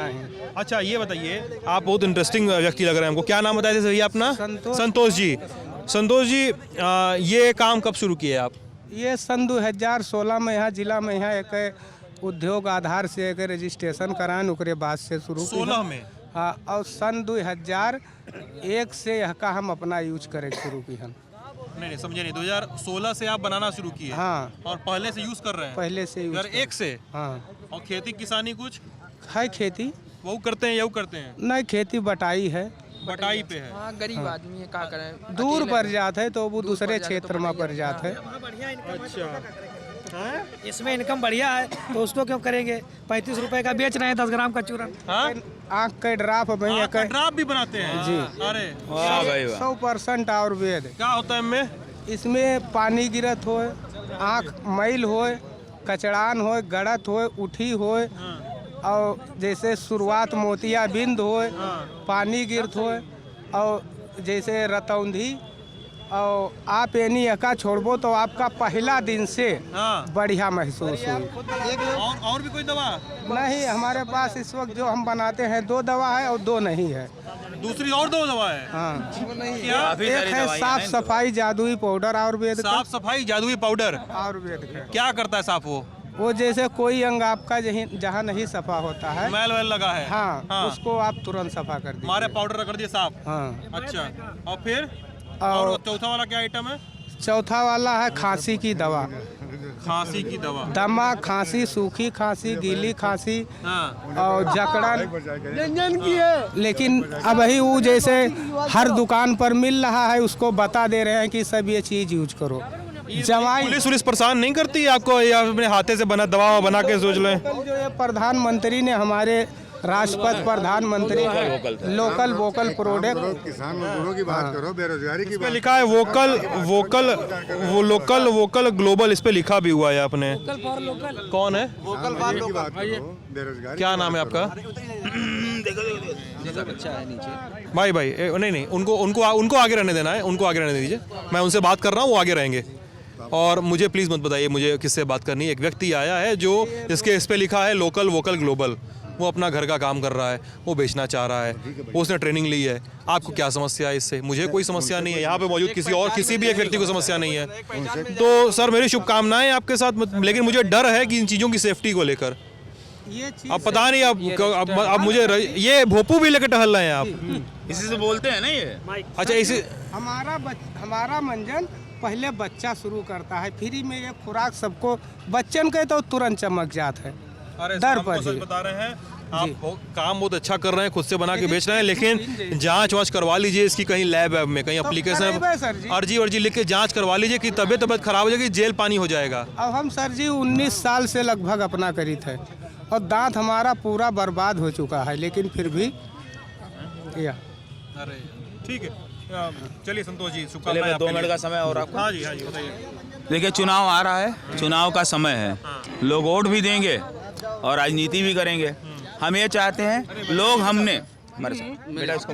अच्छा ये बताइए, आप बहुत इंटरेस्टिंग व्यक्ति लग रहे हैं हमको। क्या नाम बताए थे भैया अपना? संतोष जी। संतोष जी, ये काम कब शुरू किए आप? ये सन 2016 में यहाँ जिला में यहाँ एक उद्योग आधार से एक रजिस्ट्रेशन करान, उसके बाद से शुरू 16 में। हाँ, और सन 2001 से यह का हम अपना यूज करे शुरू की हम। नहीं समझे नहीं। 2016 से आप बनाना शुरू किए? हाँ। और पहले से यूज कर रहे हैं? पहले से यूज 2001 से? हाँ। और खेती किसानी कुछ है? खेती वो करते हैं, यू करते हैं? नहीं, खेती बटाई है। बटाई पे है। हाँ, गरीब आदमी है, क्या करें। दूर पर जाते है तो वो दूसरे क्षेत्र में पर जाते है। अच्छा, इसमें इनकम बढ़िया है तो उसको क्यों करेंगे? 35 रुपए का बेच रहे हैं 10 ग्राम का चूरन। आँख का ड्राफ ड्राफ भी बनाते हैं जी। अरे 100% आयुर्वेद। क्या होता है इनमें? इसमें पानी गिरत हो, आँख मैल हो, कचड़ान हो, गड़त हो, उठी हो, और जैसे शुरुआत मोतिया बिंद हो, पानी गिरत हो, और जैसे रतौंधी, और आप यानी एका छोड़बो तो आपका पहला दिन से बढ़िया महसूस हुई। और भी कोई दवा? नहीं, हमारे पास इस वक्त जो हम बनाते हैं 2 दवा है और 2 नहीं है। दूसरी और 2 दवा है? हाँ। क्या? एक है साफ सफाई जादुई पाउडर आयुर्वेद। साफ सफाई जादुई पाउडर आयुर्वेद का क्या करता है? साफ वो जैसे कोई अंग आपका जहाँ नहीं सफा होता है, मैल वैल लगा है, हाँ, उसको आप तुरंत सफा कर दीजिए। हमारे पाउडर कर दिए साफ। हाँ। अच्छा, और फिर और चौथा वाला क्या आइटम है? चौथा वाला है खांसी की दवा। खांसी की दवा? दमा खांसी, सूखी खांसी, गीली खांसी और जकड़न की है। लेकिन अब ही वो जैसे हर दुकान पर मिल रहा है, उसको बता दे रहे हैं कि सब ये चीज़ यूज करो। जवाई पुलिस परेशान नहीं करती आपको, या अपने हाथे से बना दवा बना के सोच लें? जो ये प्रधानमंत्री ने हमारे राष्ट्रपति प्रधानमंत्री लोकल वोकल प्रोडक्ट, किसान मजदूरों की बात करो, बेरोजगारी की बात लिखा है लोकल वोकल ग्लोबल, इस पे लिखा भी हुआ है आपने। कौन है? Vocal for local. बेरोजगारी। क्या नाम है आपका? भाई नहीं, उनको आगे रहने देना है, उनको आगे रहने दीजिए। मैं उनसे बात कर रहा हूँ, वो आगे रहेंगे। और मुझे प्लीज़ मत बताइए मुझे किससे बात करनी है। एक व्यक्ति आया है जो इसके इस पे लिखा है लोकल वोकल ग्लोबल, वो अपना घर का काम कर रहा है, वो बेचना चाह रहा है, वो उसने ट्रेनिंग ली है। आपको क्या समस्या है इससे? मुझे कोई समस्या नहीं है, यहाँ पे मौजूद किसी भी एक व्यक्ति को समस्या नहीं है। तो सर मेरी शुभकामनाएं आपके साथ, लेकिन मुझे डर है कि इन चीज़ों की सेफ्टी को लेकर। अब पता नहीं अब मुझे ये भोपू भी लेकर टहल रहे हैं आप, इसी से बोलते हैं ना ये। अच्छा इसी हमारा मंजन पहले बच्चा शुरू करता है, फ्री में ये खुराक सबको बच्चन के तो तुरंत चमक जाता है। डर पर सच बता रहे हैं आप, काम बहुत अच्छा कर रहे हैं, खुद से बना के बेच रहे हैं, लेकिन जांच वाच करवा लीजिए इसकी कहीं लैब में, कहीं एप्लीकेशन अर्जी लिख के जांच करवा लीजिए कि तबीयत खराब हो जाएगी, जेल पानी हो जाएगा। अब हम सर जी 19 साल से लगभग अपना करी थे और दांत हमारा पूरा बर्बाद हो चुका है, लेकिन फिर भी अरे ठीक है, चलिए संतोष जी, चलिए 2 मिनट का समय और आपको। हाँ जी बताइए। देखिए चुनाव आ रहा है, चुनाव का समय है, लोग वोट भी देंगे और राजनीति भी करेंगे। हम ये चाहते हैं लोग हमने हमारे बेटा इसको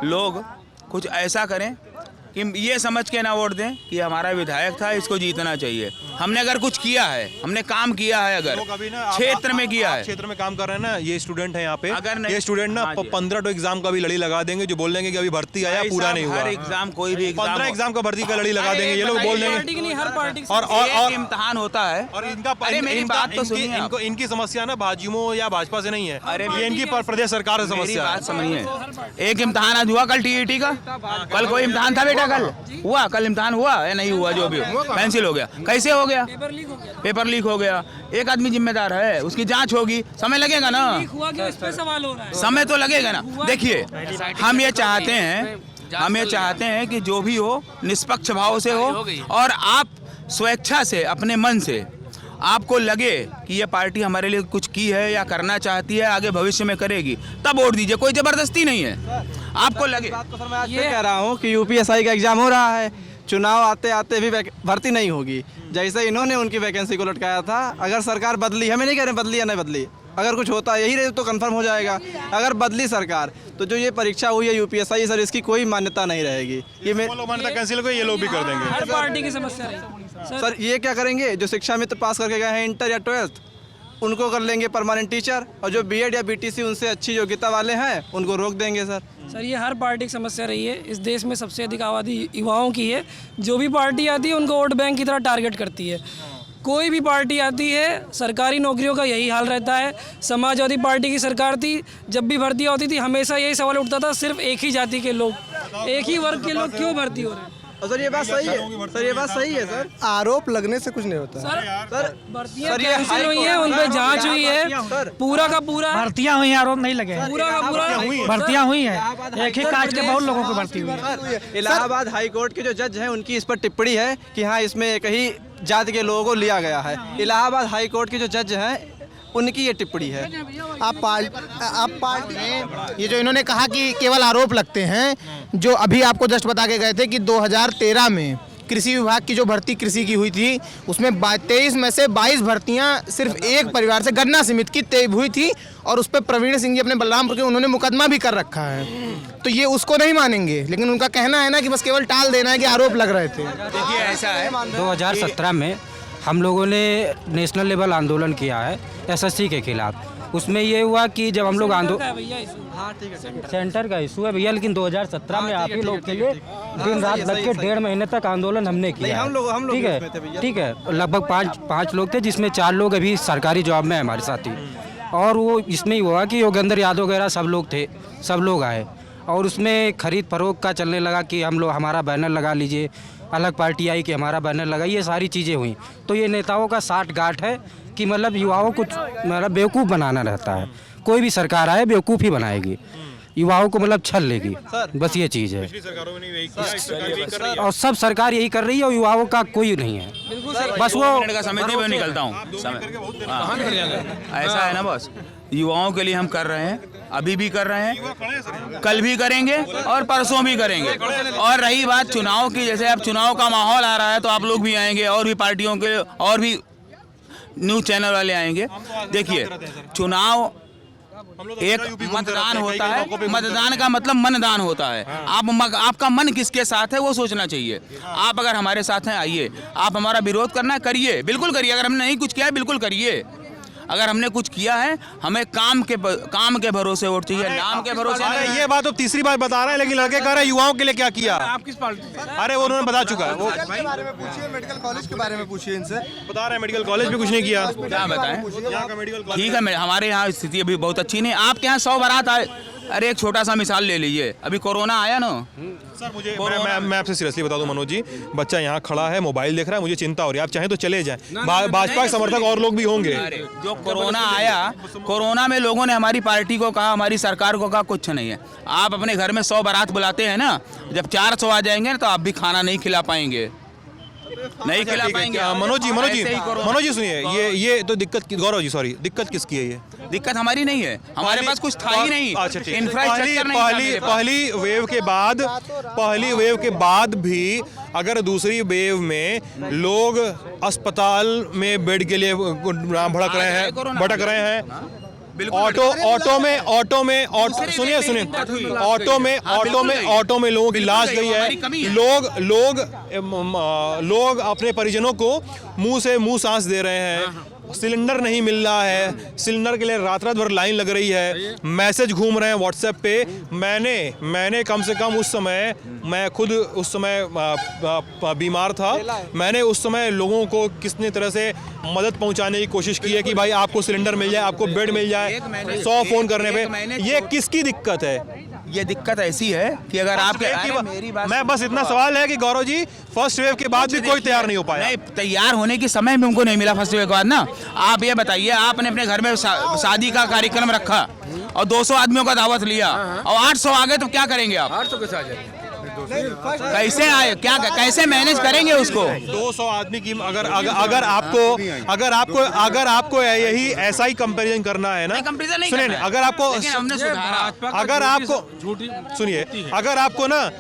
लोग कुछ ऐसा करें कि ये समझ के ना वोट दें कि हमारा विधायक था, इसको जीतना चाहिए। हमने अगर कुछ किया है, हमने काम किया है, अगर क्षेत्र में किया है, क्षेत्र में काम कर रहे हैं ना, ये स्टूडेंट है यहाँ पे, अगर ये स्टूडेंट ना 15 तो एग्जाम का भी लड़ी लगा देंगे, जो बोल देंगे कि अभी भर्ती आया पूरा नहीं हुआ। हर एग्जाम कोई भी 15 एग्जाम का भर्ती का लड़ी लगा देंगे ये लोग, बोल देंगे। और इम्तिहान होता है। और इनका मेरी बात तो सुनिए, इनकी समस्या ना भाजयुमो या भाजपा से नहीं है, ये इनकी प्रदेश सरकार से समस्या है। समझिए, एक इम्तिहान आज हुआ कल टीईटी का, कल कोई इम्तिहान था बेटा? कल हुआ, कल इम्तिहान हुआ या नहीं हुआ? जो भी कैंसिल हो गया, कैसे हो गया? पेपर लीक हो गया। एक आदमी जिम्मेदार है, उसकी जांच होगी, समय लगेगा ना, सवाल हो रहा है, समय तो लगेगा ना। देखिए हम ये चाहते हैं कि जो भी हो निष्पक्ष भाव से हो, और आप स्वेच्छा से अपने मन से आपको लगे कि ये पार्टी हमारे लिए कुछ की है या करना चाहती है, आगे भविष्य में करेगी, तब वोट दीजिए। कोई जबरदस्ती नहीं है, आपको लगे। ये कह रहा हूँ कि यूपीएससी का एग्जाम हो रहा है, चुनाव आते आते भी भर्ती नहीं होगी। जैसे इन्होंने उनकी वैकेंसी को लटकाया था, अगर सरकार बदली, हमें नहीं कह रहे बदली या नहीं बदली, अगर कुछ होता यही रहे तो कंफर्म हो जाएगा। अगर बदली सरकार तो जो ये परीक्षा हुई है यूपीएससी सर, इसकी कोई मान्यता नहीं रहेगी। ये मान्यता कैंसिल हो गई, ये लोग भी कर देंगे। हर पार्टी की समस्या है सर। ये क्या करेंगे, जो शिक्षा मित्र पास करके गए हैं इंटर या 12th, उनको कर लेंगे परमानेंट टीचर, और जो बीएड या बीटीसी उनसे अच्छी योग्यता वाले हैं उनको रोक देंगे सर। सर ये हर पार्टी की समस्या रही है। इस देश में सबसे अधिक आबादी युवाओं की है, जो भी पार्टी आती है उनको वोट बैंक की तरह टारगेट करती है। कोई भी पार्टी आती है, सरकारी नौकरियों का यही हाल रहता है। समाजवादी पार्टी की सरकार थी, जब भी भर्ती होती थी हमेशा यही सवाल उठता था, सिर्फ एक ही जाति के लोग, एक ही वर्ग के लोग क्यों भर्ती हो रहे हैं? सर ये बात सही है, सर ये बात सही है सर। आरोप लगने से कुछ नहीं होता। सर भर्तियां कैंसिल हुई हैं, उन पर जांच हुई है, पूरा का पूरा भर्तियां हुई हैं, आरोप नहीं लगे, पूरा का पूरा भर्तियां हुई हैं, एक ही कास्ट के बहुत लोगों की भर्ती हुई है। इलाहाबाद हाई कोर्ट के जो जज हैं उनकी इस पर टिप्पणी है कि हाँ इसमें एक ही जाति के लोगों को लिया गया है। इलाहाबाद हाई कोर्ट के जो जज हैं उनकी ये टिप्पणी है। आप पार्टी ये जो इन्होंने कहा कि केवल आरोप लगते हैं, जो अभी आपको जस्ट बता के गए थे कि 2013 में कृषि विभाग की जो भर्ती कृषि की हुई थी, उसमें 23 में से 22 भर्तियां सिर्फ एक परिवार से गन्ना समिति की हुई थी, और उस पर प्रवीण सिंह जी अपने बलरामपुर के उन्होंने मुकदमा भी कर रखा है। तो ये उसको नहीं मानेंगे, लेकिन उनका कहना है ना कि बस केवल टाल देना है कि आरोप लग रहे थे। देखिए ऐसा है, 2017 में हम लोगों ने नेशनल लेवल आंदोलन किया है एसएससी के खिलाफ। उसमें ये हुआ कि जब हम लोग सेंटर का इशू है भैया, लेकिन 2017 में आप ही लोग के लिए दिन रात लग के 1.5 महीने तक आंदोलन हमने किया। हम लोग ठीक है, लगभग पाँच लोग थे, जिसमें 4 लोग अभी सरकारी जॉब में है हमारे साथी। और वो इसमें ही हुआ कि योगेंद्र यादव वगैरह सब लोग थे, सब लोग आए, और उसमें खरीद फरोख्त का चलने लगा कि हम लोग हमारा बैनर लगा लीजिए, अलग पार्टी आई कि हमारा बैनर लगा, ये सारी चीज़ें हुई। तो ये नेताओं का साठ गांठ है कि मतलब युवाओं को मतलब बेवकूफ़ बनाना रहता है। कोई भी सरकार आए बेवकूफ़ ही बनाएगी, युवाओं को मतलब छल लेगी, बस ये चीज़ है। और सब सरकार यही कर रही है और युवाओं का कोई नहीं है, बस वो का समय मैं निकलता हूँ। ऐसा है ना, बस युवाओं के लिए हम कर रहे हैं, अभी भी कर रहे हैं, कल भी करेंगे और परसों भी करेंगे। और रही बात चुनाव की, जैसे अब चुनाव का माहौल आ रहा है तो आप लोग भी आएंगे, और भी पार्टियों के और भी न्यूज़ चैनल वाले आएंगे। देखिए चुनाव एक मतदान होता है, मतदान का मतलब मनदान होता है। आपका मन किसके साथ है वो सोचना चाहिए। आप अगर हमारे साथ हैं आइए, आप हमारा विरोध करना है करिए, बिल्कुल करिए। अगर हमने नहीं कुछ किया है बिल्कुल करिए। अगर हमने कुछ किया है, हमें काम के भरोसे वोट चाहिए, नाम के भरोसे नहीं। ये बात तो तीसरी बार बता रहे हैं, लेकिन लड़के कह रहे हैं युवाओं के लिए क्या किया। आप किस पार्टी? अरे वो उन्होंने बता चुका है, वो के बारे में पूछिए, मेडिकल कॉलेज के बारे में पूछिए इनसे। बता रहे हैं मेडिकल कॉलेज में कुछ नहीं किया। क्या बताएं? यहाँ का मेडिकल कॉलेज ठीक है, हमारे यहाँ स्थिति अभी बहुत अच्छी नहीं। आपके यहाँ 100 बारात आए, अरे एक छोटा सा मिसाल ले लीजिए, अभी कोरोना आया ना सर, मुझे मैं आपसे सीरियसली बता दूं मनोज जी, बच्चा यहाँ खड़ा है, मोबाइल देख रहा है, मुझे चिंता हो रही है। आप चाहें तो चले जाएं, भाजपा के समर्थक और लोग भी होंगे। जो कोरोना आया, कोरोना में लोगों ने हमारी पार्टी को कहा, हमारी सरकार को कहा कुछ नहीं है। आप अपने घर में 100 बारात बुलाते हैं ना, जब 400 आ जाएंगे तो आप भी खाना नहीं खिला पाएंगे, नहीं खिला पाएंगे। मनोज जी सुनिए, ये तो दिक्कत, गौरव जी सॉरी, दिक्कत किसकी है? ये दिक्कत हमारी नहीं है, हमारे पास कुछ था ही नहीं। अच्छा ठीक है। इंफ्रास्ट्रक्चर पहली वेव के बाद भी अगर दूसरी वेव में लोग अस्पताल में बेड के लिए भटक रहे हैं, ऑटो में लोगों की लाश गई है, लोग अपने परिजनों को मुंह सांस दे रहे हैं, सिलेंडर नहीं मिल रहा है, सिलेंडर के लिए रात भर लाइन लग रही है, मैसेज घूम रहे हैं व्हाट्सएप पे। मैंने कम से कम उस समय, मैं खुद उस समय बीमार था, मैंने उस समय लोगों को कितनी तरह से मदद पहुंचाने की कोशिश की है कि भाई आपको सिलेंडर मिल जाए, आपको बेड मिल जाए, 100 फोन करने पे। ये किसकी दिक्कत है? ये दिक्कत ऐसी है कि अगर मैं बस इतना सवाल है कि गौरव जी, फर्स्ट वेव के बाद भी कोई तैयार नहीं हो पाया। नहीं, तैयार होने की समय भी उनको नहीं मिला फर्स्ट वेव के बाद ना। आप ये बताइए, आपने अपने घर में शादी का कार्यक्रम रखा और 200 आदमियों का दावत लिया और 800 आ गए तो क्या करेंगे आप? 800 कैसे आ जाएंगे? कैसे आए, क्या कैसे मैनेज करेंगे उसको? 200 आदमी की अगर आपको यही ऐसा ही कंपैरिजन करना है ना, सुनिए, अगर आपको ना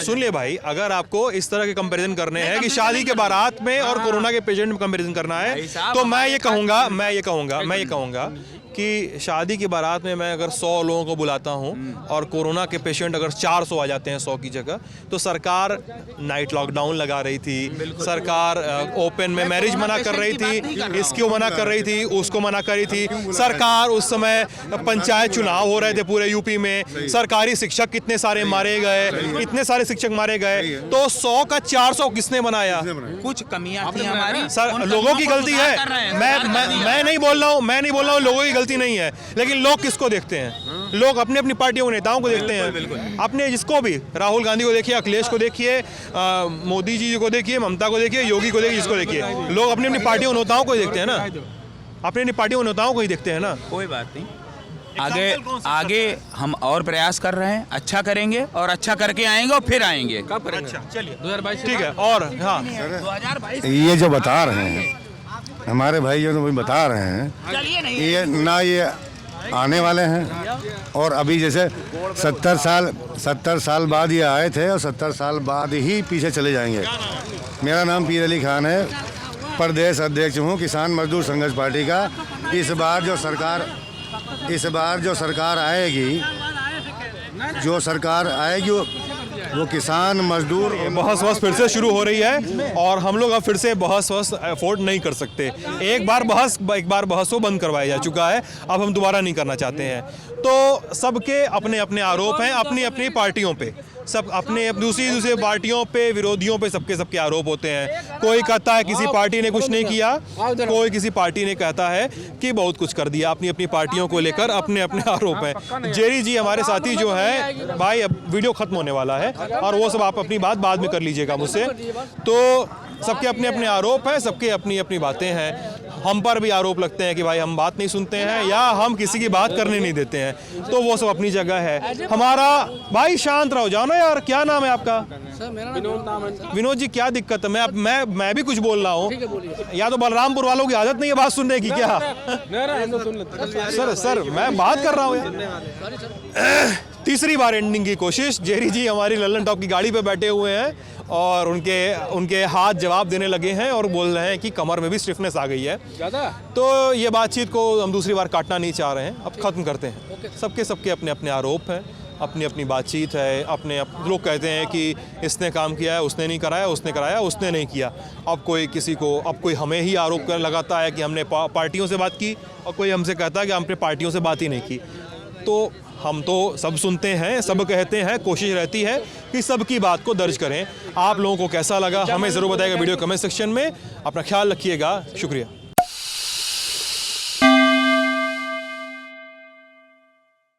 सुन ले भाई, अगर आपको इस तरह के कंपैरिजन करने हैं कि शादी के बारात में और कोरोना के पेशेंट में कंपैरिजन करना है, तो मैं ये कहूंगा कि शादी की बारात में मैं अगर 100 लोगों को बुलाता हूं और कोरोना के पेशेंट अगर 400 आ जाते हैं 100 की जगह, तो सरकार नाइट लॉकडाउन लगा रही थी, सरकार ओपन में मैरिज मना कर रही थी, इसको मना कर रही थी, उसको मना कर रही थी, सरकार उस समय पंचायत चुनाव हो रहे थे पूरे यूपी में, सरकारी शिक्षक कितने सारे मारे गए, इतने सारे शिक्षक मारे गए, तो 100 का 400 किसने बनाया? कुछ कमियां थी हमारी, सर लोगों की गलती है, मैं नहीं बोल रहा हूँ लोगों की गलती नहीं है, लेकिन लोग किसको देखते हैं? लोग अपनी अपनी पार्टियों के नेताओं को देखते हैं, अपने जिसको भी, राहुल गांधी को देखिए, अखिलेश को देखिए, मोदी जी को देखिए, ममता को देखिए, योगी को देखिए, जिसको देखिए, लोग अपनी अपनी पार्टियों नेताओं को देखते हैं ना, अपनी पार्टियों नेताओं को ही देखते हैं ना। कोई बात नहीं, आगे हम और प्रयास कर रहे हैं, अच्छा करेंगे और अच्छा करके आएंगे और फिर आएंगे। कब करेंगे? अच्छा चलिए 2022 ठीक है। और हाँ, 2022 ये जो बता रहे हैं हमारे भाई जो बता रहे हैं, ये ना ये आने वाले हैं, और अभी जैसे 70 साल बाद ये आए थे और 70 साल बाद ही पीछे चले जाएंगे। मेरा नाम पीर अली खान है, प्रदेश अध्यक्ष हूँ किसान मजदूर संघर्ष पार्टी का। इस बार जो सरकार आएगी वो किसान मजदूर बहस फिर से शुरू हो रही है, और हम लोग अब फिर से बहस अफोर्ड नहीं कर सकते। एक बार बहस वो बंद करवाया जा चुका है, अब हम दोबारा नहीं करना चाहते हैं। तो सबके अपने अपने आरोप हैं, अपनी अपनी पार्टियों पे, सब अपने दूसरी पार्टियों पे, विरोधियों पे सबके आरोप होते हैं। कोई कहता है किसी पार्टी ने कुछ नहीं किया, कोई किसी पार्टी ने कहता है कि बहुत कुछ कर दिया। अपनी अपनी पार्टियों को लेकर अपने अपने आरोप हैं। जेरी जी हमारे साथी जो है भाई, अब वीडियो खत्म होने वाला है और वो सब आप अपनी बात बाद में कर लीजिएगा मुझसे। तो सबके अपने अपने आरोप हैं, सबके अपनी अपनी बातें हैं। हम पर भी आरोप लगते हैं कि भाई हम बात नहीं सुनते हैं या हम किसी की बात करने नहीं देते हैं, तो वो सब अपनी जगह है। हमारा भाई शांत रहो, जाओ ना यार, क्या नाम है आपका? सर मेरा नाम विनोद जी, क्या दिक्कत है? मैं भी कुछ बोल रहा हूँ, या तो बलरामपुर वालों की आदत नहीं है बात सुनने की क्या? सर मैं बात कर रहा हूँ यार। तीसरी बार एंडिंग की कोशिश। जेरी जी हमारी लल्लन टॉप की गाड़ी पे बैठे हुए हैं और उनके हाथ जवाब देने लगे हैं और बोल रहे हैं कि कमर में भी स्टिफनेस आ गई है। तो ये बातचीत को हम दूसरी बार काटना नहीं चाह रहे हैं, अब खत्म करते हैं। सबके अपने अपने आरोप हैं, अपनी अपनी बातचीत है, लोग कहते हैं कि इसने काम किया है, उसने नहीं कराया, उसने कराया, उसने नहीं किया। अब कोई हमें ही आरोप कर लगाता है कि हमने पार्टियों से बात की, और कोई हमसे कहता है कि हमने पार्टियों से बात ही नहीं की। तो हम तो सब सुनते हैं, सब कहते हैं, कोशिश रहती है कि सबकी बात को दर्ज करें। आप लोगों को कैसा लगा हमें ज़रूर बताइएगा वीडियो कमेंट सेक्शन में। अपना ख्याल रखिएगा, शुक्रिया।